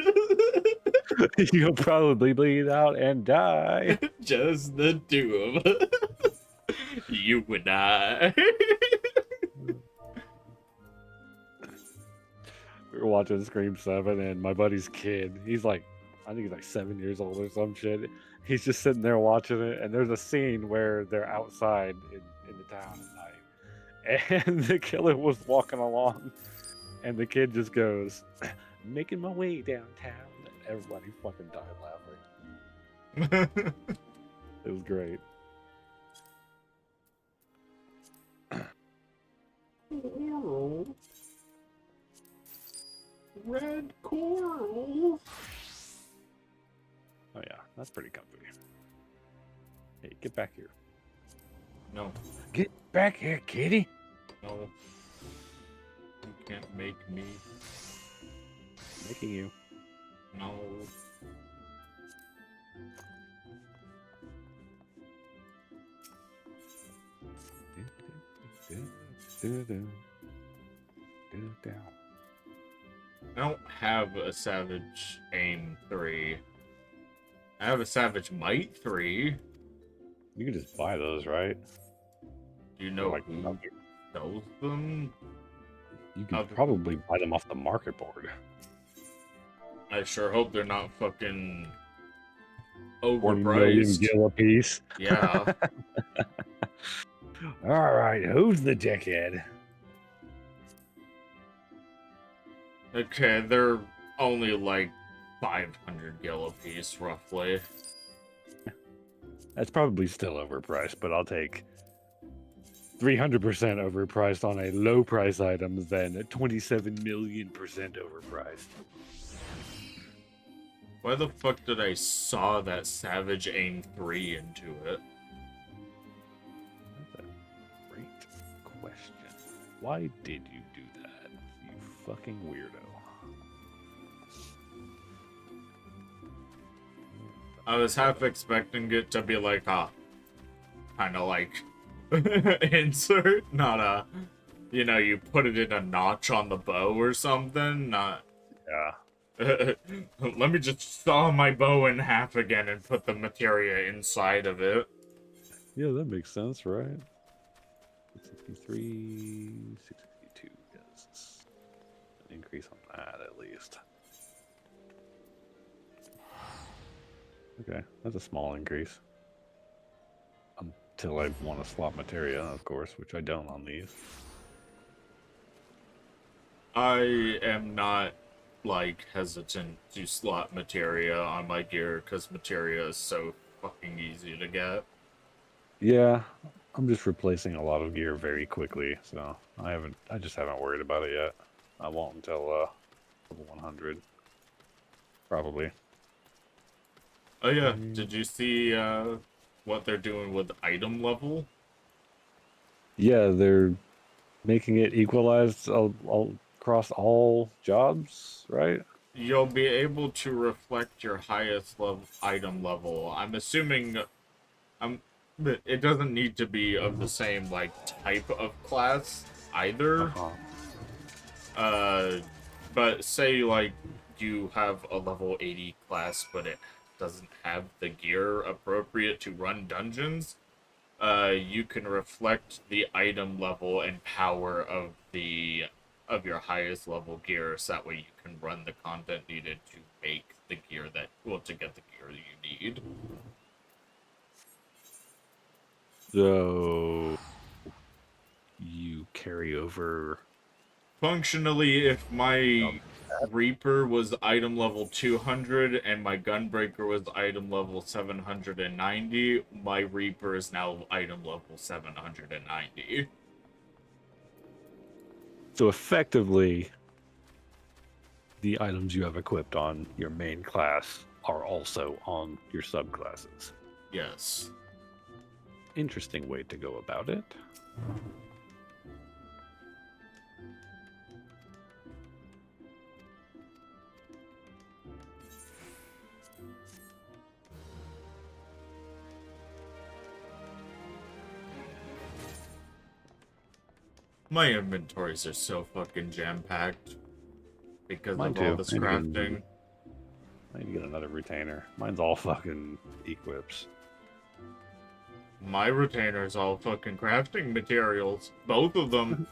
You'll probably bleed out and die. Just the two of us. You and I. We were watching Scream 7 and my buddy's kid, he's like, I think he's like 7 years old or some shit. He's just sitting there watching it, and there's a scene where they're outside in the town at night, And the killer was walking along, and the kid just goes, "Making my way downtown." And everybody fucking died laughing. It was great. Coral. Red coral. Oh yeah, that's pretty comfy. Hey, get back here. No. Get back here, kitty. No. You can't make me. Making you. No. I don't have a Savage Aim 3. I have a Savage Might 3. You can just buy those, right? Do you know Like, who sells them? you can probably buy them off the market board. I sure hope they're not fucking 40 million overpriced. gil a piece. Yeah. All right, who's the dickhead? Okay, they're only like 500 gil a piece, roughly. That's probably still overpriced, but I'll take 300% overpriced on a low price item than 27 million% overpriced. Why the fuck did I saw that Savage Aim 3 into it? That's a great question. Why did you do that, you fucking weirdo? I was half expecting it to be like a kind of like insert, not a, you know, you put it in a notch on the bow or something, not... Yeah. Let me just saw my bow in half again and put the materia inside of it. Yeah, that makes sense, right? 663, 662, yes. An increase on that at least. Okay, that's a small increase. Until I want to swap materia, of course, which I don't on these. I am not, like, hesitant to slot materia on my gear, because materia is so fucking easy to get. Yeah, I'm just replacing a lot of gear very quickly, so I just haven't worried about it yet. I won't until level 100. Probably. Oh yeah, did you see what they're doing with item level? Yeah, they're making it equalized across all jobs, right? You'll be able to reflect your highest level item level. I'm assuming it doesn't need to be of the same like type of class either. But say like you have a level 80 class, but it doesn't have the gear appropriate to run dungeons. You can reflect the item level and power of your highest level gear, so that way you can run the content needed to make the gear to get the gear that you need. So you carry over. Functionally, if my Reaper was item level 200 and my Gunbreaker was item level 790, my Reaper is now item level 790. So effectively, the items you have equipped on your main class are also on your subclasses. Yes. Interesting way to go about it. My inventories are so fucking jam-packed because Mine of all too. this crafting. I need to get another retainer. Mine's all fucking equips. My retainer's all fucking crafting materials. Both of them.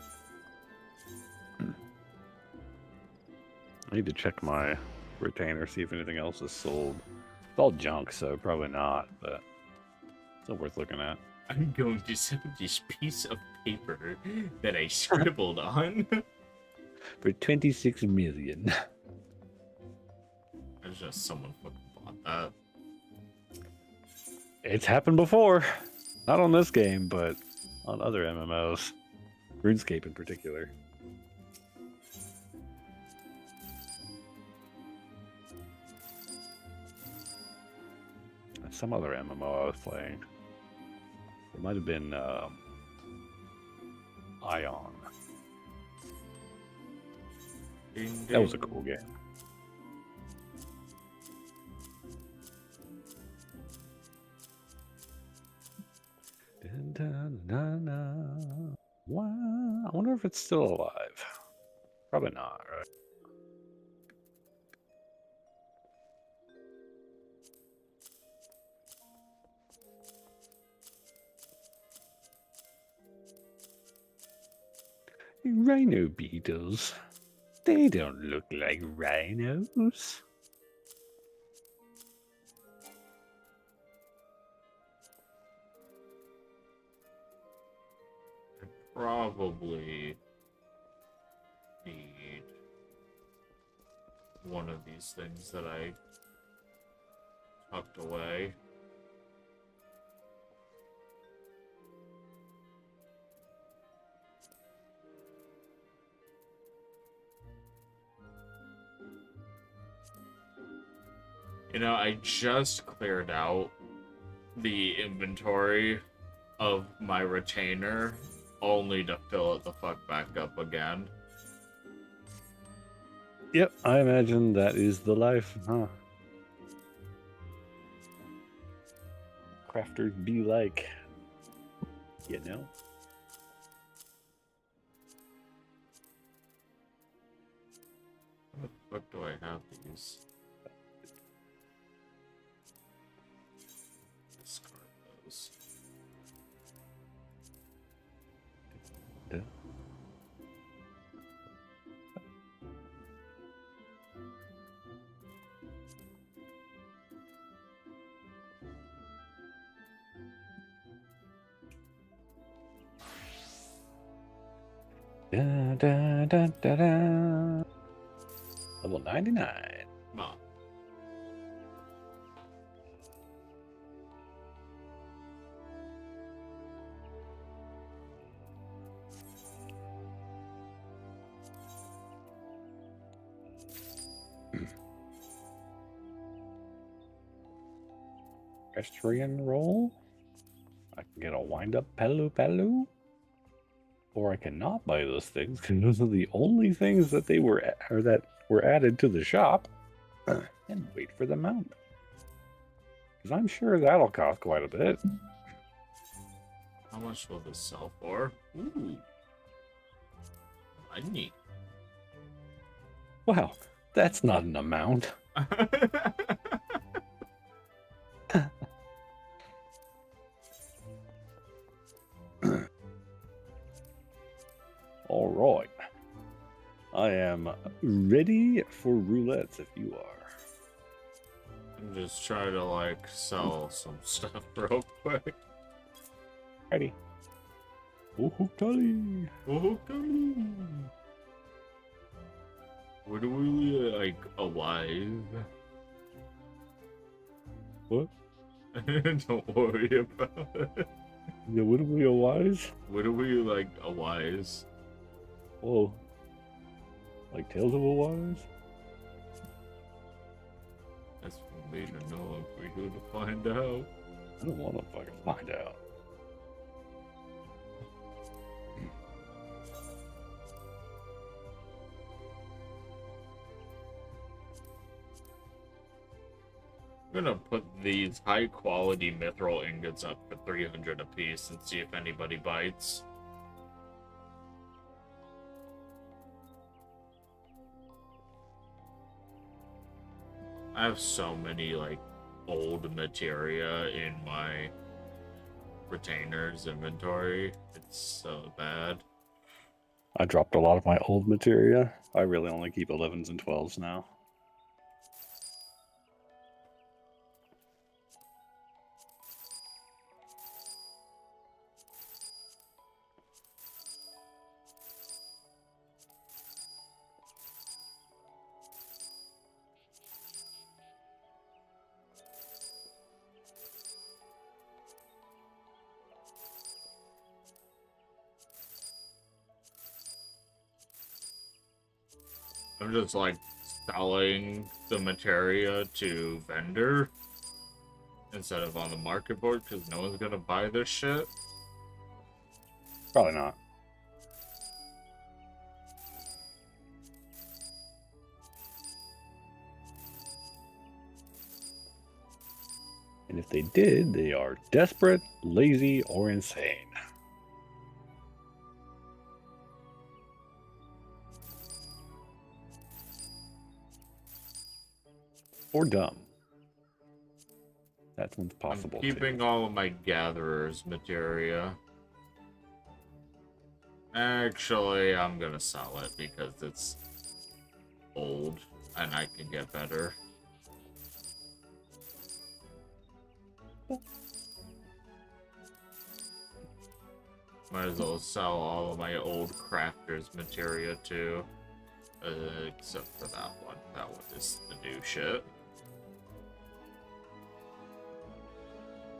I need to check my retainer, see if anything else is sold. It's all junk, so probably not, but still worth looking at. I'm going to sell this piece of paper that I scribbled on. For 26 million. It's just someone fucking bought that. It's happened before. Not on this game, but on other MMOs. RuneScape in particular. Some other MMO I was playing. It might have been Ion. That was a cool game. Wow. I wonder if it's still alive. Probably not, right? Rhino beetles. They don't look like rhinos. Probably need one of these things that I tucked away. You know, I just cleared out the inventory of my retainer only to fill it the fuck back up again. Yep, I imagine that is the life, huh? Crafters be like, you know? What the fuck do I have these? Discard those. Yeah. Da, da, da, da, da. Level 99. Oh. Equestrian roll. I can get a wind up palu. Or I cannot buy those things because those are the only things that they were or that were added to the shop. And wait for the mount. Because I'm sure that'll cost quite a bit. How much will this sell for? Ooh. Money. Wow, that's not an amount. All right. I am ready for roulettes if you are. I'm just trying to, like, sell some stuff real quick. Ready. Overkill. Okay. What do we like alive? What? Don't worry about it. Yeah, what are we wise? What do we like alive? Whoa. Like Tales of a Wise? That's for me to know and for you to find out. I don't want to fucking find out. I'm gonna put these high quality mithril ingots up for 300 apiece and see if anybody bites. I have so many like old materia in my retainer's inventory. It's so bad. I dropped a lot of my old materia. I really only keep 11s and 12s now. I'm just like selling the materia to vendor instead of on the market board because no one's gonna buy this shit. Probably not. And if they did, they are desperate, lazy, or insane. Or dumb. That one's possible. I'm keeping all of my gatherer's materia. Actually, I'm gonna sell it because it's old and I can get better. Might as well sell all of my old crafter's materia too. Except for that one. That one is the new shit.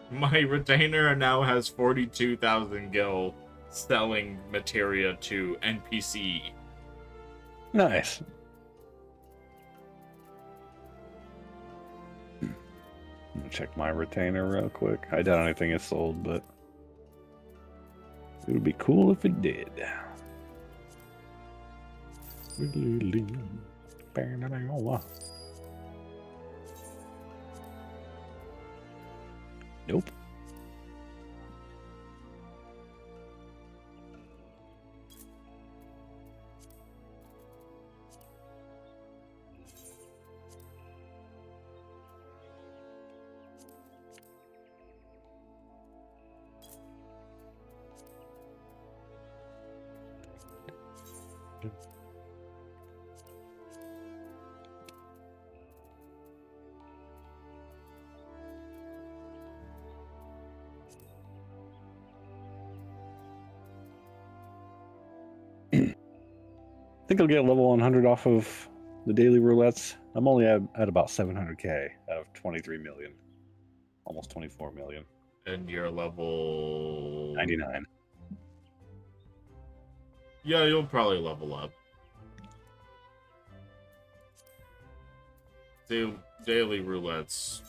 My retainer now has 42,000 gil selling materia to NPC. Nice. I'm gonna check my retainer real quick. I doubt anything is sold, but it would be cool if it did. Nope. I think I'll get level 100 off of the daily roulettes. I'm only at about 700k out of 23 million. Almost 24 million. And you're level 99. Yeah, you'll probably level up. Daily roulettes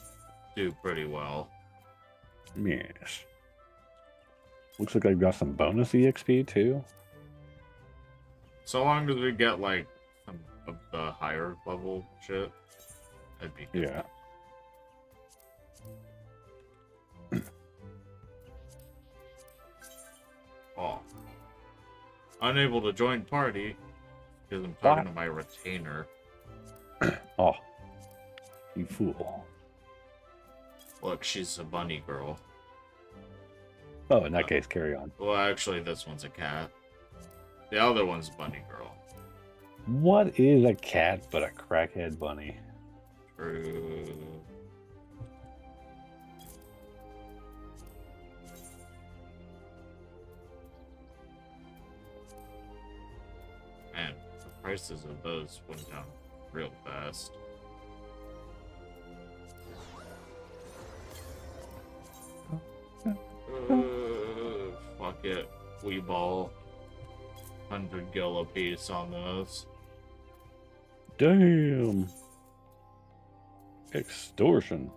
do pretty well. Yes. Looks like I've got some bonus EXP too. So long as we get like some of the higher level shit, that'd be good. Yeah. Oh. Unable to join party because I'm talking to my retainer. Oh. You fool. Look, she's a bunny girl. Oh, in that case, carry on. Well, actually, this one's a cat. The other one's bunny girl. What is a cat but a crackhead bunny? True. Man, the prices of those went down real fast. Fuck it. We ball 100 gil a piece on those. Damn. Extortion.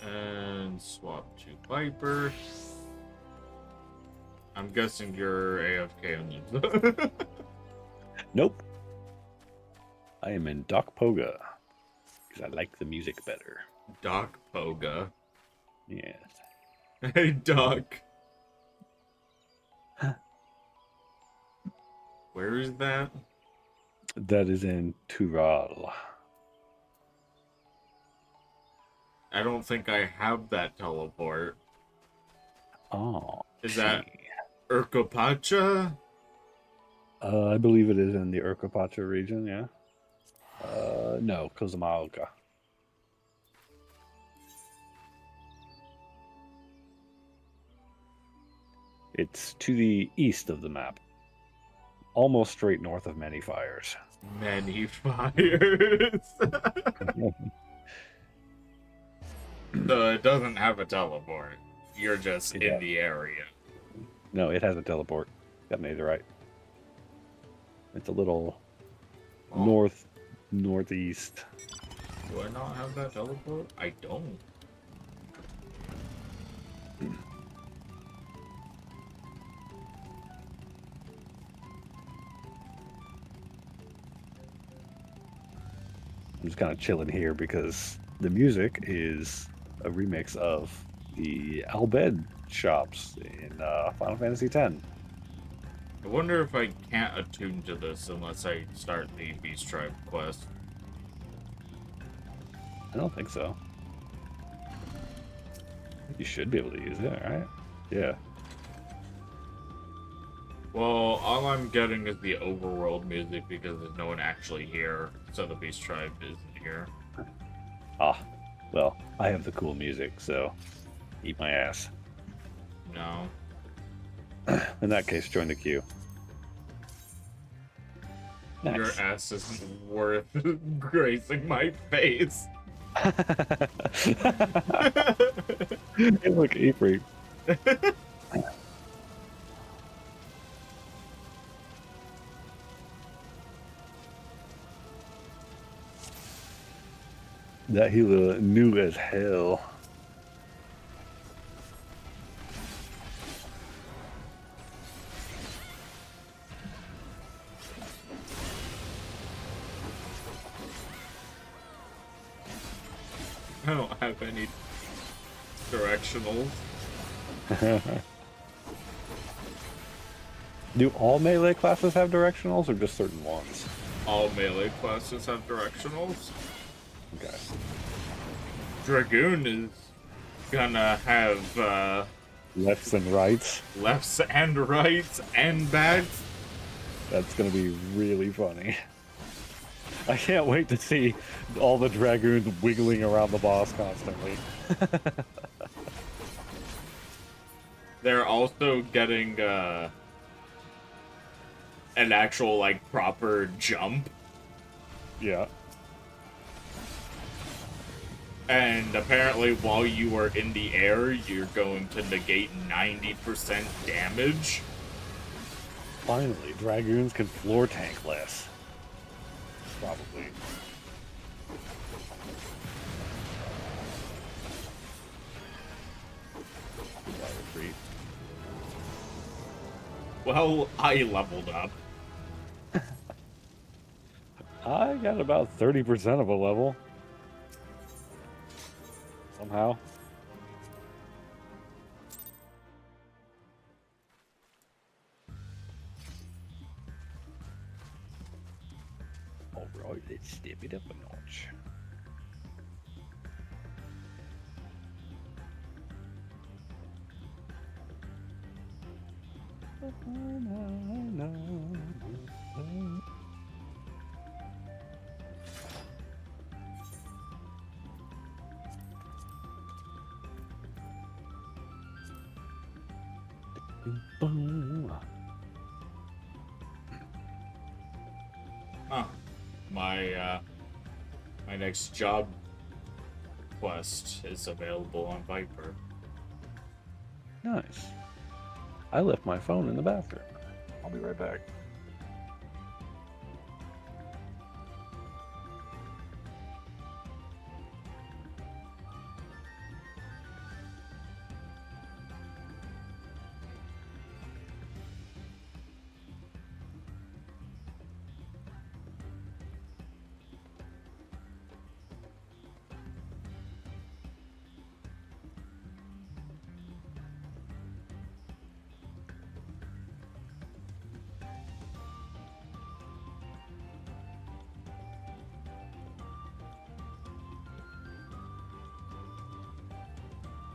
And swap to Viper. I'm guessing you're AFK on this. Nope. I am in Doc Poga because I like the music better. Doc Poga. Yes. Hey, Doc. Where is that? That is in Tural. I don't think I have that teleport. Oh. Is that Urkopacha? I believe it is in the Urkopacha region, yeah. No, Kozamaoka. It's to the east of the map. Almost straight north of Many Fires. Many Fires. So it doesn't have a teleport. You're just Yeah. in the area. No, it has a teleport. Got me right. It's a little Oh, northeast. do I not have that teleport? I don't. I'm just kind of chilling here because the music is a remix of the Albed shops in Final Fantasy X. I wonder if I can't attune to this unless I start the Beast Tribe quest. I don't think so. You should be able to use it, right? Yeah. Well, all I'm getting is the overworld music because there's no one actually here, so the Beast Tribe isn't here. Ah, well, I have the cool music, so eat my ass. No. In that case, join the queue. Nice. Your ass isn't worth gracing my face. Hey, look, Ifrit. That healer new as hell. I don't have any directionals. Do all melee classes have directionals, or just certain ones? All melee classes have directionals. Okay. Dragoon is gonna have Lefts and rights. lefts and rights and backs. That's gonna be really funny. I can't wait to see all the dragoons wiggling around the boss constantly. They're also getting an actual like proper jump. Yeah. And apparently while you are in the air, you're going to negate 90% damage. Finally, dragoons can floor tank less. Probably. Retreat. Well, I leveled up. I got about 30% of a level. Somehow. Alright, let's step it up a notch. Huh. My next job quest is available on Viper. Nice. I left my phone in the bathroom. I'll be right back.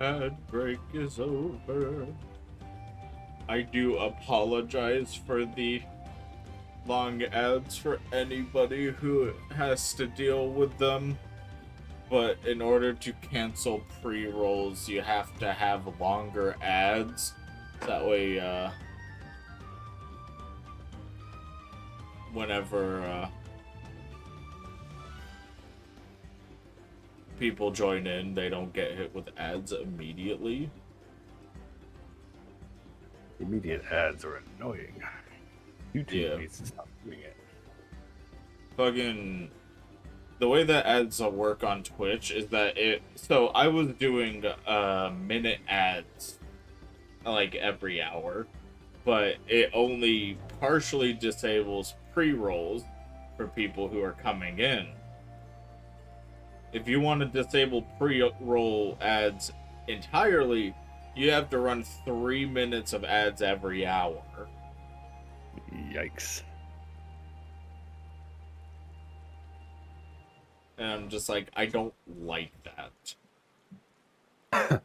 Ad break is over. I do apologize for the long ads for anybody who has to deal with them. But in order to cancel pre-rolls, you have to have longer ads. That way, whenever people join in, they don't get hit with ads immediately. Immediate ads are annoying. YouTube Yeah. needs to stop doing it. Fucking the way that ads work on Twitch is that so I was doing minute ads like every hour, but it only partially disables pre-rolls for people who are coming in. If you want to disable pre-roll ads entirely, you have to run 3 minutes of ads every hour. Yikes. And I'm just like, I don't like that.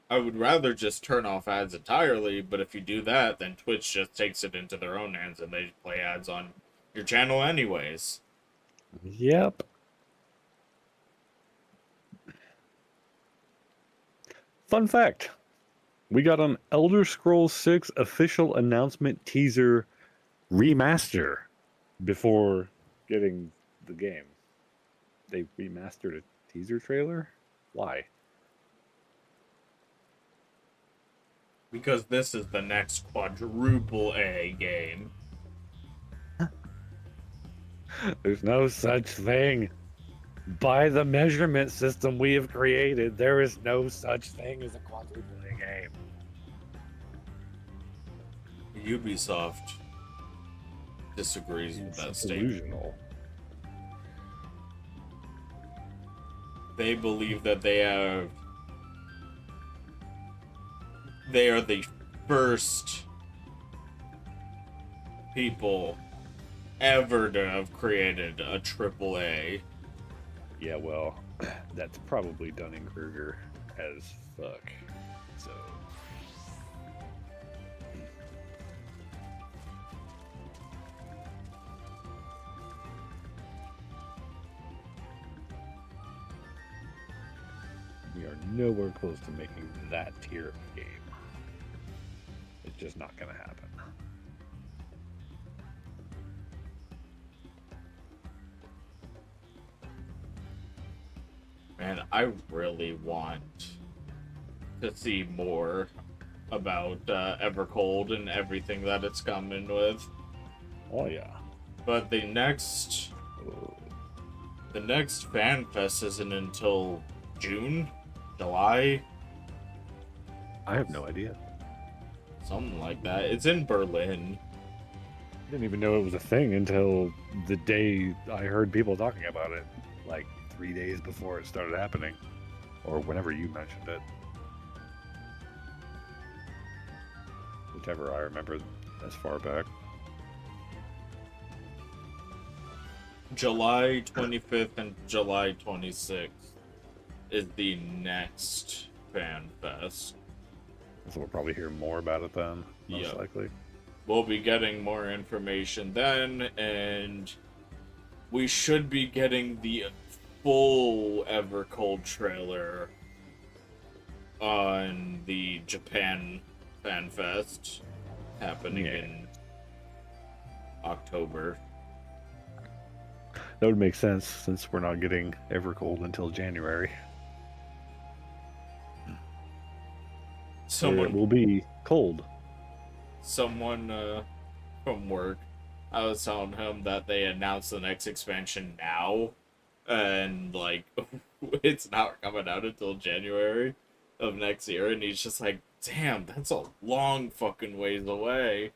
I would rather just turn off ads entirely, but if you do that, then Twitch just takes it into their own hands and they play ads on your channel anyways. Yep. Fun fact. We got an Elder Scrolls 6 official announcement teaser remaster before getting the game. They remastered a teaser trailer? Why? Because this is the next quadruple A game. There's no such thing. By the measurement system we have created, there is no such thing as a quadruple A game. Ubisoft disagrees with that It's statement. delusional. They believe that they are the first people ever to have created a triple A. Yeah, well, that's probably Dunning-Kruger as fuck. So we are nowhere close to making that tier of game. It's just not gonna happen. Man, I really want to see more about Evercold and everything that it's coming with. Oh yeah. But the next Fanfest isn't until June, July, I have no idea. something like that. It's in Berlin. I didn't even know it was a thing until the day I heard people talking about it, like 3 days before it started happening, or whenever you mentioned it. Whichever I remember as far back. July 25th and July 26th is the next Fanfest. So we'll probably hear more about it then, most Yeah. likely. We'll be getting more information then, and we should be getting the full Evercold trailer on the Japan Fanfest happening in October. That would make sense since we're not getting Evercold until January. It will be cold. Someone from work, I was telling him that they announced the next expansion now, and like it's not coming out until January of next year, and he's just like, damn, that's a long fucking ways away.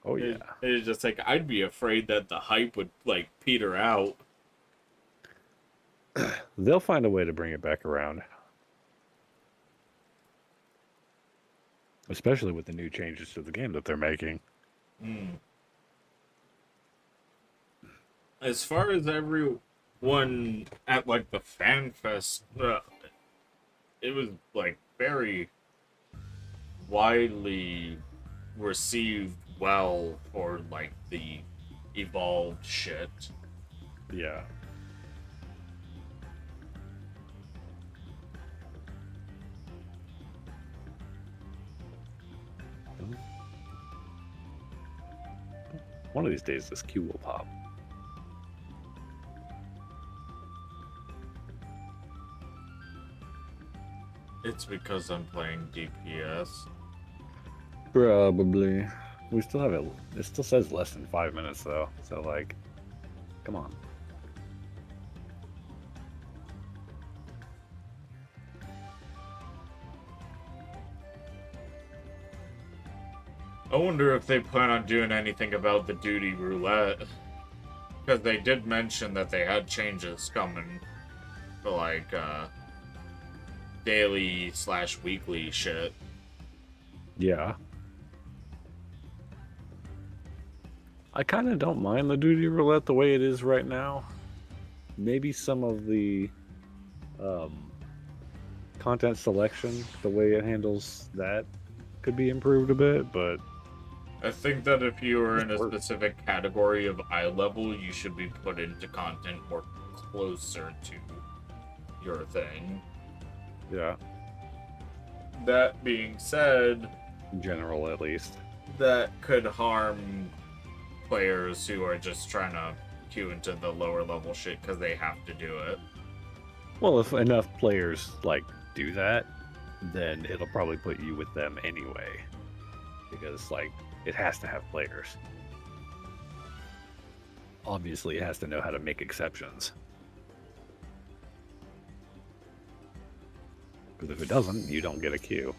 Oh yeah. It's just like, I'd be afraid that the hype would like peter out. They'll find a way to bring it back around. Especially with the new changes to the game that they're making. As far as everyone at like the Fanfest, it was like very widely received well for like the evolved shit. Yeah. One of these days this queue will pop. It's because I'm playing DPS. Probably. We still have it. It still says less than 5 minutes though. So like, come on. I wonder if they plan on doing anything about the duty roulette. Because they did mention that they had changes coming for like daily/weekly shit. Yeah. I kind of don't mind the duty roulette the way it is right now. Maybe some of the content selection, the way it handles that, could be improved a bit, but I think that if you are in a specific category of eye level, you should be put into content more closer to your thing. yeah, That being said, in general at least. that could harm players who are just trying to queue into the lower level shit because they have to do it. Well, if enough players like do that, then it'll probably put you with them anyway, because like it has to have players. Obviously, it has to know how to make exceptions. Because if it doesn't, you don't get a queue.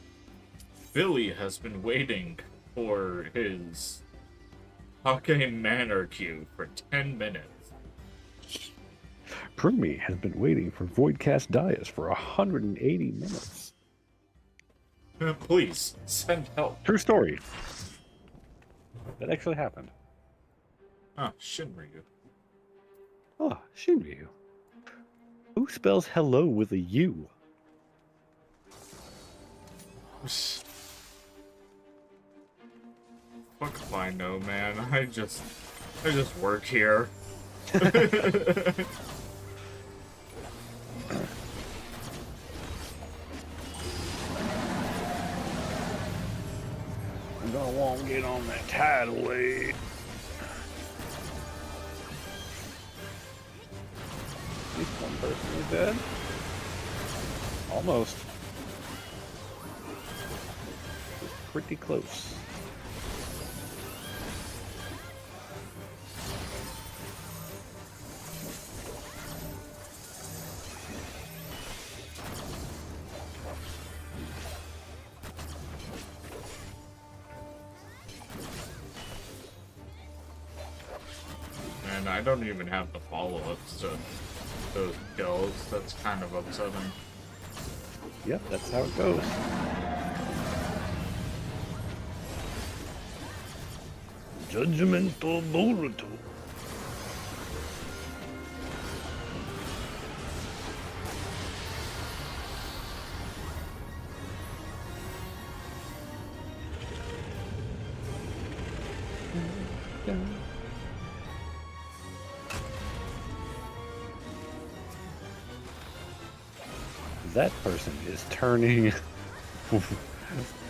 Philly has been waiting for his Hawkeye Manor queue for 10 minutes. Prumi has been waiting for Voidcast Dias for 180 minutes. Please, send help. True story. That actually happened. Ah, Shinryu. Oh, Shinryu. Who spells hello with a U? Fuck if I know, man. I just work here. I'm gonna want to get on that tidal wave. At least one person is dead. Almost. Pretty close. And I don't even have the follow-ups to those kills. That's kind of upsetting. Yep, that's how it goes. Judgmental Boruto. That person is turning.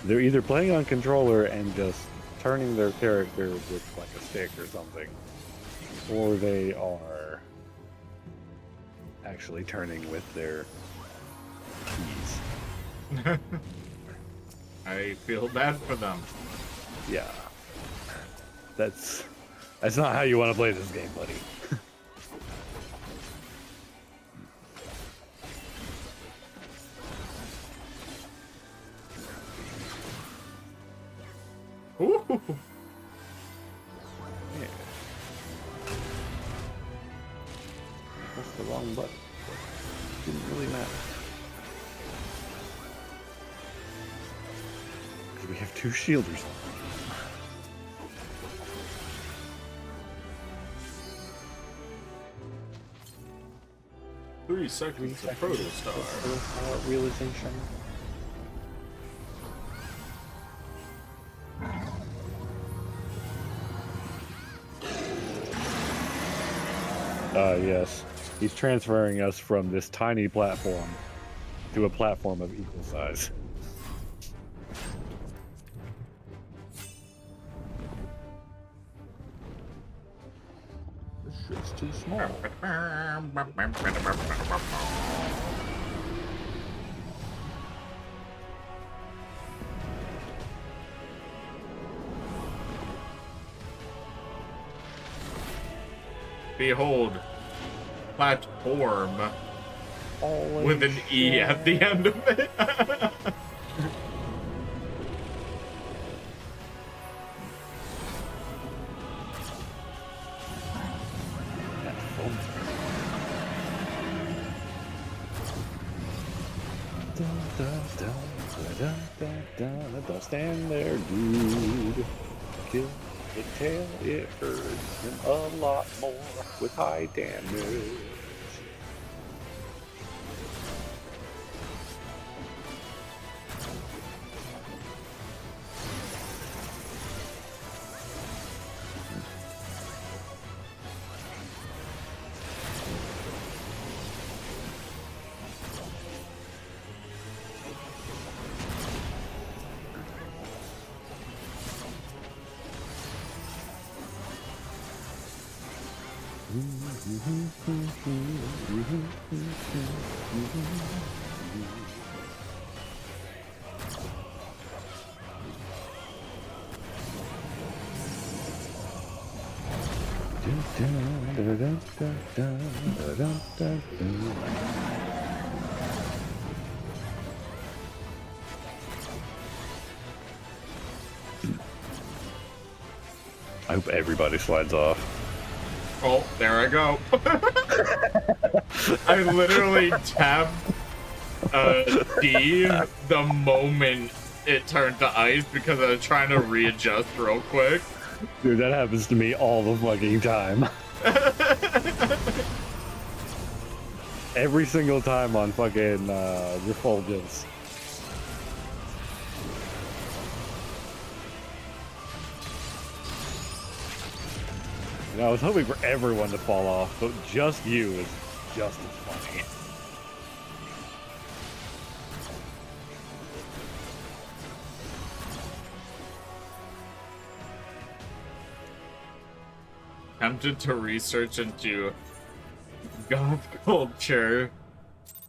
They're either playing on controller and just turning their character with like a stick or something, or they are actually turning with their keys. I feel bad for them. Yeah, that's not how you want to play this game, buddy. 2 shielders. 3 seconds of Protostar. Realization. Yes. He's transferring us from this tiny platform to a platform of equal size. This shit's too small. Behold, platform Holy with an E shit. at the end of it. That's fun. Don't stand there, dude. Kill the tail, it hurts him a lot more with high damage. I hope everybody slides off. Oh, there I go. I literally tapped D the moment it turned to ice because I was trying to readjust real quick. Dude, that happens to me all the fucking time. Every single time on fucking Refulgence. You know, I was hoping for everyone to fall off, but just you is just as funny. Tempted to research into goth culture.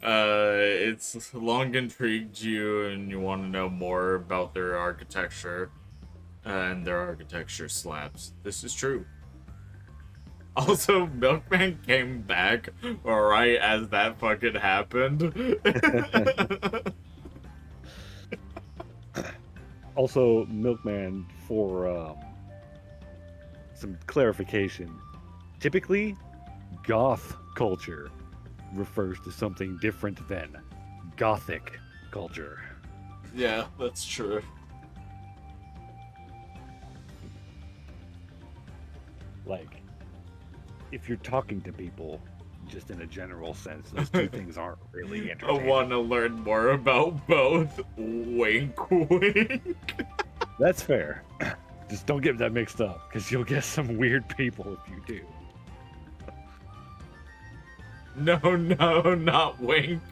It's long intrigued you and you want to know more about their architecture. And their architecture slaps. This is true. Also, Milkman came back right as that fucking happened. Also, Milkman, for some clarification, typically, goth culture refers to something different than gothic culture. Yeah, that's true. Like, if you're talking to people, just in a general sense, those two things aren't really I entertaining. want to learn more about both. Wink, wink. That's fair. Just don't get that mixed up, because you'll get some weird people if you do. No, no, not wink.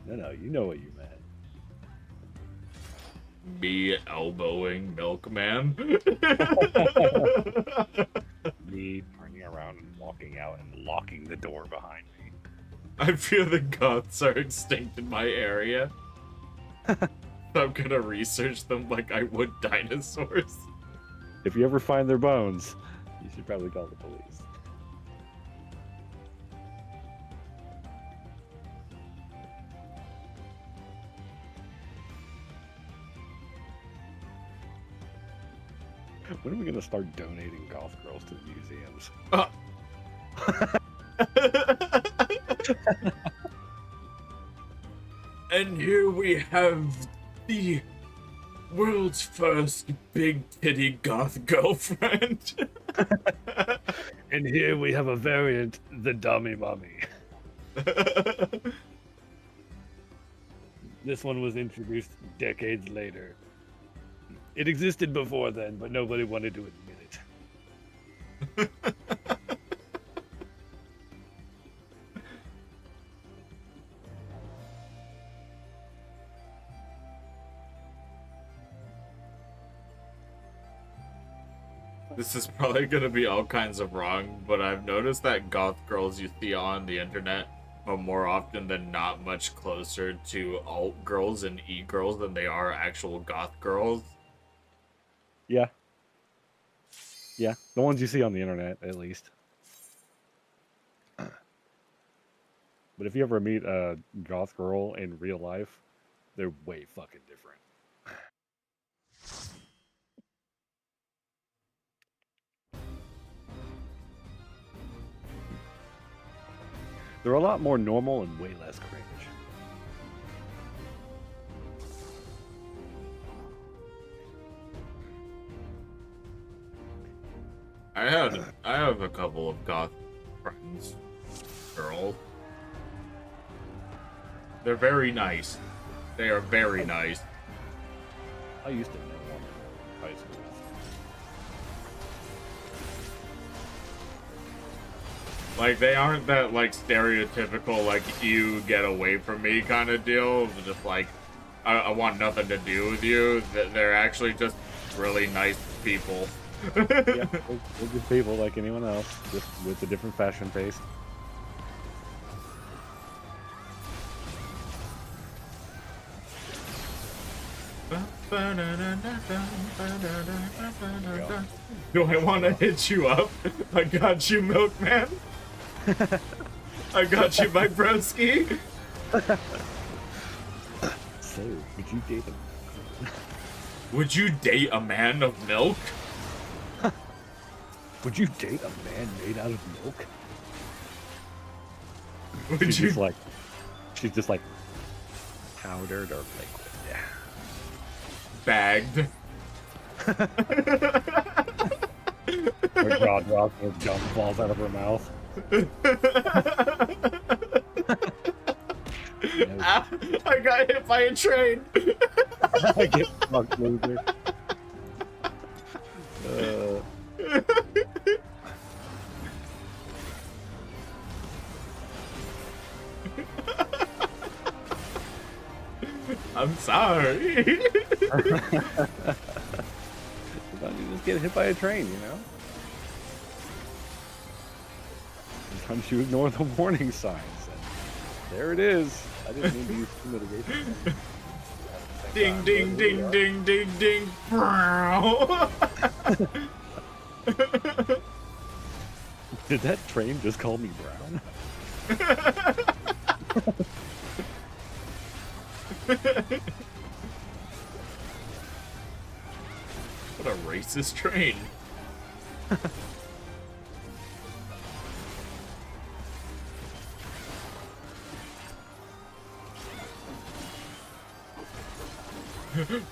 No, you know what you meant. Me elbowing Milkman. Me turning around and walking out and locking the door behind me. I feel the goths are extinct in my area. So I'm gonna research them like I would dinosaurs. If you ever find their bones, you should probably call the police. When are we gonna start donating goth girls to the museums? And here we have the world's first big titty goth girlfriend. And here we have a variant, the dummy mummy. This one was introduced decades later. It existed before then, but nobody wanted to admit it. This is probably gonna be all kinds of wrong, but I've noticed that goth girls you see on the internet are more often than not much closer to alt girls and e-girls than they are actual goth girls. Yeah. Yeah, the ones you see on the internet, at least. But if you ever meet a goth girl in real life, they're way fucking different. They're a lot more normal and way less cringe. I have a couple of goth friends, girls. They're very nice. They are very nice. I used to know one in high school. Like, they aren't that, like, stereotypical, like, you get away from me kind of deal. Just like, I want nothing to do with you. They're actually just really nice people. Yeah, they're good people like anyone else, just with a different fashion taste. Do I want to hit you up? I got you, milkman. I got you, my broski. So, would you date him? Would you date a man of milk? Would you date a man made out of milk? Would she's you? Just like powdered or liquid. Yeah. Bagged. Her jaw drops and her gum falls out of her mouth. I got hit by a train. I get fucked, loser. I'm sorry. Sometimes you just get hit by a train, you know? Sometimes you ignore the warning signs. And there it is. I didn't mean to use mitigation. Ding, ding, ding, ding, ding, ding. Did that train just call me brown? What a racist train.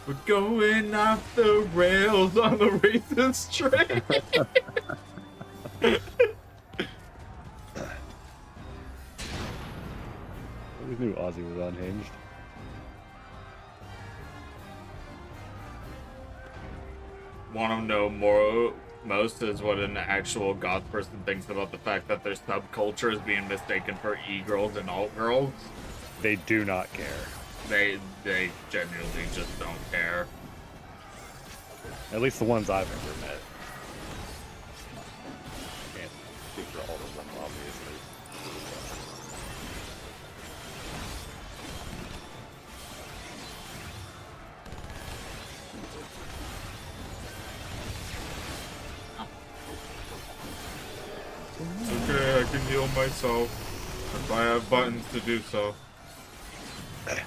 We're going off the rails on the racist train. I always knew Ozzy was unhinged. Want to know most is what an actual goth person thinks about the fact that their subculture is being mistaken for e-girls and alt-girls. They do not care. They genuinely just don't care. At least the ones I've ever met. Can't speak for all of them, obviously. Okay, I can heal myself if I have buttons to do so.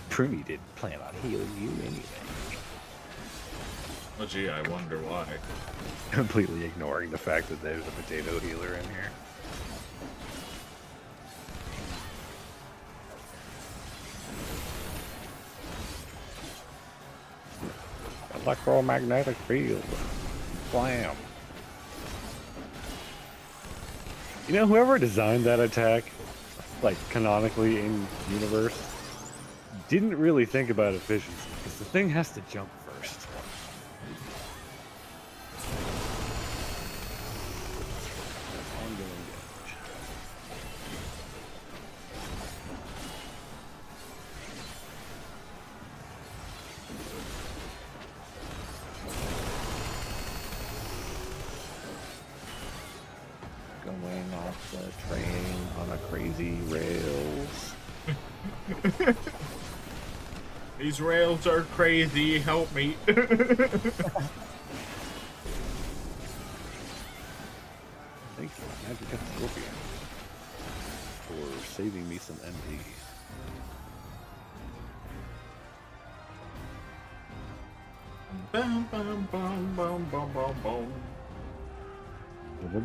Pruny didn't plan on healing you anyway. Oh gee, I wonder why. Completely ignoring the fact that there's a potato healer in here. Electromagnetic field. Blam. You know, whoever designed that attack, like canonically in universe, didn't really think about efficiency, because the thing has to jump first. Ongoing damage. Going off the train on a crazy rails. These rails are crazy, help me. Magic at Scorpion for saving me some MP. Bum, bum, bum, bum, bum, bum, bum. Bum,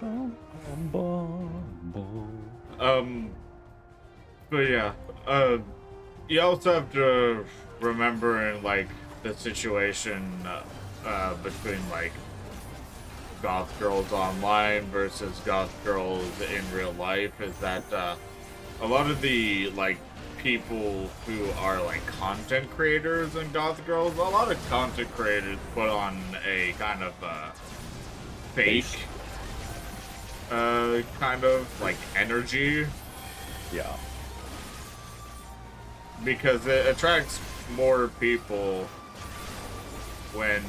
bum, bum, bum, bum. But yeah, you also have to remember in like the situation between like goth girls online versus goth girls in real life is that a lot of the like people who are like content creators and goth girls, a lot of content creators put on a kind of fake kind of like energy. Yeah. Because it attracts more people when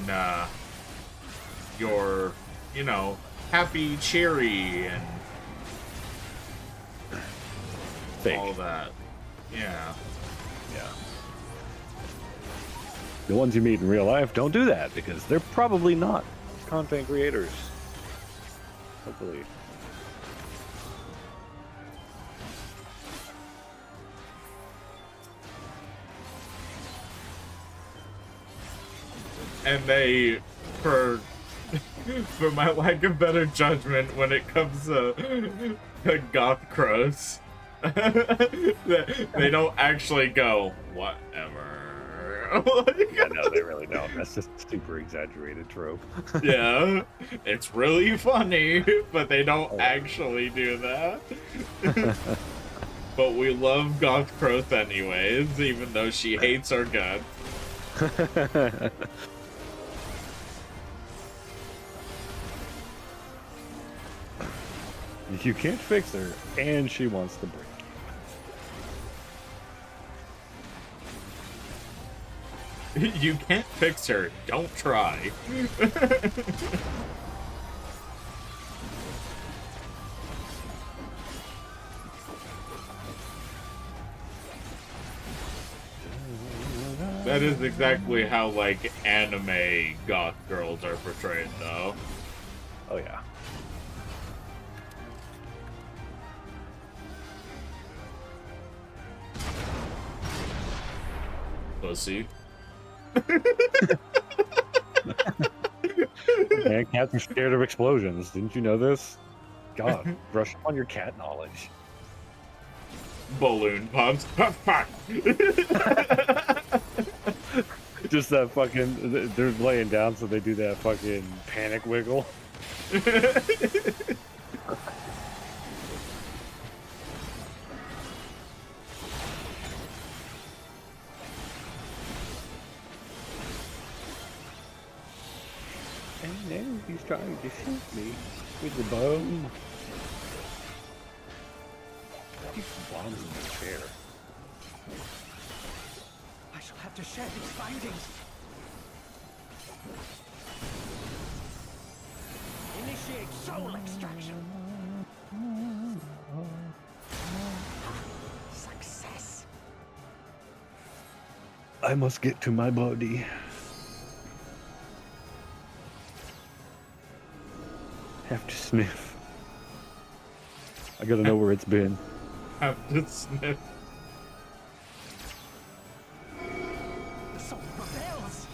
you're, you know, happy, cheery, and Fake. all that. Yeah. Yeah. The ones you meet in real life don't do that because they're probably not content creators. Hopefully. And they, for my lack of better judgment when it comes to goth crows, they don't actually go, whatever. Yeah, no, they really don't. That's just a super exaggerated trope. Yeah, it's really funny, but they don't actually do that. But we love Goth Croth anyways, even though she hates our guts. You can't fix her, and she wants to break you. You can't fix her, don't try. That is exactly how, like, anime goth girls are portrayed, though. Oh, yeah. Pussy. Man, cats are scared of explosions. Didn't you know this? God, brush up on your cat knowledge. Balloon pumps. Just that fucking... They're laying down, so they do that fucking panic wiggle. And now he's trying to shoot me with the bomb. Keep some bombs in the chair. I shall have to share these findings. Initiate soul extraction. Success. I must get to my body. Have to sniff. I gotta know where it's been. Have to sniff. The soul rebels.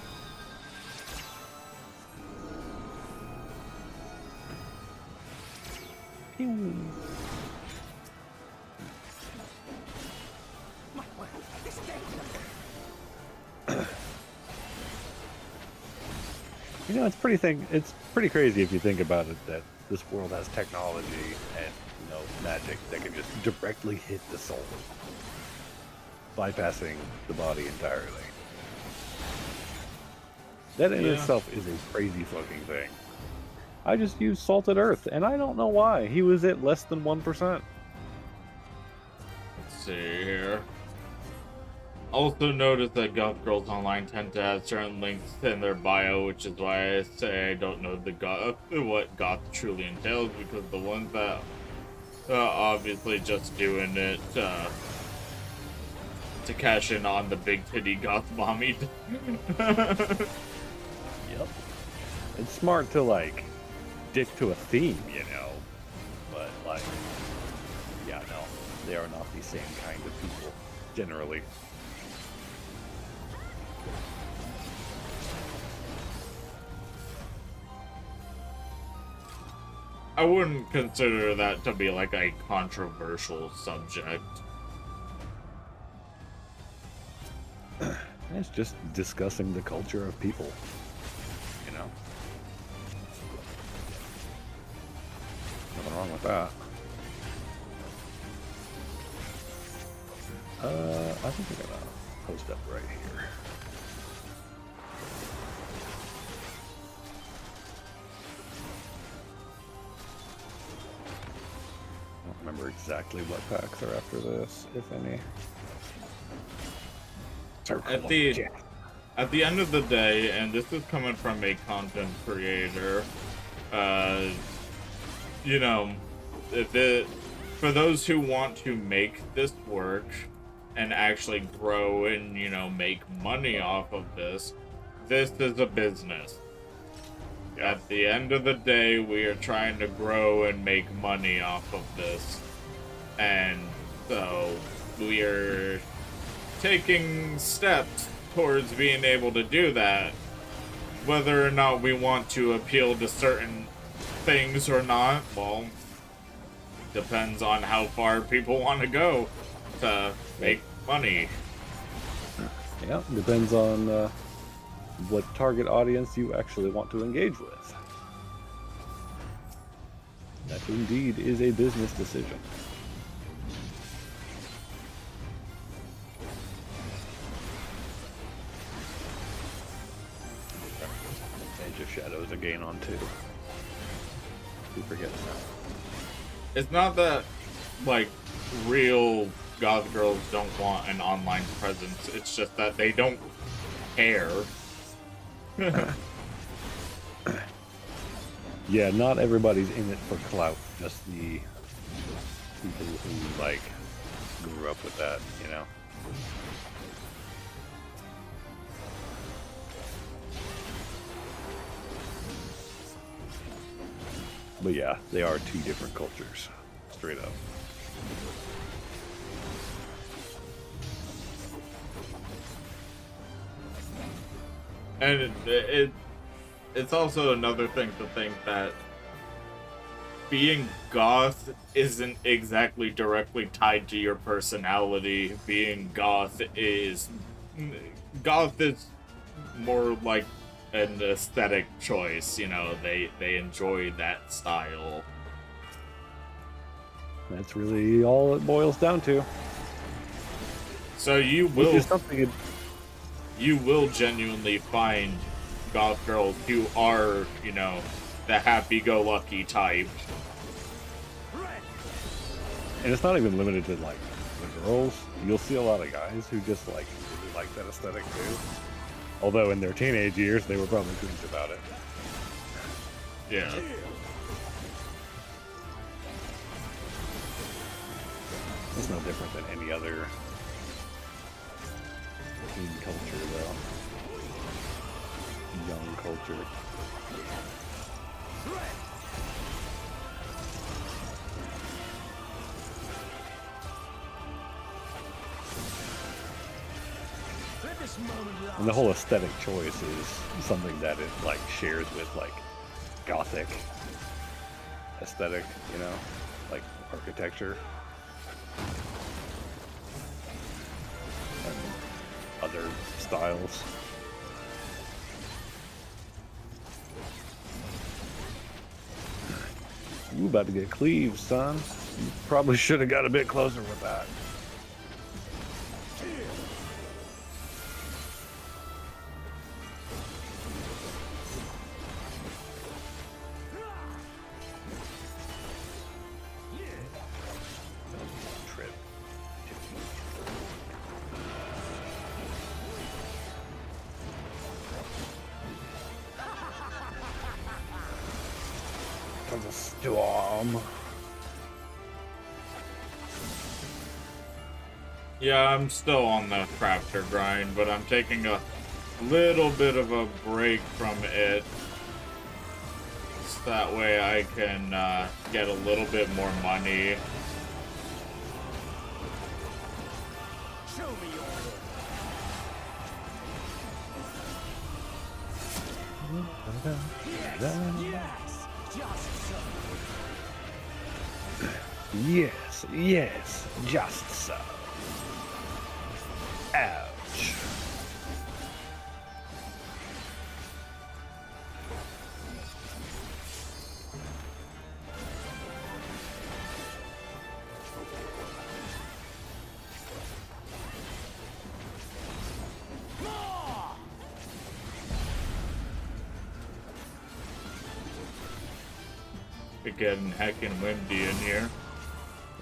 My word, this danger. You know, it's pretty crazy if you think about it, that this world has technology and, you know, magic that can just directly hit the soul, bypassing the body entirely. That in itself is a crazy fucking thing. I just used Salted Earth, and I don't know why. He was at less than 1%. Let's see here. Also notice that goth girls online tend to have certain links in their bio, which is why I say I don't know what goth truly entails, because the ones that obviously just doing it to cash in on the big titty goth mommy. Yep. It's smart to, like, stick to a theme, you know. But like, yeah, no, they are not the same kind of people generally. I wouldn't consider that to be like a controversial subject. It's just discussing the culture of people, you know. Nothing wrong with that. I think we're gonna post up right here. I don't remember exactly what packs are after this, if any. At the end of the day, and this is coming from a content creator, you know, for those who want to make this work and actually grow and, you know, make money off of this is a business. At the end of the day, we are trying to grow and make money off of this. And so we are taking steps towards being able to do that. Whether or not we want to appeal to certain things or not, well, depends on how far people want to go to make money. Yeah, depends on what target audience you actually want to engage with. That indeed is a business decision. Edge of Shadows again on 2. Keep forgetting that. It's not that, like, real goth girls don't want an online presence. It's just that they don't care. Yeah, not everybody's in it for clout. Just the people who, like, grew up with that, you know? But yeah, they are two different cultures, straight up. And it's also another thing to think that being goth isn't exactly directly tied to your personality. Being goth is more like an aesthetic choice, you know. They enjoy that style. That's really all it boils down to. So you Which will is something you will genuinely find goth girls who are, you know, the happy-go-lucky type. and it's not even limited to like the girls. You'll see a lot of guys who just like really like that aesthetic too. Although in their teenage years they were probably cringe about it. Yeah. It's no different than any other teen culture, though. Young culture. And the whole aesthetic choice is something that it like shares with like gothic aesthetic, you know, like architecture. And other styles. You about to get cleaved, son. You probably should have got a bit closer with that. Trip. Comes a storm. Yeah, I'm still on the crafter grind, but I'm taking a little bit of a break from it That way I can get a little bit more money. Show me your work. Yes, just so. Yes, yes, just so. Ouch. More! It's getting heckin' windy in here.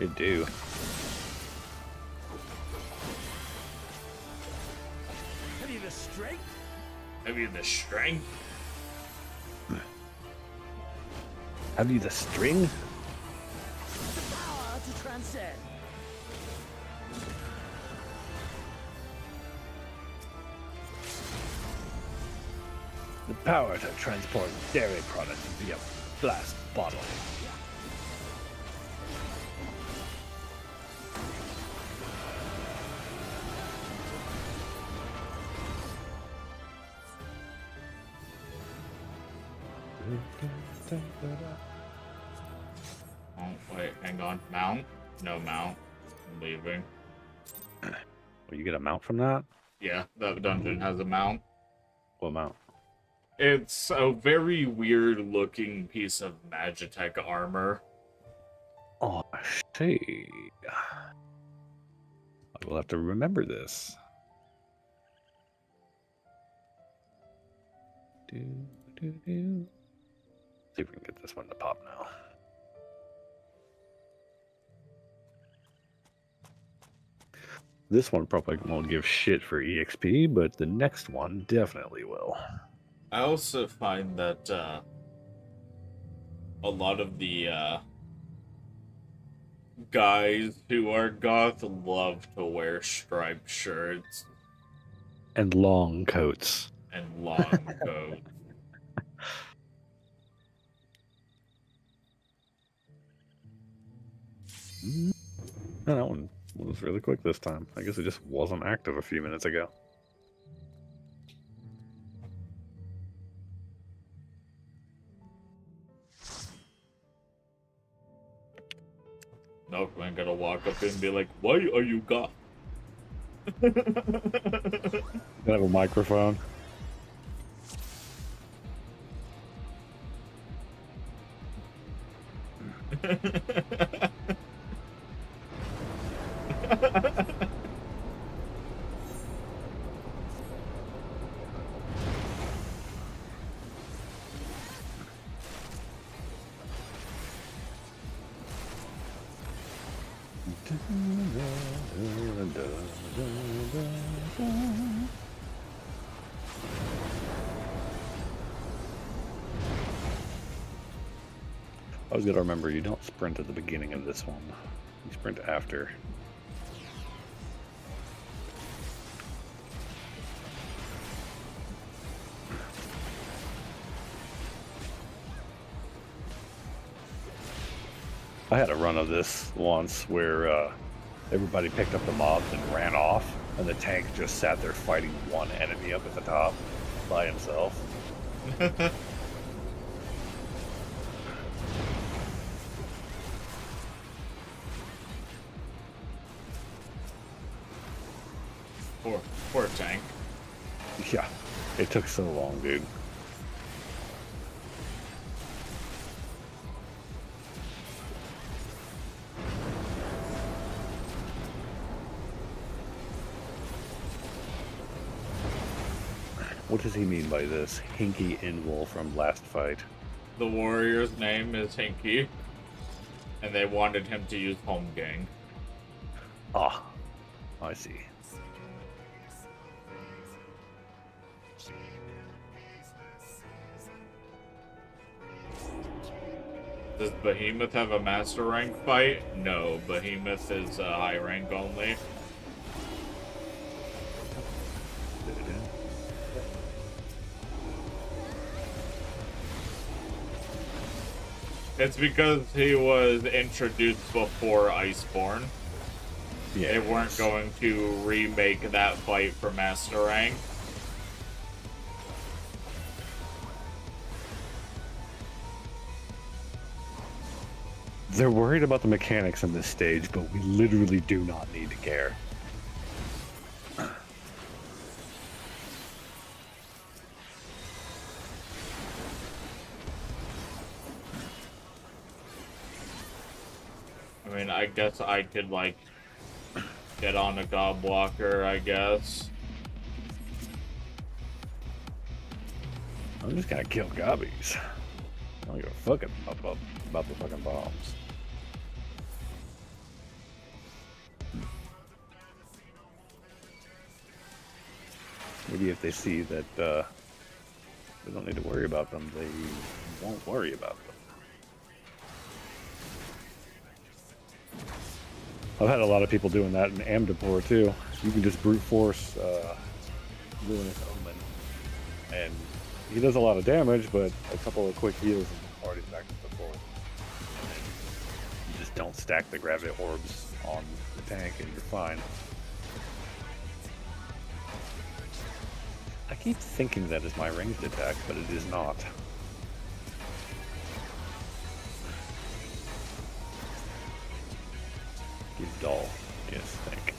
It do. Have you the strength? Have you the strength? Have you the string? The power to transcend. The power to transport dairy products via blast bottle. Oh, wait, hang on. Mount? No mount. I'm leaving. Well, you get a mount from that? Yeah, that dungeon has a mount. What mount? It's a very weird looking piece of Magitech armor. Oh, I see. I will have to remember this. Do, do, do. See if we can get this one to pop now. This one probably won't give shit for EXP, but the next one definitely will. I also find that a lot of the guys who are goth love to wear striped shirts And long coats. and long coats. Oh, that one was really quick this time. I guess it just wasn't active a few minutes ago. Milkman gonna walk up and be like, "Why are you goth?" You have a microphone. I was gonna remember you don't sprint at the beginning of this one. You sprint after. I had a run of this once where everybody picked up the mobs and ran off, and the tank just sat there fighting one enemy up at the top by himself. Poor tank. Yeah, it took so long, dude. What does he mean by this? Hinky Inwol from last fight. The warrior's name is Hinky, and they wanted him to use Home Gang. Ah, I see. Does Behemoth have a master rank fight? No, Behemoth is high rank only. It's because he was introduced before Iceborne. Yeah. They weren't going to remake that fight for Master Rank. They're worried about the mechanics in this stage, but we literally do not need to care. I mean, I guess I could, like, get on a Gobwalker, I guess. I'm just gonna kill gobbies. I don't give a fuck about the fucking bombs. Maybe if they see that we don't need to worry about them, they won't worry about them. I've had a lot of people doing that in Amdapur too. You can just brute force Luminous Omen, and he does a lot of damage, but a couple of quick heals and the party's back to the full. And then you just don't stack the gravity orbs on the tank, and you're fine. I keep thinking that is my ranged attack, but it is not. Give doll. Yes, think.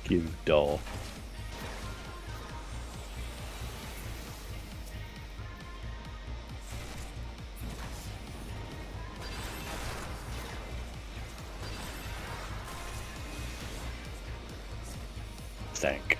Give doll. Thank.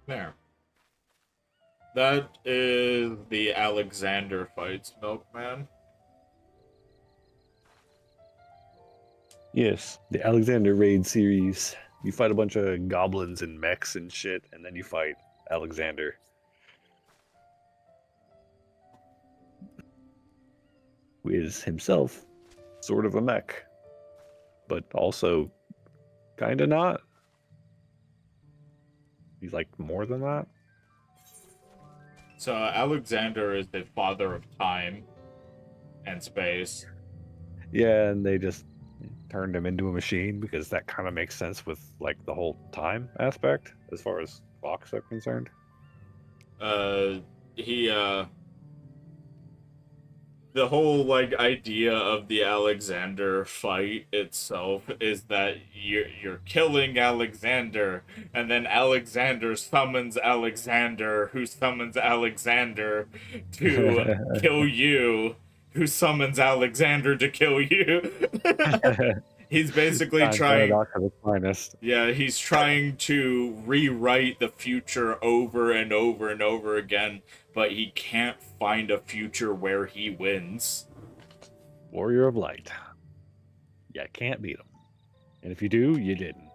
There. That is the Alexander fights, Milkman. Yes, the Alexander Raid series. You fight a bunch of goblins and mechs and shit, and then you fight Alexander. Who is himself sort of a mech, but also kinda not. He's like more than that. So Alexander is the father of time and space. Yeah, and they just turned him into a machine because that kind of makes sense with like the whole time aspect as far as clocks are concerned. The whole like idea of the Alexander fight itself is that you're killing Alexander, and then Alexander summons Alexander, who summons Alexander to kill you, who summons Alexander to kill you. He's basically Time trying. paradox at its finest. Yeah, he's trying to rewrite the future over and over and over again, but he can't find a future where he wins. Warrior of Light. You can't beat them. And if you do, you didn't.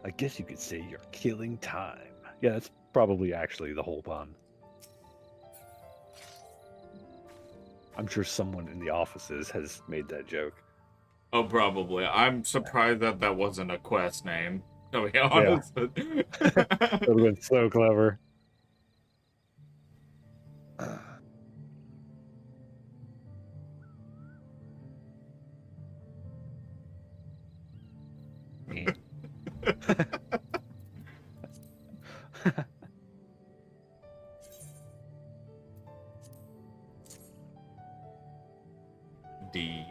I guess you could say you're killing time. Yeah, that's probably actually the whole pun. I'm sure someone in the offices has made that joke. Oh, probably. I'm surprised that that wasn't a quest name, to be honest. That would have been so clever. D.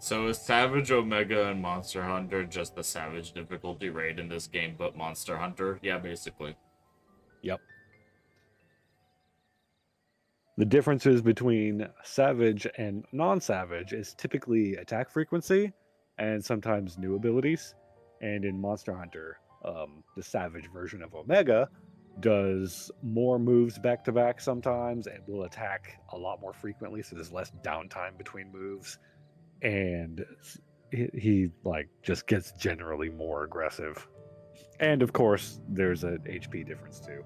So is Savage Omega and Monster Hunter just the Savage difficulty raid in this game, but Monster Hunter? Yeah, basically. Yep. The differences between Savage and non-Savage is typically attack frequency and sometimes new abilities. And in Monster Hunter, the Savage version of Omega does more moves back to back sometimes and will attack a lot more frequently, so there's less downtime between moves. And he like just gets generally more aggressive. And of course, there's an HP difference too.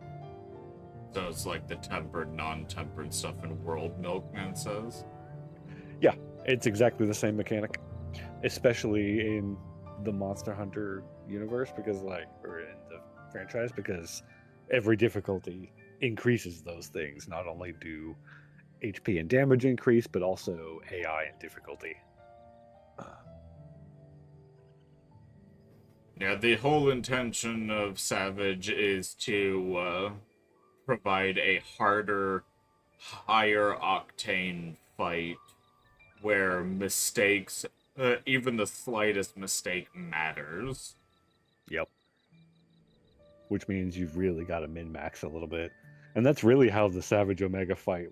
So it's like the tempered, non-tempered stuff in World Milkman says? Yeah, it's exactly the same mechanic, especially in the Monster Hunter universe, because or in the franchise, because every difficulty increases those things. Not only do HP and damage increase, but also AI and difficulty. Yeah, the whole intention of Savage is to provide a harder, higher octane fight where mistakes, even the slightest mistake, matters. Yep. Which means you've really got to min-max a little bit. And that's really how the Savage Omega fight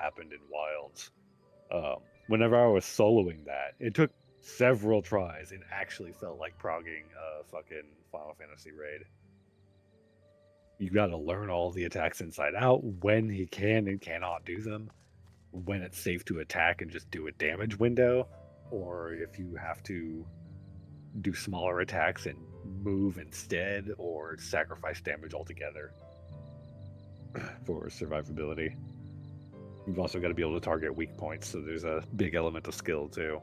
happened in Wilds. Whenever I was soloing that, it took several tries. It actually felt like progging a fucking Final Fantasy raid. You got to learn all the attacks inside out, when he can and cannot do them, when it's safe to attack and just do a damage window, or if you have to do smaller attacks and move instead, or sacrifice damage altogether for survivability. You've also got to be able to target weak points, so there's a big element of skill too.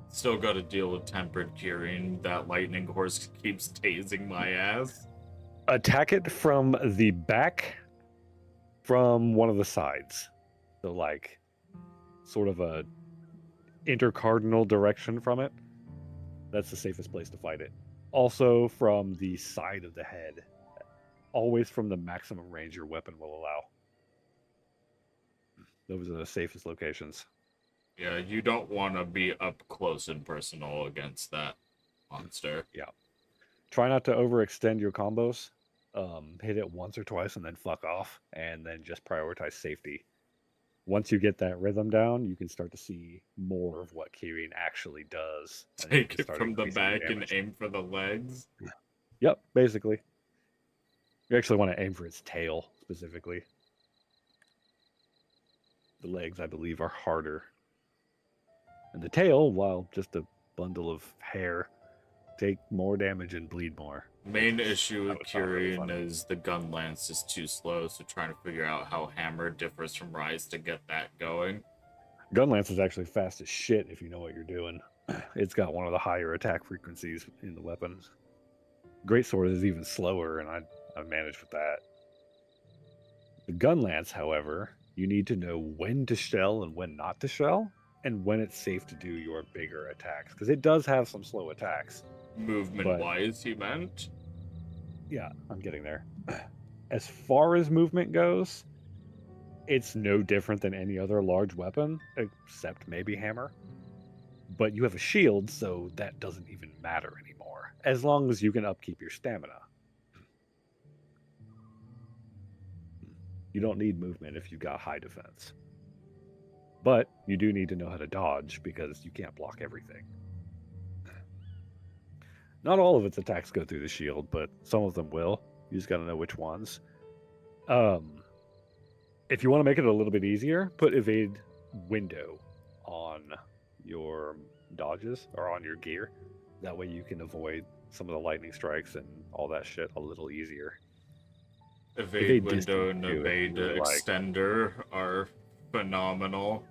Still got to deal with tempered curing. That lightning horse keeps tasing my ass. Attack it from the back, from one of the sides. So like, sort of a intercardinal direction from it. That's the safest place to fight it. Also from the side of the head. Always from the maximum range your weapon will allow. Those are the safest locations. Yeah, you don't want to be up close and personal against that monster. Yeah. Try not to overextend your combos. Hit it once or twice and then fuck off. And then just prioritize safety. Once you get that rhythm down, you can start to see more of what Kirin actually does. Take it from the back and aim for the legs? Yep, basically. You actually want to aim for its tail, specifically. The legs, I believe, are harder. And the tail, while just a bundle of hair, take more damage and bleed more. Main issue with Kirin is the gun lance is too slow, so trying to figure out how Hammer differs from Rise to get that going. Gun lance is actually fast as shit if you know what you're doing. It's got one of the higher attack frequencies in the weapons. Greatsword is even slower, and I managed with that. The gun lance, however, you need to know when to shell and when not to shell, and when it's safe to do your bigger attacks, because it does have some slow attacks. Movement-wise, he meant? Yeah, I'm getting there. As far as movement goes, it's no different than any other large weapon, except maybe hammer. But you have a shield, so that doesn't even matter anymore, as long as you can upkeep your stamina. You don't need movement if you've got high defense. But you do need to know how to dodge because you can't block everything. Not all of its attacks go through the shield, but some of them will. You just got to know which ones. If you want to make it a little bit easier, put evade window on your dodges or on your gear. That way you can avoid some of the lightning strikes and all that shit a little easier. Evade window distance and too, if evade you like. extender are phenomenal.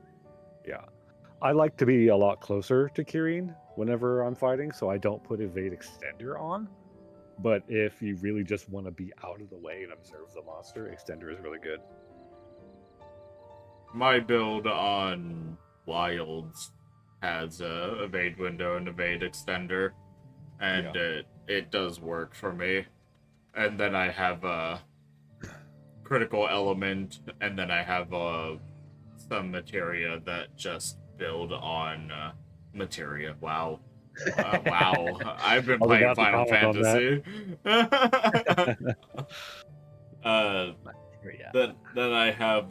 Yeah. I like to be a lot closer to Kirin whenever I'm fighting, so I don't put evade extender on. But if you really just want to be out of the way and observe the monster, extender is really good. My build on Wilds has a evade window and evade extender, and it does work for me. And then I have a critical element, and then I have some materia that just build on materia. Wow. Wow. I've been I was playing about to Final comment on Fantasy. Yeah. Then I have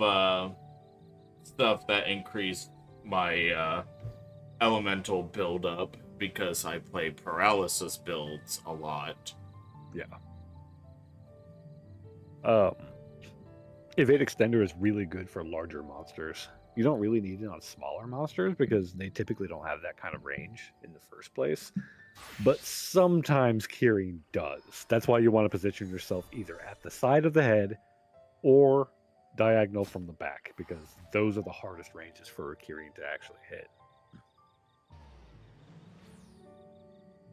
stuff that increase my elemental build-up because I play paralysis builds a lot. Yeah. Evade extender is really good for larger monsters. You don't really need it on smaller monsters because they typically don't have that kind of range in the first place. But sometimes Kirin does. That's why you want to position yourself either at the side of the head or diagonal from the back, because those are the hardest ranges for Kirin to actually hit.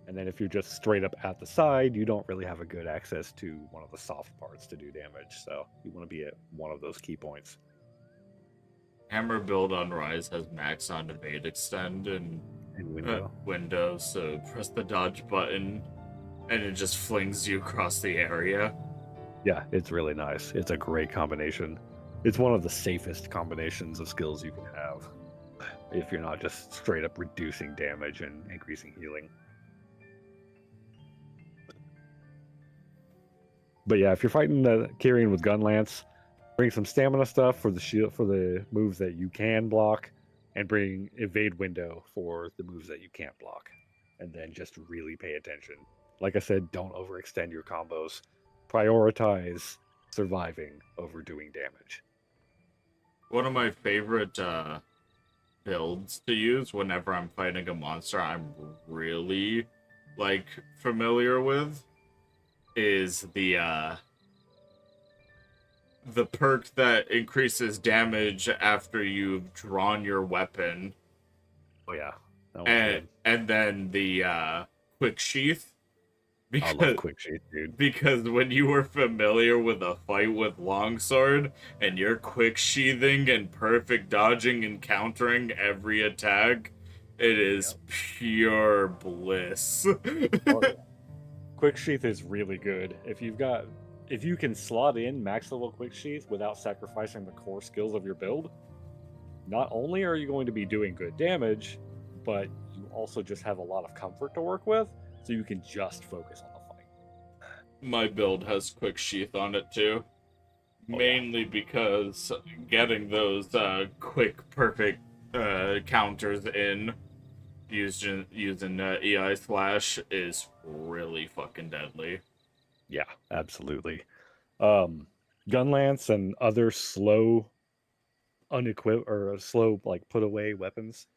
And then if you're just straight up at the side, you don't really have a good access to one of the soft parts to do damage. So you want to be at one of those key points. Hammer build on Rise has max on evade extend and window, so press the dodge button and it just flings you across the area. Yeah, it's really nice. It's a great combination. It's one of the safest combinations of skills you can have if you're not just straight up reducing damage and increasing healing. But yeah, if you're fighting the Kirin with Gun Lance, bring some stamina stuff for the shield for the moves that you can block, and bring evade window for the moves that you can't block. And then just really pay attention. Like I said, don't overextend your combos. Prioritize surviving over doing damage. One of my favorite builds to use whenever I'm fighting a monster I'm really familiar with is the perk that increases damage after you've drawn your weapon. Oh yeah. And then the quick sheath. I love quick sheath, dude. Because when you were familiar with a fight with longsword and you're quick sheathing and perfect dodging and countering every attack, it is pure bliss. Oh, yeah. Quick sheath is really good. If you can slot in max level quick sheath without sacrificing the core skills of your build, not only are you going to be doing good damage, but you also just have a lot of comfort to work with, so you can just focus on the fight. My build has quick sheath on it too. Mainly because getting those quick perfect counters in using EI slash is really fucking deadly. Yeah, absolutely. Gun lance and other slow put away weapons,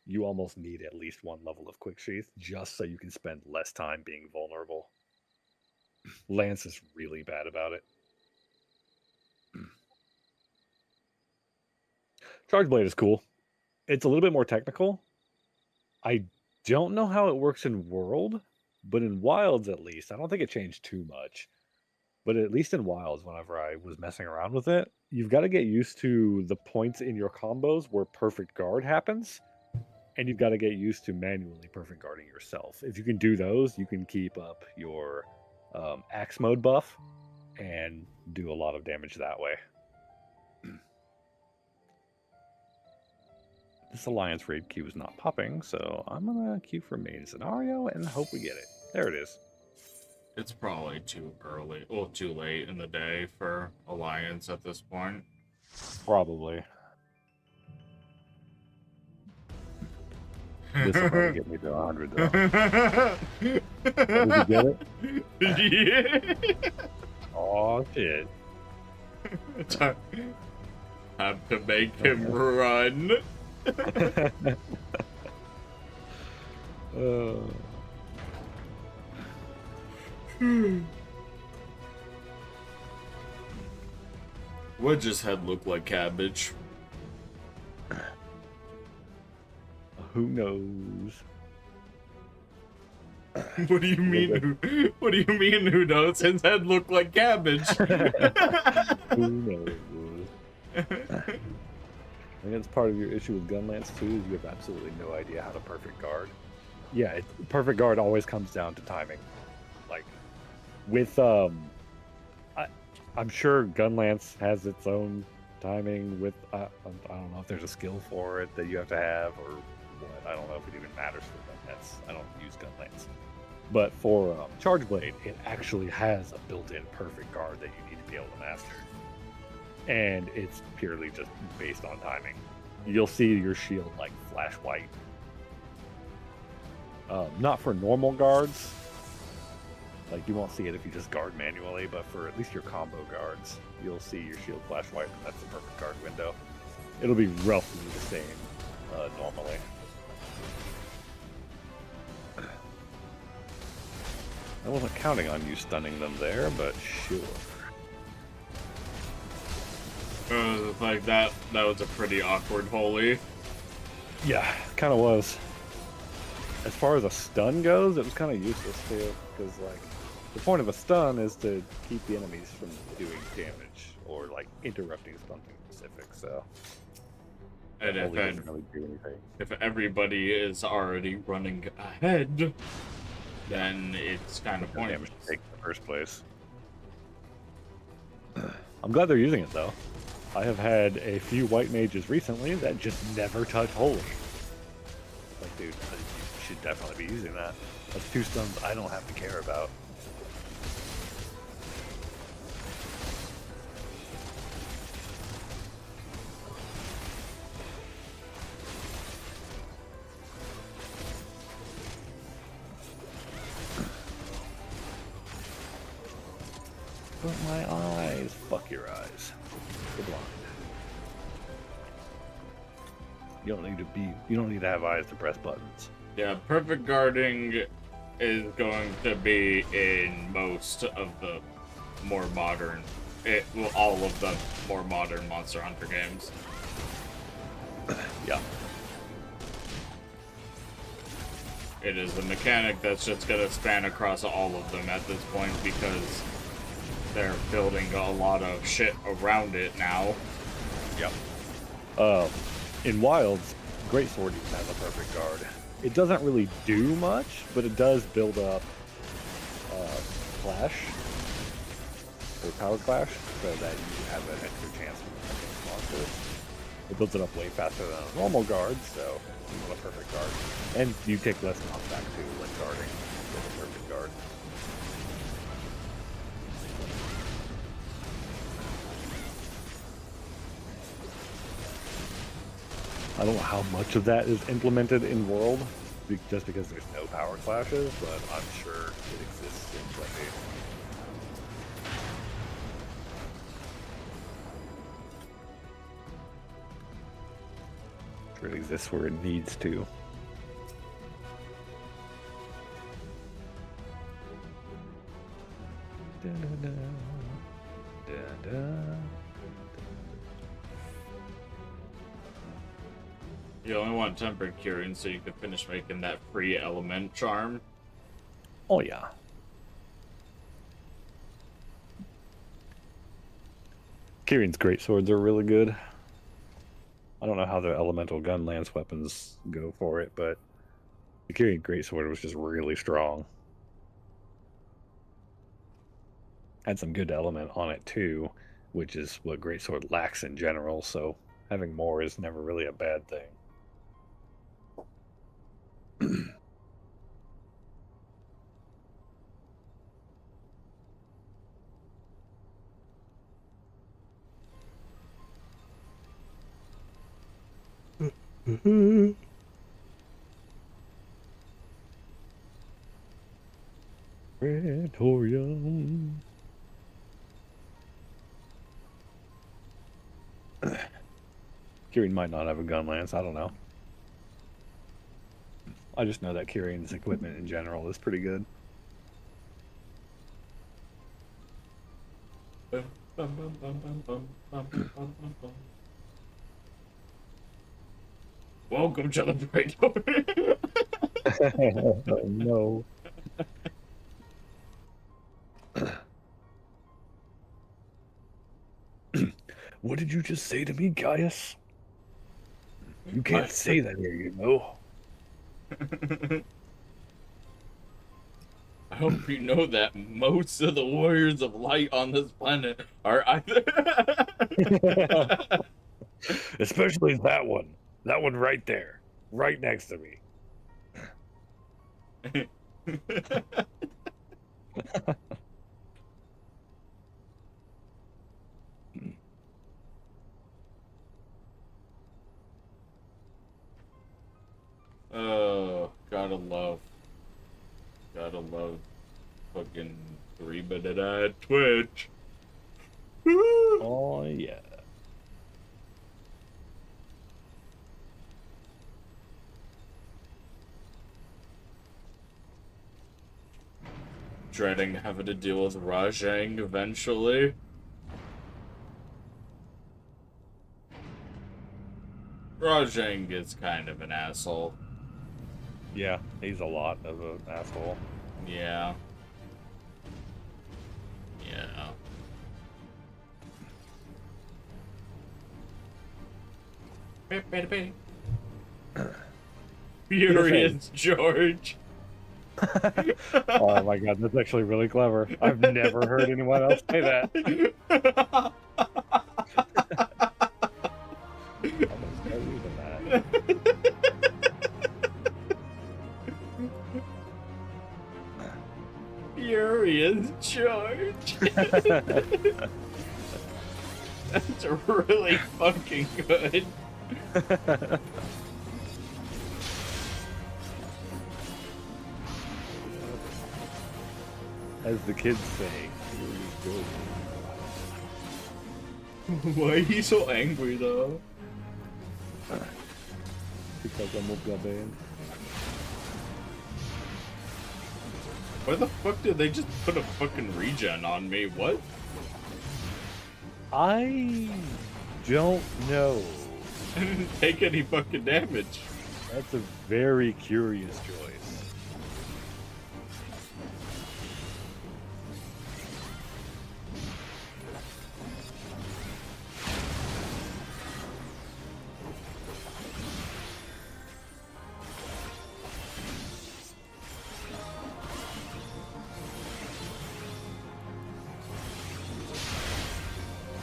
you almost need at least one level of quick sheath just so you can spend less time being vulnerable. Lance is really bad about it. Charge blade is cool. It's a little bit more technical. I don't know how it works in World, but in Wilds at least, I don't think it changed too much. But at least in Wilds, whenever I was messing around with it, you've got to get used to the points in your combos where perfect guard happens, and you've got to get used to manually perfect guarding yourself. If you can do those, you can keep up your axe mode buff and do a lot of damage that way. This Alliance raid queue is not popping, so I'm going to queue for main scenario and hope we get it. There it is. It's probably too early, or too late in the day for Alliance at this point. Probably. This will probably get me to 100 though. Did you get it? Yeah. Oh shit. Have to make him run. Wedge's head looked like cabbage. Who knows? What do you mean? What do you mean? Who knows? His head looked like cabbage. Who knows? I think that's part of your issue with Gunlance too. Is you have absolutely no idea how to perfect guard. Yeah, perfect guard always comes down to timing. Like with I'm sure Gunlance has its own timing. With I don't know if there's a skill for it that you have to have or what. I don't know if it even matters for Gunlance. I don't use Gunlance. But for Charge Blade, it actually has a built-in perfect guard that you need to be able to master. And it's purely just based on timing. You'll see your shield like flash white. Not for normal guards. Like you won't see it if you just guard manually, but for at least your combo guards, you'll see your shield flash white, and that's the perfect guard window. It'll be roughly the same normally. I wasn't counting on you stunning them there, but sure. Like that was a pretty awkward holy. Yeah, kind of was. As far as a stun goes, it was kind of useless too, because like the point of a stun is to keep the enemies from doing damage or like interrupting something specific. So, And holy doesn't really do anything. if everybody is already running ahead, then it's kind of Damage pointless. to take in the first place. I'm glad they're using it though. I have had a few white mages recently that just never touch holy. Like, dude, you should definitely be using that. That's 2 stuns I don't have to care about. But my eyes. Fuck your eyes. You're blind. You don't need to have eyes to press buttons. Yeah, perfect guarding is going to be in most of the more modern, all of the more modern Monster Hunter games. Yeah. It is a mechanic that's just going to span across all of them at this point because they're building a lot of shit around it now. Yep. In Wilds, Greatsword even has a perfect guard. It doesn't really do much, but it does build up clash or power clash, so that you have an extra chance against monsters. It builds it up way faster than a normal guard, so you want a perfect guard, and you take less knockback too when guarding with a perfect guard. I don't know how much of that is implemented in World, just because there's no power clashes, but I'm sure it exists in plenty. Sure it exists where it needs to. Da-da-da. Da-da. You only want tempered curing so you can finish making that free element charm. Oh yeah. Kieran's great swords are really good. I don't know how the elemental gun lance weapons go for it, but the Kirin greatsword was just really strong. Had some good element on it too, which is what greatsword lacks in general, so having more is never really a bad thing. Praetorium. Kieran might not have a gun lance. I don't know. I just know that Kieran's equipment in general is pretty good. Welcome to the break. Oh, no. What did you just say to me, Gaius? You can't say that here, you know. I hope you know that most of the warriors of light on this planet are either. Especially that one. That one right there. Right next to me. Oh, gotta love fucking 3-minute ad Twitch. Oh, yeah. Dreading having to deal with Rajang eventually. Rajang is kind of an asshole. Yeah, he's a lot of an asshole. Yeah. Yeah. Furious George. Oh my god, that's actually really clever. I've never heard anyone else say that. I'm gonna start using that. Furious George. That's really fucking good. As the kids say, Why are you so angry though? because I'm a band. Why the fuck did they just put a fucking regen on me? What? I don't know. I didn't take any fucking damage. That's a very curious choice.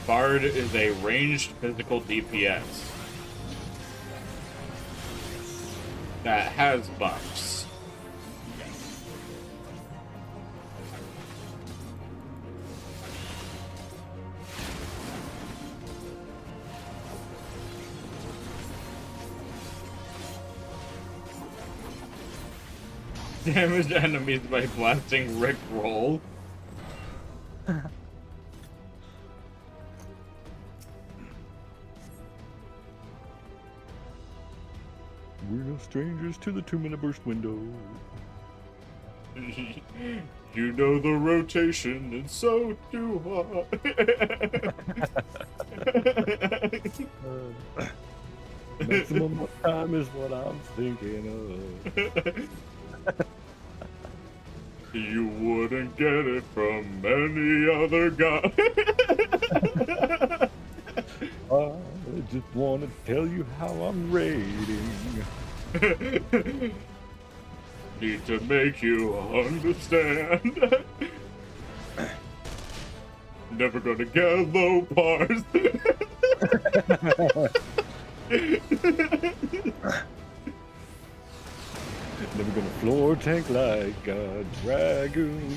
Bard is a ranged physical DPS that has buffs. Damage enemies by blasting Rick Roll. We're no strangers to the 2-minute burst window. You know the rotation, and so do I. Maximum of time is what I'm thinking of. You wouldn't get it from any other guy. I just want to tell you how I'm rating. Need to make you understand. Never gonna get low bars. Never gonna floor tank like a dragoon.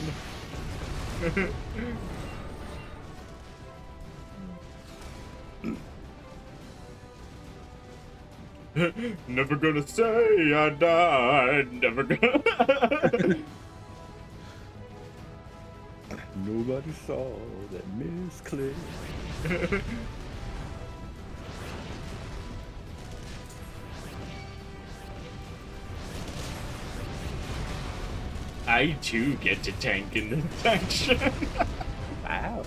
Never gonna say I died. Never gonna. Nobody saw that misclick. I too get to tank in this section. Wow.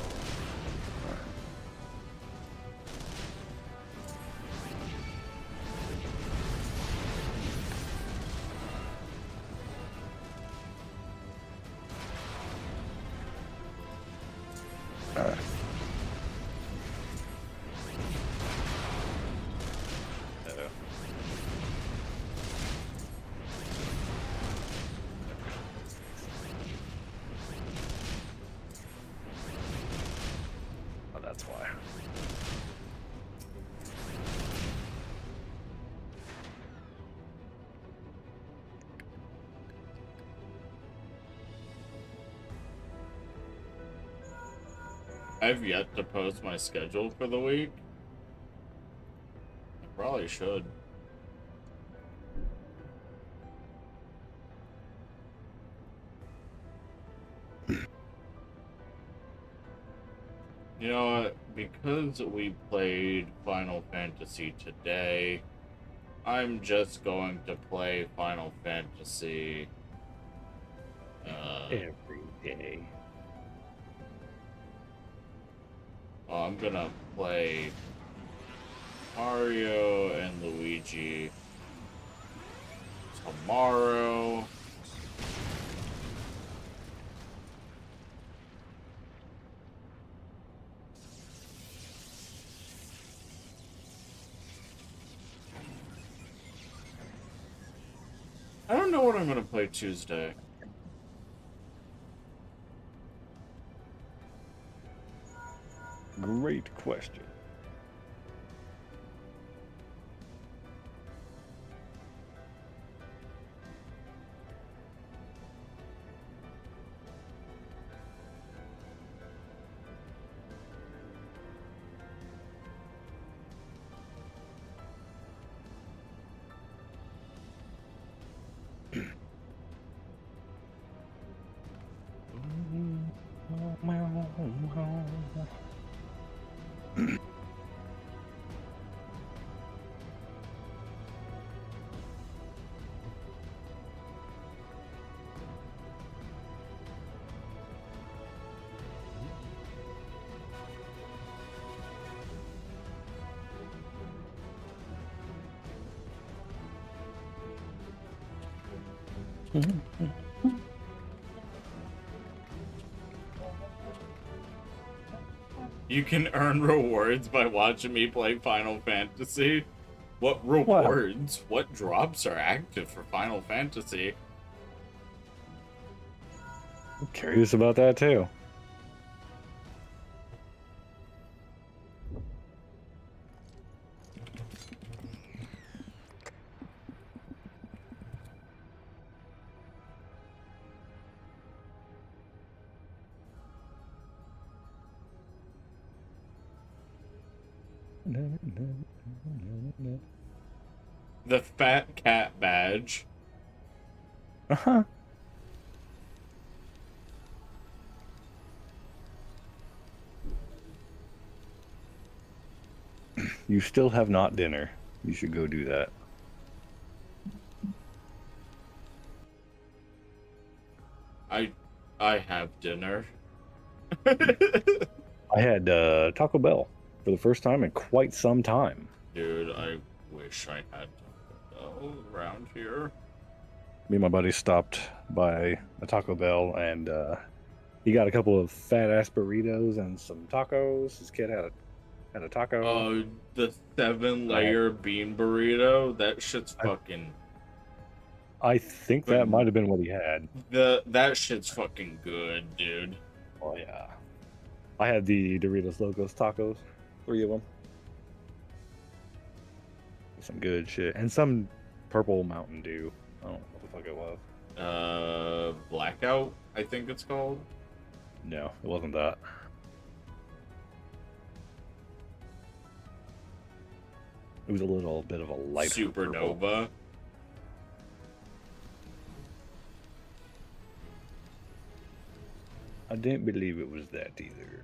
Oh, that's why. I've yet to post my schedule for the week. I probably should. You know what? Because we played Final Fantasy today, I'm just going to play Final Fantasy Every day. I'm gonna play Mario and Luigi tomorrow. I don't know what I'm gonna play Tuesday. Great question. You can earn rewards by watching me play Final Fantasy. What rewards? What drops are active for Final Fantasy? I'm curious about that too. The Fat Cat badge. Uh-huh. You still have not dinner. You should go do that. I have dinner. I had Taco Bell for the first time in quite some time. Dude, I wish I had Taco Bell around here. Me and my buddy stopped by a Taco Bell and he got a couple of fat ass burritos and some tacos. His kid had a taco. Oh, the 7-layer bean burrito. That shit's fucking. I think that might have been what he had. That shit's fucking good, dude. Oh yeah. I had the Doritos Locos tacos, 3 of them. Some good shit, and some purple Mountain Dew. I don't know what the fuck it was. Blackout, I think it's called. No, it wasn't that. It was a little bit of a lighter purple. Supernova. I didn't believe it was that either.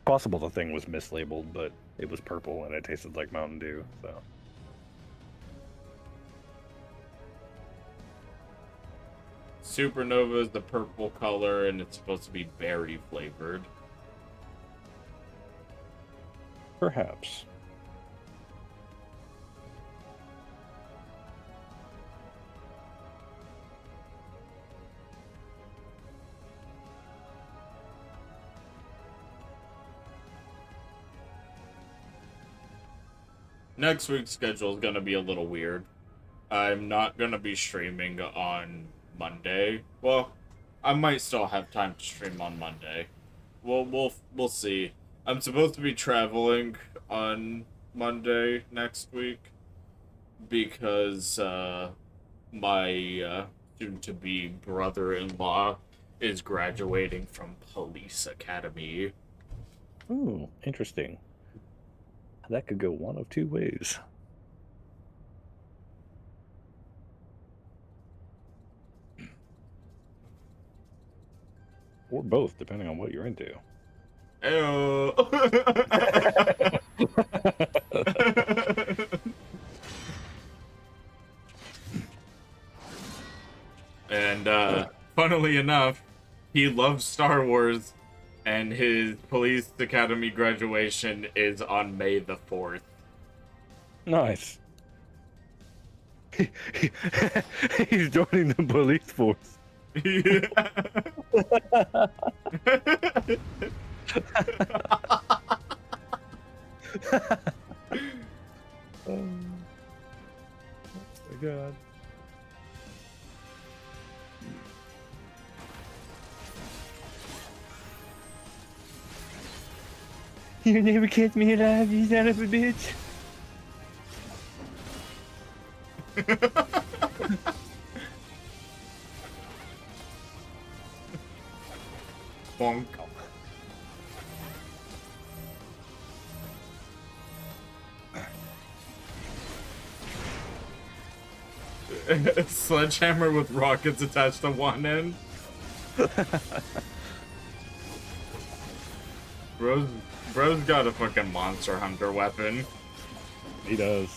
Possible the thing was mislabeled, but it was purple and it tasted like Mountain Dew, so. Supernova is the purple color, and it's supposed to be berry flavored. Perhaps. Next week's schedule is gonna be a little weird. I'm not gonna be streaming on Monday. Well, I might still have time to stream on Monday. We'll see. I'm supposed to be traveling on Monday next week because my soon-to-be brother-in-law is graduating from police academy. Ooh, interesting. That could go one of two ways. Or both, depending on what you're into. Ew. And funnily enough, he loves Star Wars, and his police academy graduation is on May the 4th. Nice. He's joining the police force. Yeah. Oh my god. You never catch me alive, you son of a bitch. Bonk. Sledgehammer with rockets attached to one end. Bro's got a fucking monster hunter weapon. He does.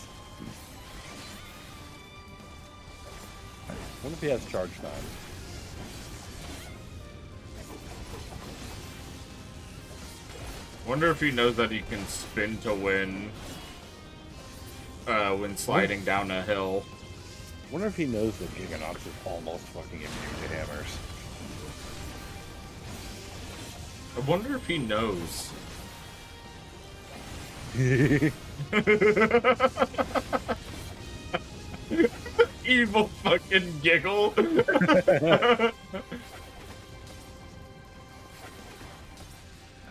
What if he has charge time? Wonder if he knows that he can spin to win when sliding down a hill. Wonder if he knows that Giganox is almost fucking immune to hammers. I wonder if he knows. Evil fucking giggle.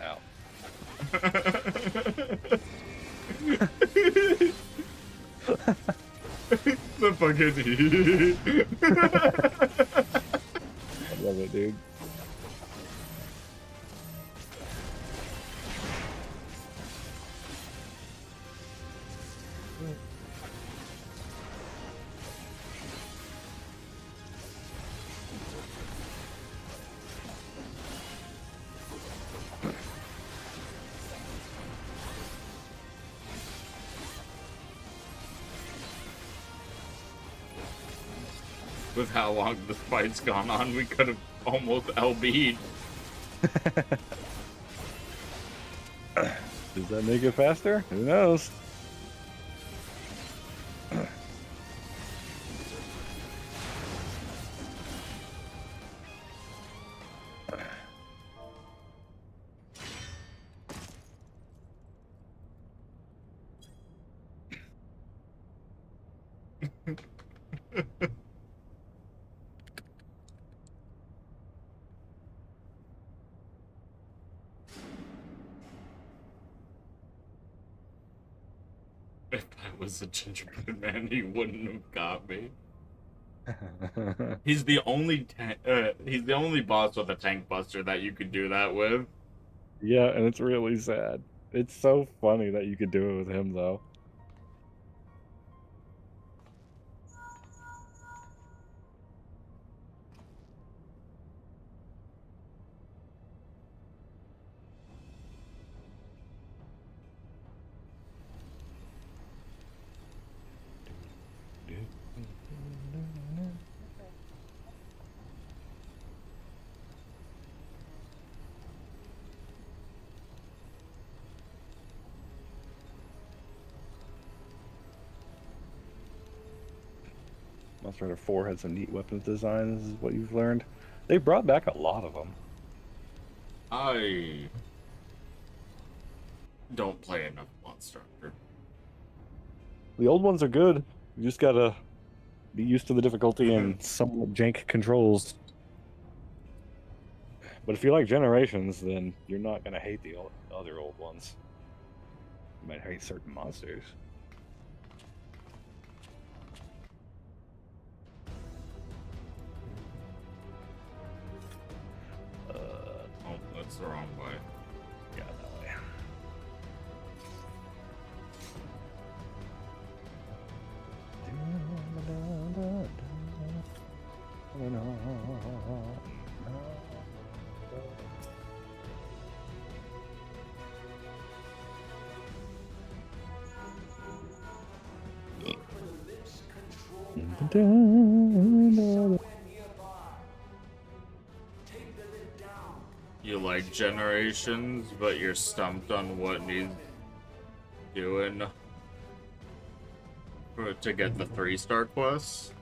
Ow. The fucking I love it, dude. With how long this fight's gone on, we could have almost LB'd. Does that make it faster? Who knows? If I was a gingerbread man, he wouldn't have got me. He's the only he's the only boss with a tank buster that you could do that with. Yeah, and it's really sad. It's so funny that you could do it with him, though. Monster Hunter 4 had some neat weapons designs, is what you've learned. They brought back a lot of them. I don't play enough Monster Hunter. The old ones are good. You just gotta be used to the difficulty and somewhat jank controls. But if you like Generations, then you're not gonna hate the other old ones. You might hate certain monsters. Oh, that's the wrong way. Yeah, that way. You like Generations, but you're stumped on what needs doing to get the 3-star quests.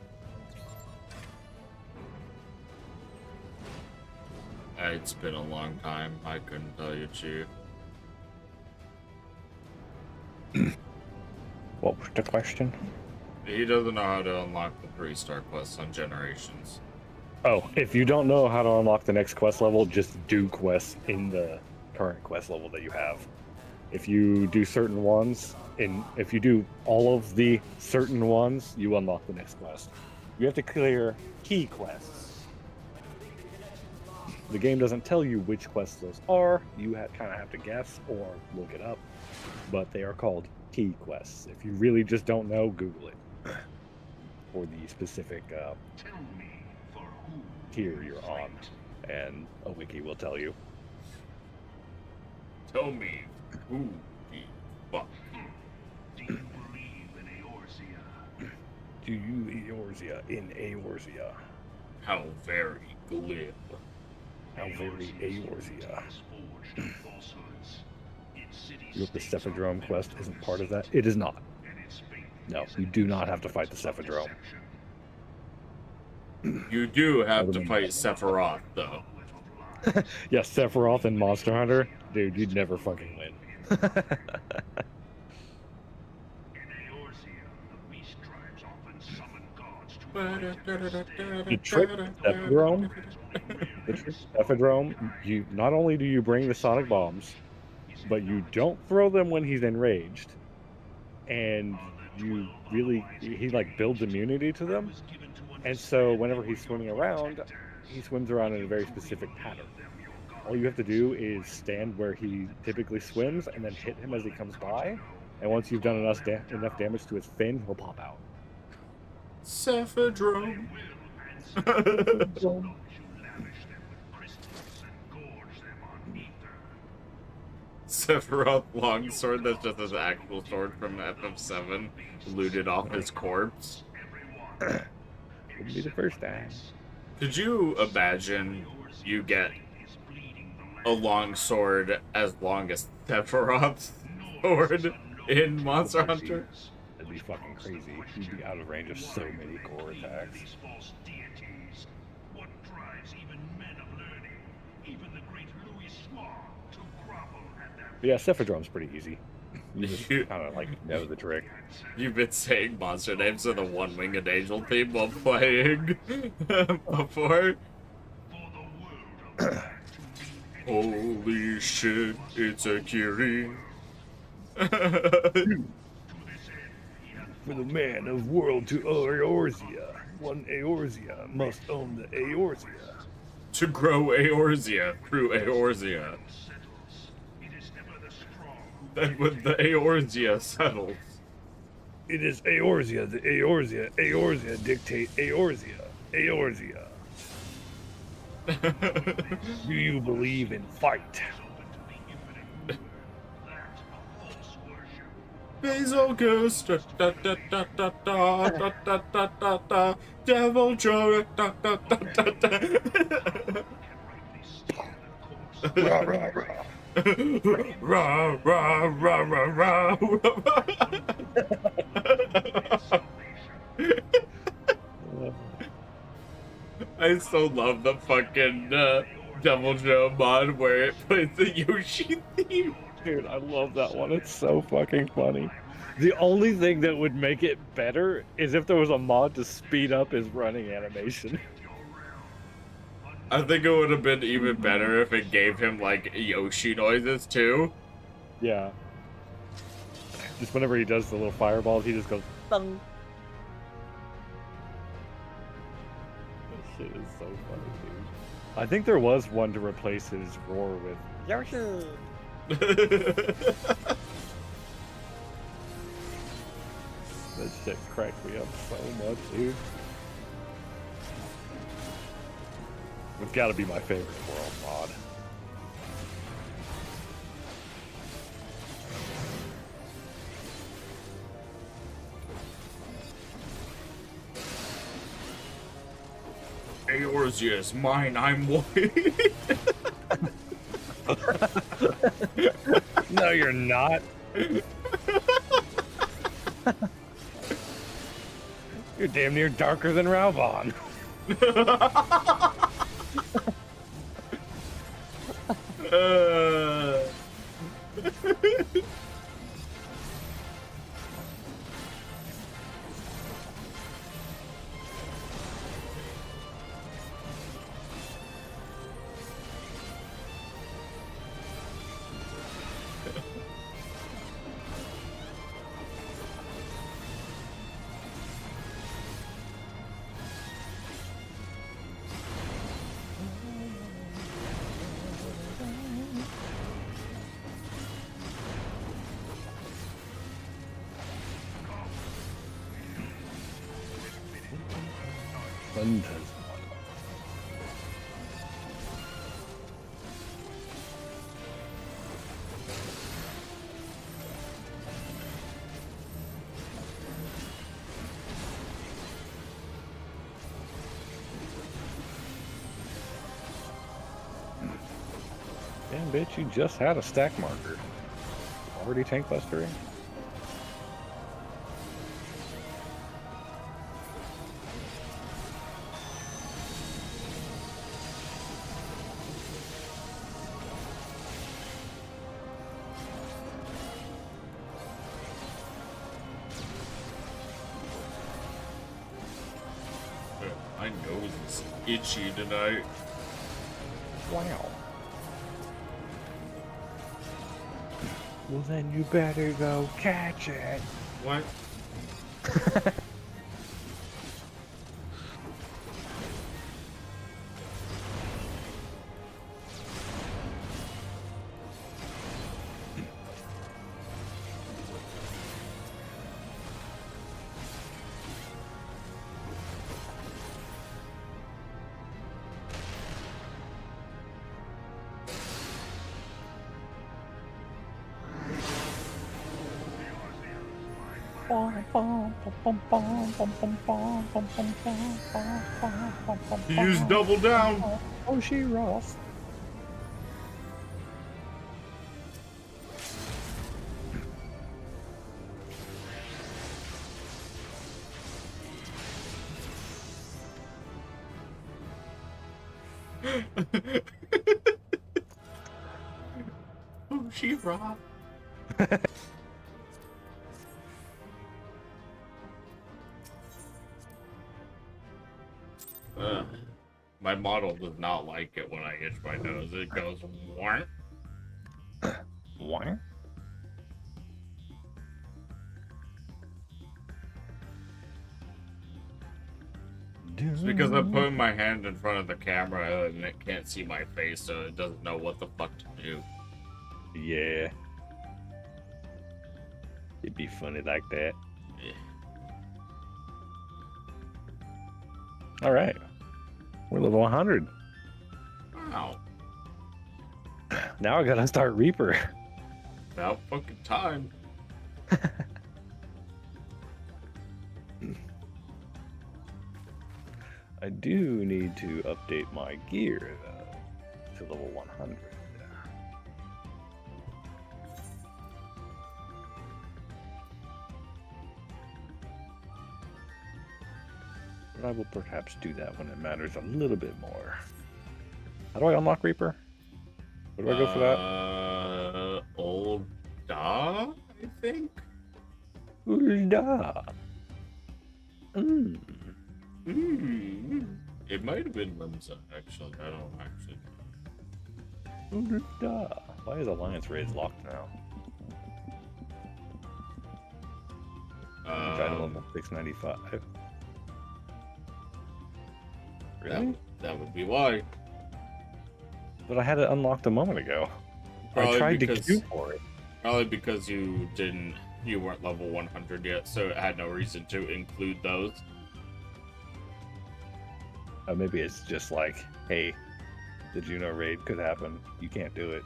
It's been a long time. I couldn't tell you, Chief. What was the question? He doesn't know how to unlock the 3-star quests on Generations. Oh, if you don't know how to unlock the next quest level, just do quests in the current quest level that you have. If you do certain ones, and if you do all of the certain ones, you unlock the next quest. You have to clear key quests. The game doesn't tell you which quests those are. You kind of have to guess or look it up. But they are called key quests. If you really just don't know, Google it for the specific tier you're on, and a wiki will tell you. Tell me who the fuck. Do you believe in Eorzea? Do you Eorzea in Eorzea? How very glib. How very Eorzea. Has forged in falsehoods. Its city You hope the states are Cephadrome quest built isn't on part of that? It is not. and its faith No, is you in do the not have to fight the instruments of Cephadrome. deception. You do have Other to than- fight Sephiroth, though. Yeah, Sephiroth and Monster Hunter? Dude, you'd never fucking win. In Eorzea, the beast tribes often summon gods to fight The trick with Cephadrome, you not only do you bring the sonic bombs, but you don't throw them when he's enraged, and you really he like builds immunity to them, and so whenever he's swimming around, he swims around in a very specific pattern. All you have to do is stand where he typically swims and then hit him as he comes by, and once you've done enough damage to his fin, he'll pop out. Cephadrome. Sephiroth longsword that's just his actual sword from FF7 looted off his corpse. Wouldn't be the first time. Could you imagine you get a long sword as long as Sephiroth's sword in Monster Hunter? That'd be fucking crazy. You'd be out of range of so many core attacks. These false deities, what drives even men of learning, even the great Louis Swan, to grovel at their But yeah, Cephadrome's pretty easy. You just You- kind of like know the trick. You've been saying monster names of the One-Winged Angel theme while playing before. for the world of Holy shit, it's a Kiri. to this end, he hath For the man of world to Eorzea, one Eorzea must own the Eorzea. To grow Eorzea through Eorzea. settles. It is never the strong who Then when the Eorzea settles. It is Eorzea, the Eorzea, Eorzea dictate Eorzea, Eorzea. Do you believe in fight? Basil Goose, da da da da da da da da da da da, Devil Joe, da da da da da. Rah, rah, rah. Rah, rah, rah, rah, rah. I still love the fucking Devil Joe mod where it plays the Yoshi theme. Dude, I love that one. It's so fucking funny. The only thing that would make it better is if there was a mod to speed up his running animation. I think it would have been even better if it gave him like Yoshi noises too. Yeah. Just whenever he does the little fireballs, he just goes thung. That shit is so funny, dude. I think there was one to replace his roar with Yoshi. That shit cracked me up so much, dude. It's gotta be my favorite world mod. Eorzea is mine, I'm white. No, you're not. You're damn near darker than Raubon. Damn, bitch, you just had a stack marker. Already tank bustering? My nose is itchy tonight. Wow. Well, then you better go catch it. What? Use double down. Oh, she rough. Oh, she raw. My model does not like it when I itch my nose. It goes, what? What? It's because I'm putting my hand in front of the camera and it can't see my face, so it doesn't know what the fuck to do. Yeah. be funny like that. Yeah. All right. We're level 100. Wow. Now I gotta start Reaper. About fucking time. I do need to update my gear to level 100. But I will perhaps do that when it matters a little bit more. How do I unlock Reaper? Where do I go for that? Old Da, I think? Ulda. Mm. It might have been Limsa, actually. I don't actually. Ulda. Why is Alliance Raids locked now? Try to level 695. Really? That would be why. But I had it unlocked a moment ago. Probably I tried because- to queue for it. Probably because you weren't level 100 yet, so it had no reason to include those. Maybe it's just like, hey, the Juno raid could happen. You can't do it.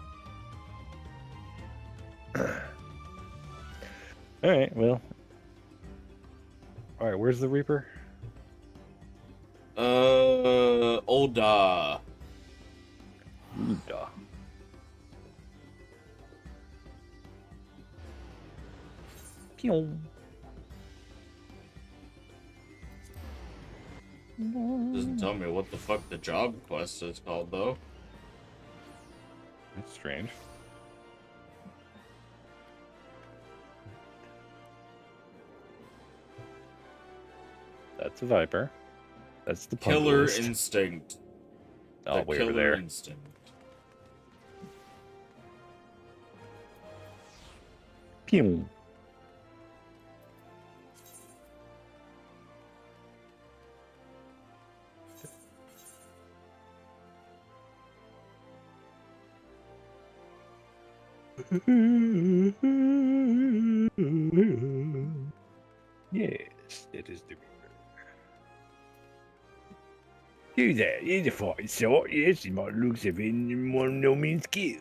Alright, well. Alright, where's the Reaper? Old Da. Ulda. Pew. Doesn't tell me what the fuck the job quest is called, though. That's strange. That's a Viper. That's the Killer Pugilist. Instinct. Oh, The way Killer over there. Instinct. Pew. Yes, it is the Reaper. Who's that? He's a fighting sort. Yes, he might look as if he won no mean skill.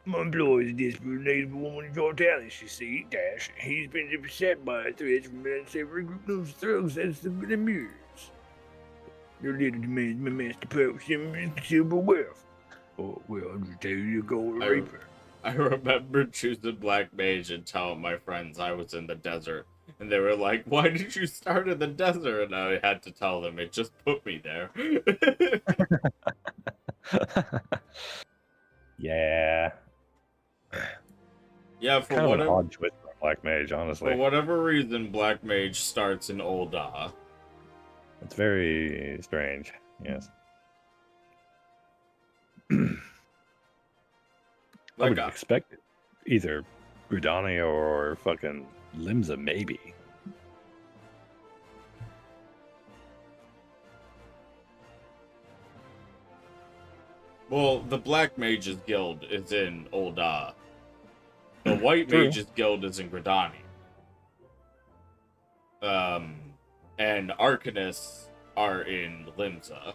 My employer is desperate and needs a woman of your talents, you see, Dash. He's been beset by threats from several group of thugs and the mirrors. Your leader demands my master pouch and considerable wealth. Oh, well, I'll just tell you, you're going to Reaper. I remember choosing Black Mage and telling my friends I was in the desert. And they were like, why did you start in the desert? And I had to tell them, it just put me there. Yeah. Yeah, for Kind of an whatever, odd choice for Black Mage, for honestly. whatever reason, Black Mage starts in Old Da. It's very strange, yes. I Like, would expect it. Either Gridania or fucking Limsa, maybe. well, the Black Mage's Guild is in Old Da. The White True. Mage's Guild is in Gridani. And Arcanists are in Limsa.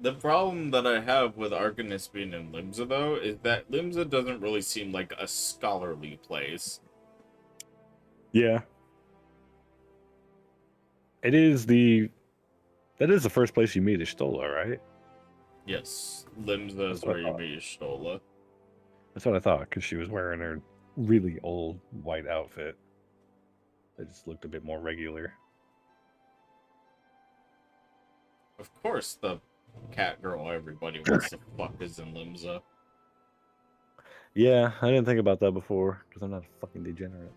The problem that I have with Arcanist being in Limsa, though, is that Limsa doesn't really seem like a scholarly place. Yeah. That is the first place you meet Ishtola, right? Yes, Limsa is That's what I where you thought. meet Stola. That's what I thought, because she was wearing her really old white outfit. It just looked a bit more regular. Of course, the cat girl everybody wants to fuck is in Limsa. Yeah, I didn't think about that before, because I'm not a fucking degenerate.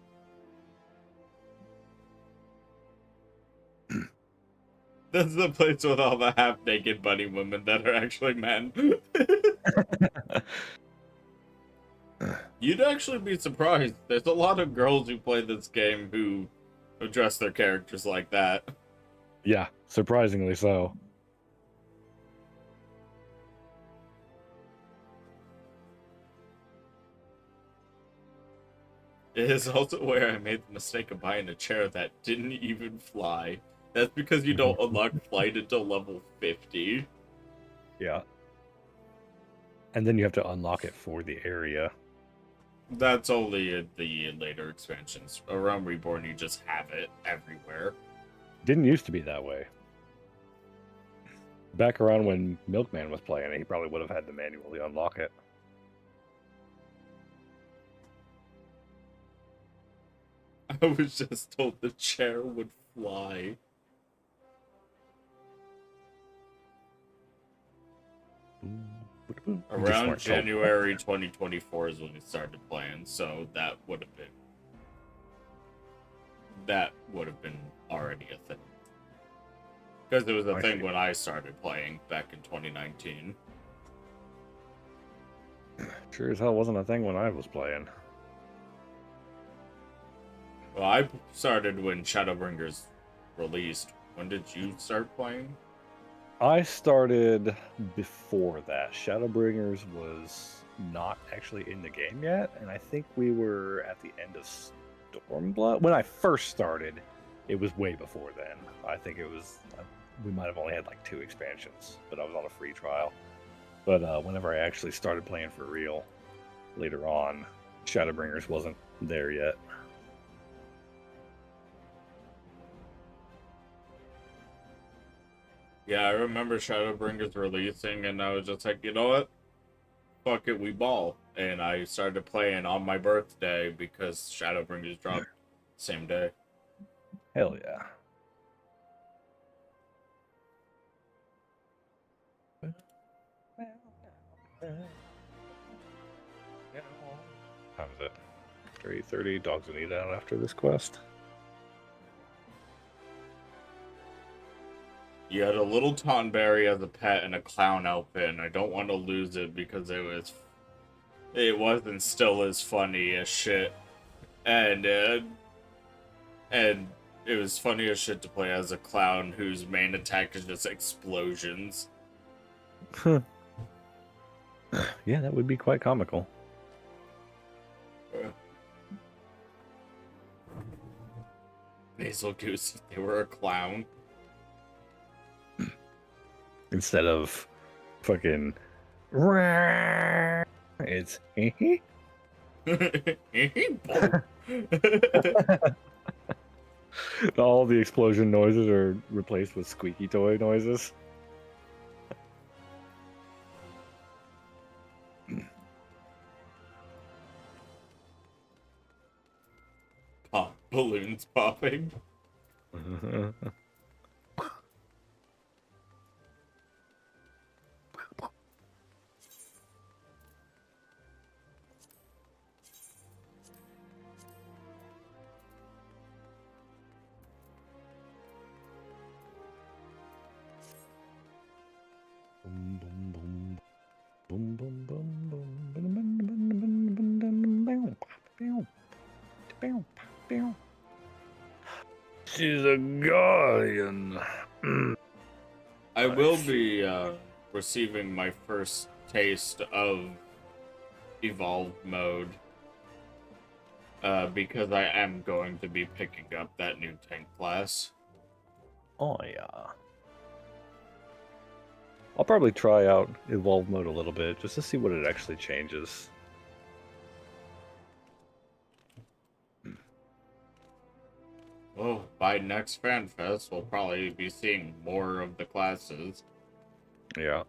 That's the place with all the half-naked bunny women that are actually men. You'd actually be surprised. There's a lot of girls who play this game who dress their characters like that. Yeah, surprisingly so. It is also where I made the mistake of buying a chair that didn't even fly. That's because you don't unlock flight until level 50. Yeah. And then you have to unlock it for the area. That's only in the later expansions. Around Reborn, you just have it everywhere. Didn't used to be that way. Back around when Milkman was playing it, he probably would have had to manually unlock it. I was just told the chair would fly. Around January 2024 is when we started playing, so that would have been already a thing. Because it was a thing when I started playing back in 2019. Sure as hell wasn't a thing when I was playing. Well, I started when Shadowbringers released. When did you start playing? I started before that. Shadowbringers was not actually in the game yet, and I think we were at the end of Stormblood. When I first started, it was way before then. I think it was, we might have only had like 2 expansions, but I was on a free trial. But whenever I actually started playing for real, later on, Shadowbringers wasn't there yet. Yeah, I remember Shadowbringers releasing, and I was just like, you know what? Fuck it, we ball. And I started playing on my birthday because Shadowbringers dropped same day. Hell yeah. How is it? 3:30. Dogs will eat out after this quest. You had a little Tonberry as a pet and a clown outfit, and I don't want to lose it because it wasn't still as funny as shit. And it was funny as shit to play as a clown whose main attack is just explosions. Yeah, that would be quite comical. Basil Goose, if they were a clown. Instead of fucking it's all the explosion noises are replaced with squeaky toy noises. Pop balloons popping. She's a guardian. I will be receiving my first taste of evolved mode because I am going to be picking up that new tank class. Oh yeah. I'll probably try out evolved mode a little bit just to see what it actually changes. Well, by next Fanfest, we'll probably be seeing more of the classes. Yeah.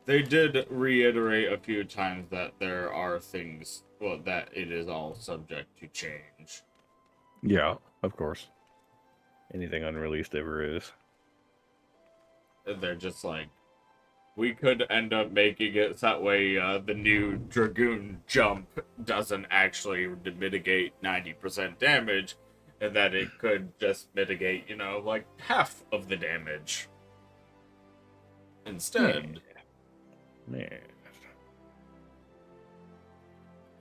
They did reiterate a few times that there are things, well, that it is all subject to change. Yeah, of course. Anything unreleased ever is. They're just like, we could end up making it so that way the new Dragoon jump doesn't actually mitigate 90% damage, and that it could just mitigate, you know, like half of the damage instead. Yeah.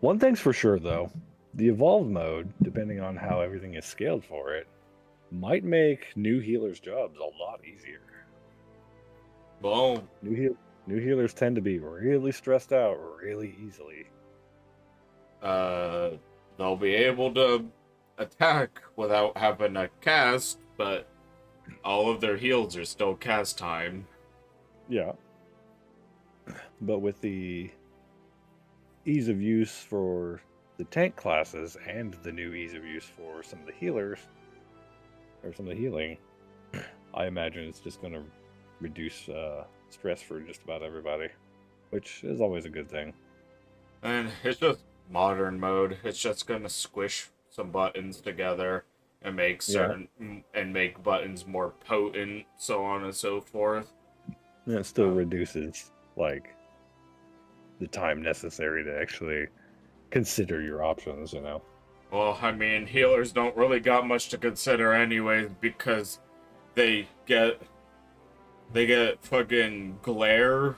One thing's for sure, though. The evolved mode, depending on how everything is scaled for it, might make new healers' jobs a lot easier. Well, New healers tend to be really stressed out really easily. they'll be able to attack without having a cast, but all of their heals are still cast time. Yeah. But with the ease of use for the tank classes and the new ease of use for some of the healers, or some of the healing, I imagine it's just going to reduce stress for just about everybody, which is always a good thing. And it's just modern mode. It's just gonna squish some buttons together and make and make buttons more potent, so on and so forth. And it still reduces like the time necessary to actually consider your options, you know. Well, I mean, healers don't really got much to consider anyways because they get fucking glare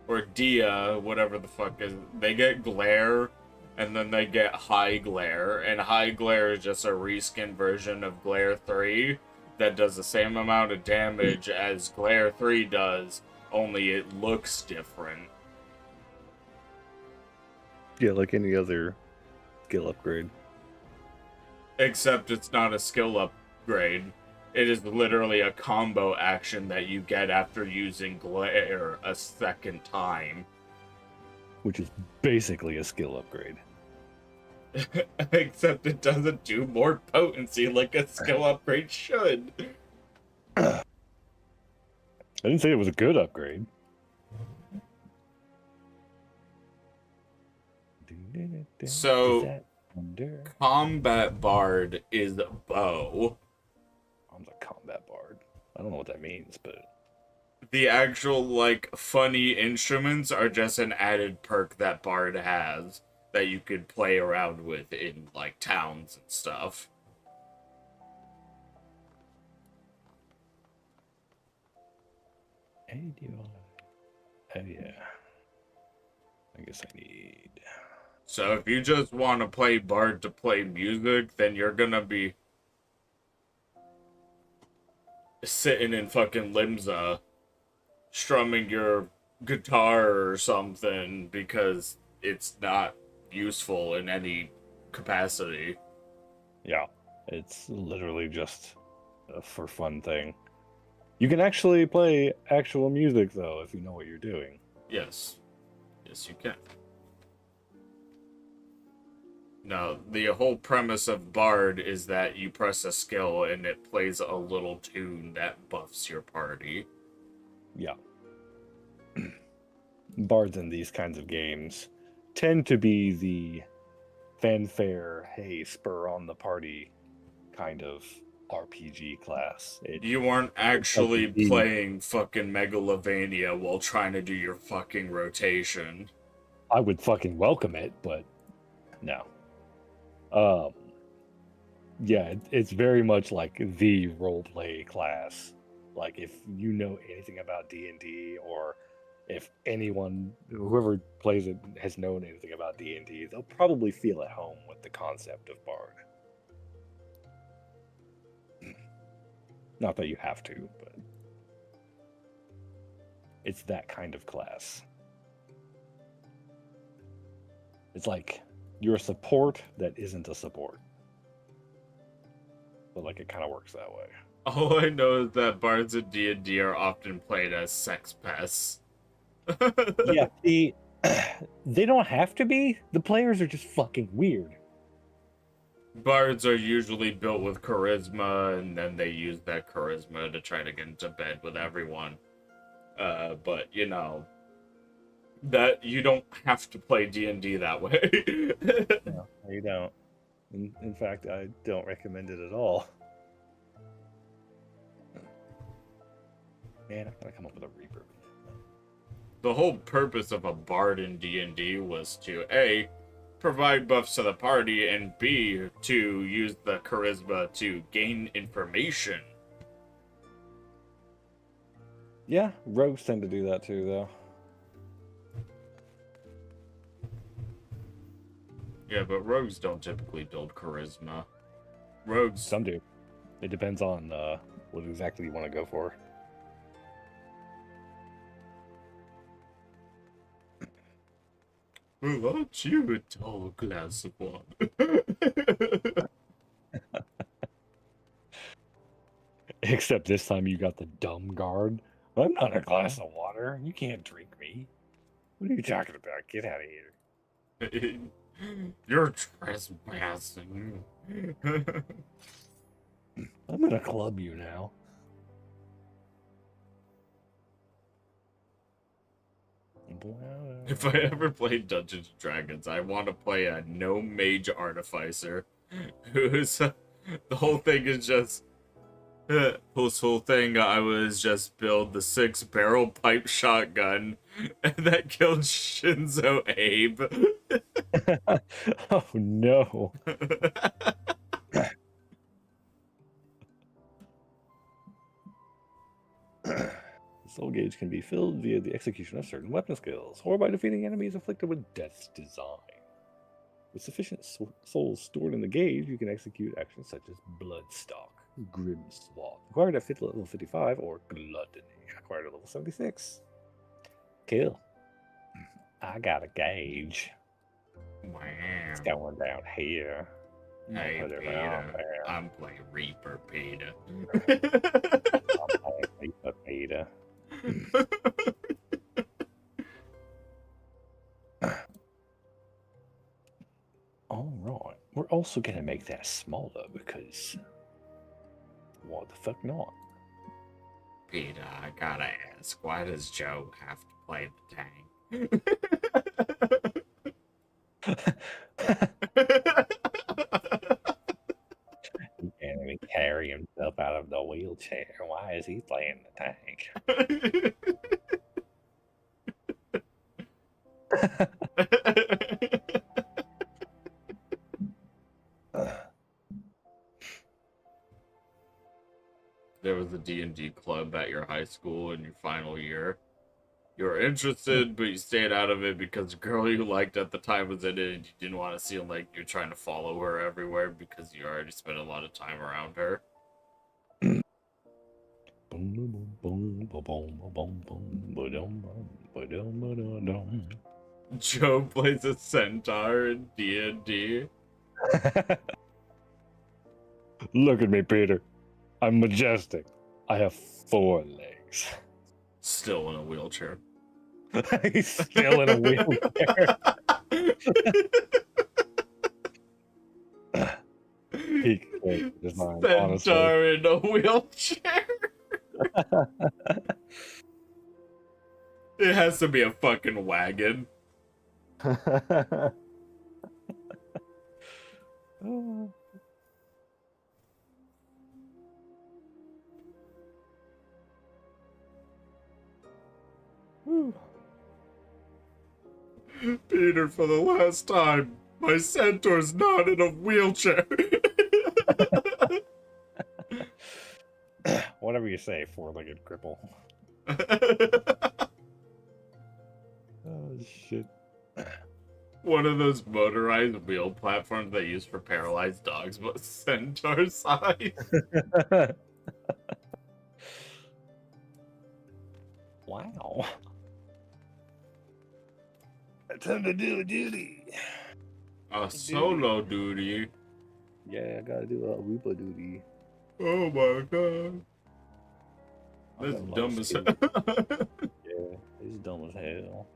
or dia, whatever the fuck is. They get glare and then they get high glare, and high glare is just a reskin version of glare 3 that does the same amount of damage as glare 3 does, only it looks different. Yeah, like any other skill upgrade. Except it's not a skill upgrade. It is literally a combo action that you get after using glare a second time. Which is basically a skill upgrade. Except it doesn't do more potency like a skill upgrade should. I didn't say it was a good upgrade. So, Combat Bard is bow. I'm the combat bard. I don't know what that means, but The actual, like, funny instruments are just an added perk that Bard has that you could play around with in, like, towns and stuff. hey, do you want to... Oh yeah. I guess I need... So if you just want to play Bard to play music, then you're gonna be sitting in fucking Limsa strumming your guitar or something because it's not useful in any capacity. Yeah, it's literally just a for fun thing. You can actually play actual music, though, if you know what you're doing. Yes. Yes, you can. No, the whole premise of Bard is that you press a skill and it plays a little tune that buffs your party. Yeah. Bards in these kinds of games tend to be the fanfare, hey, spur on the party kind of RPG class. You weren't actually playing fucking Megalovania while trying to do your fucking rotation. I would fucking welcome it, but no. Yeah, it's very much like the roleplay class. Like, if you know anything about D&D, or if anyone, whoever plays it, has known anything about D&D, they'll probably feel at home with the concept of Bard. Not that you have to, but it's that kind of class. It's like you're a support that isn't a support. But like, it kind of works that way. All I know is that bards in D&D are often played as sex pests. Yeah, they don't have to be. The players are just fucking weird. Bards are usually built with charisma, and then they use that charisma to try to get into bed with everyone. But, you know, that you don't have to play D&D that way. No, you don't. In fact, I don't recommend it at all. Man, I'm gonna come up with a Reaper. The whole purpose of a bard in D&D was to A, provide buffs to the party, and B, to use the charisma to gain information. Yeah, rogues tend to do that too, though. Yeah, but rogues don't typically build charisma. Rogues... Some do. It depends on what exactly you want to go for. Well, aren't you a tall glass of water? Except this time you got the dumb guard. I'm not a glass of water. You can't drink me. What are you talking about? Get out of here. You're trespassing. I'm gonna club you now. If I ever play Dungeons and Dragons, I want to play a no mage artificer. Who's the whole thing is just this whole thing I was just build the 6-barrel pipe shotgun and that killed Shinzo Abe. Oh no. The soul gauge can be filled via the execution of certain weapon skills, or by defeating enemies afflicted with death's design. With sufficient souls stored in the gauge, you can execute actions such as Bloodstalk, Grim Swath, acquired at level 55, or Gluttony, acquired at level 76. Kill. I got a gauge. Wow. It's going down here. Hey, Put it around Peter. there. I'm playing Reaper, Peter. I'll play Peter. Alright. We're also going to make that smaller because... Why the fuck not? Peter, I gotta ask, why does Joe have to play the tank? He can't even carry himself out of the wheelchair. Why is he playing the tank? There was a D&D club at your high school in your final year. You were interested, but you stayed out of it because the girl you liked at the time was in it and you didn't want to seem like you're trying to follow her everywhere because you already spent a lot of time around her. Joe plays a centaur in D&D. Look at me, Peter. I'm majestic. I have 4 legs. Still in a wheelchair. He's still in a wheelchair. Peak design, honestly. Centaur in a wheelchair. It has to be a fucking wagon. Peter, for the last time, my centaur's not in a wheelchair. Whatever you say, 4-legged cripple. Oh, shit. One of those motorized wheel platforms they use for paralyzed dogs, but centaur size. Wow. Time to do a duty. A solo duty. Yeah, I gotta do a Reaper duty. Oh my god. That's I'm dumb as hell. Yeah, it's dumb as hell.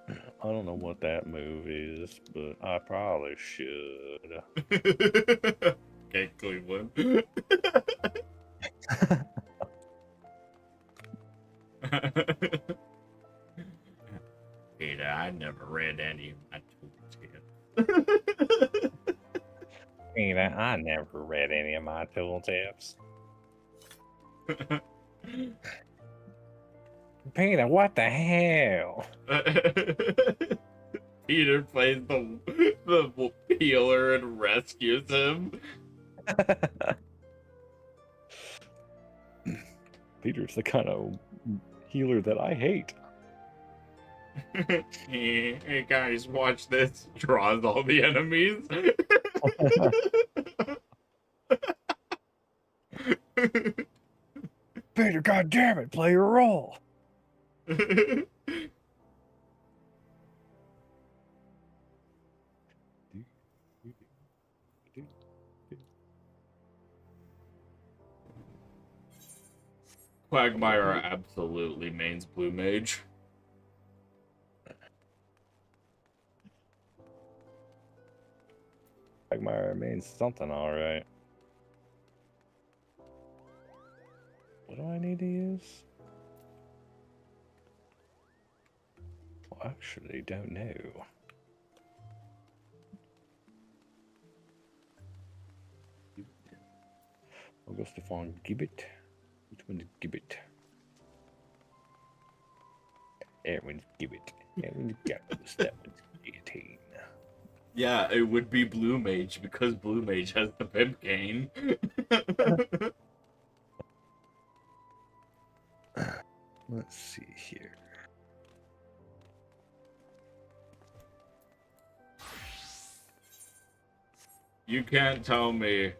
I don't know what that move is, but I probably should. Okay, Cleveland. Peter, I never read any of my tooltips. Peter, I never read any of my tooltips. Peter, what the hell? Peter plays the healer and rescues him. Peter's the kind of healer that I hate. Hey guys, watch this. Draws all the enemies. Peter, goddammit, play your role. Quagmire absolutely mains Blue Mage. Quagmire means something, all right. What do I need to use? Well, actually, don't know. I'll go Stefan Gibbet. Which one's Gibbet? Aaron's Gibbet. Aaron's Gibbet. That one's guillotine. Yeah, it would be Blue Mage because Blue Mage has the pimp cane. Let's see here. You can't tell me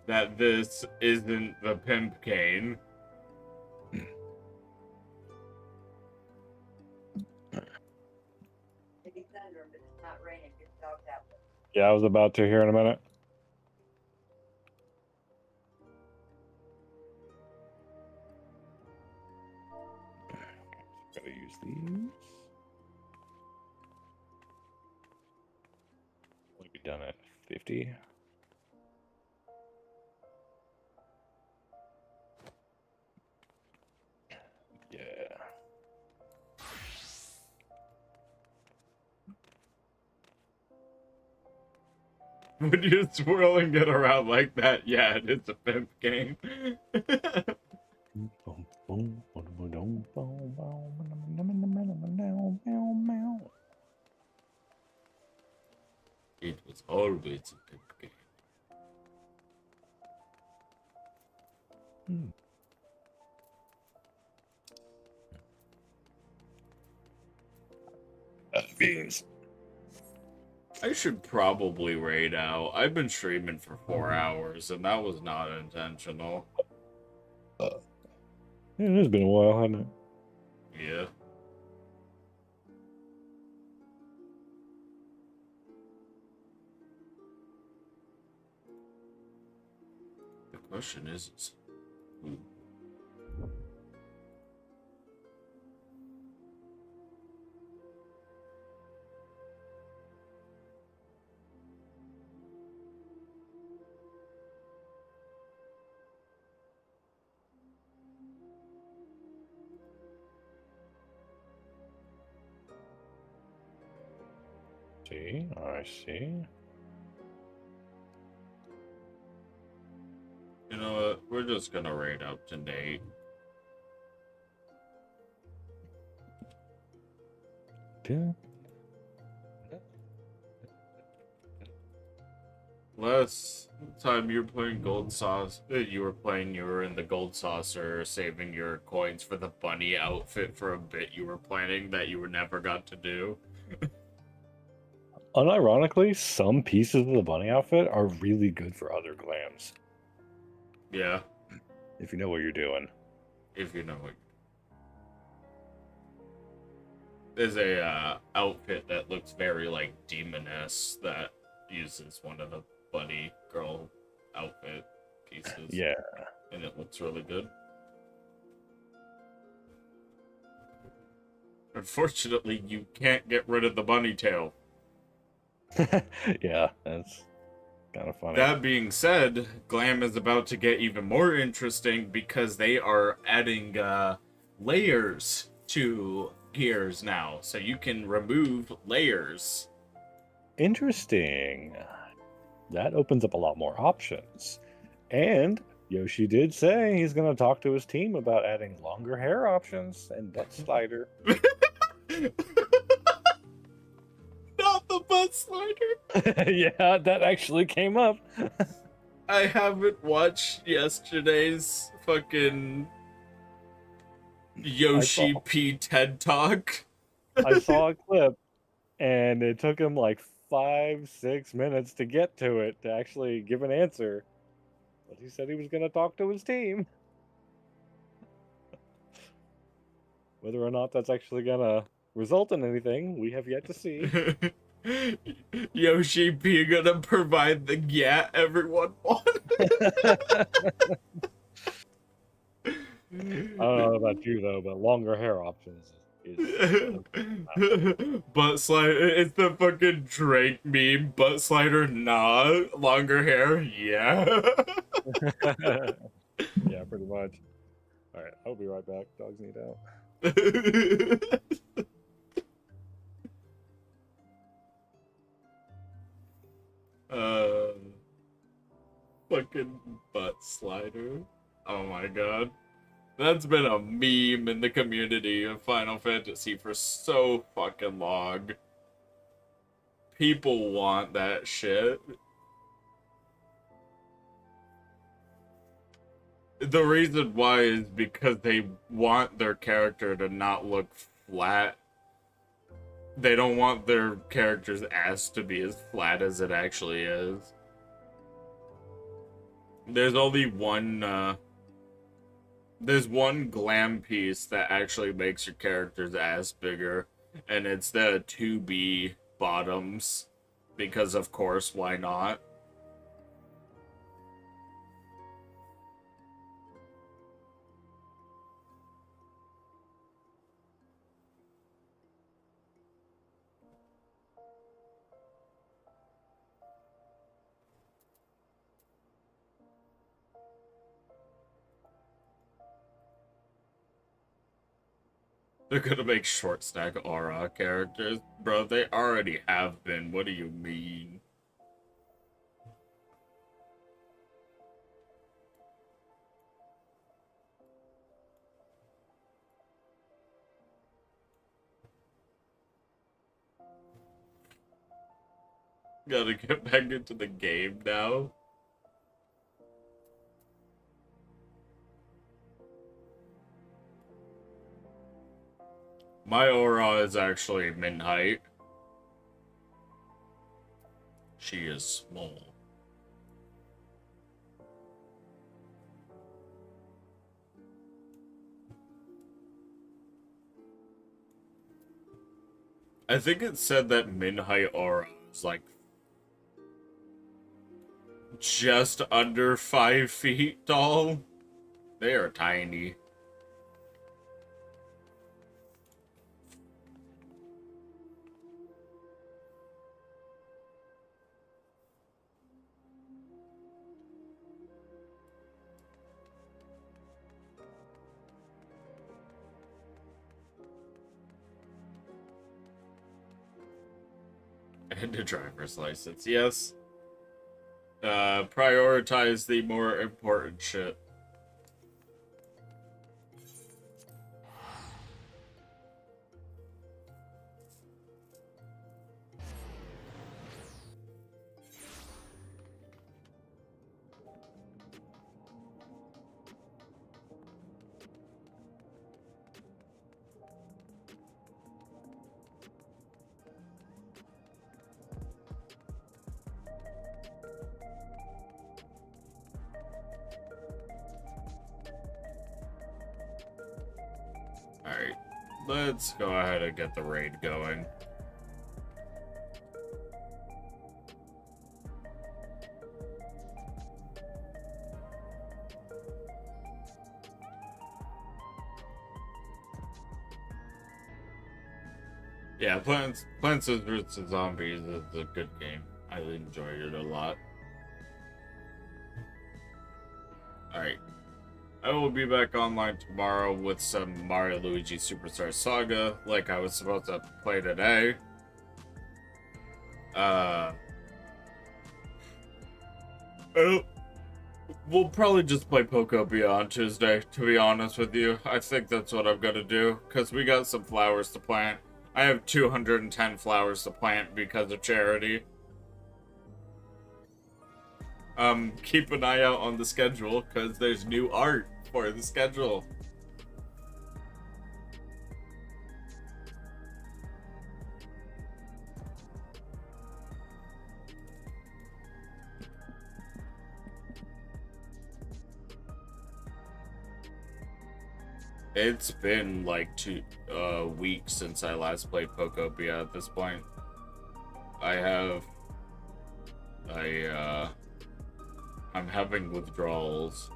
that this isn't the pimp cane. Yeah, I was about to here in a minute. Gotta use these. We'll be done at 50. Yeah. When you're swirling it around like that, yeah, it is a pimp cane. It was always a pimp cane. Beans. I should probably raid out. I've been streaming for 4 hours, and that was not intentional. Yeah, it has been a while, hasn't it? Yeah. The question is who? See, I see. You know what? We're just gonna raid up to Nate. Yeah. Last time you were playing Gold Sauce, you were in the Gold Saucer, saving your coins for the bunny outfit for a bit you were planning that you were never got to do. Unironically, some pieces of the bunny outfit are really good for other glams. Yeah, If you know what you're doing. if you know it. There's a outfit that looks very like demoness that uses one of the bunny girl outfit pieces. Yeah. And it looks really good. Unfortunately, you can't get rid of the bunny tail. Yeah, that's kind of funny. That being said, Glam is about to get even more interesting because they are adding layers to gears now. So you can remove layers. Interesting. That opens up a lot more options. And Yoshi did say he's going to talk to his team about adding longer hair options and butt slider. Not the butt slider. Yeah, that actually came up. I haven't watched yesterday's fucking Yoshi P TED Talk. I saw a clip, and it took him like 5-6 minutes to get to it to actually give an answer. But he said he was going to talk to his team. Whether or not that's actually gonna result in anything, we have yet to see. Yoshi P gonna provide the yeah everyone wanted. I don't know about you though, but longer hair options is Butt slider, it's the fucking Drake meme. Butt slider, nah. Longer hair, yeah. yeah, pretty much. All right, I'll be right back. Dogs need out. uh, fucking butt slider. Oh my god. That's been a meme in the community of Final Fantasy for so fucking long. People want that shit. The reason why is because they want their character to not look flat. They don't want their character's ass to be as flat as it actually is. There's only one, there's one glam piece that actually makes your character's ass bigger, and it's the 2B bottoms, because of course, why not? They're gonna make short stack aura characters. Bro, they already have been. What do you mean? Gotta get back into the game now. My aura is actually min height. She is small. I think it said that min height aura is like just under 5 feet tall. They are tiny. And a driver's license, yes. Prioritize the more important shit. Alright, let's go ahead and get the raid going. Yeah, Plants vs. Zombies is a good game. I enjoyed it a lot. Alright. I will be back online tomorrow with some Mario Luigi Superstar Saga, like I was supposed to play today. We'll probably just play Pokopia on Tuesday, to be honest with you. I think that's what I'm gonna do, because we got some flowers to plant. I have 210 flowers to plant because of charity. Keep an eye out on the schedule, because there's new art for the schedule. It's been like 2 weeks since I last played Pokopia at this point. I'm having withdrawals.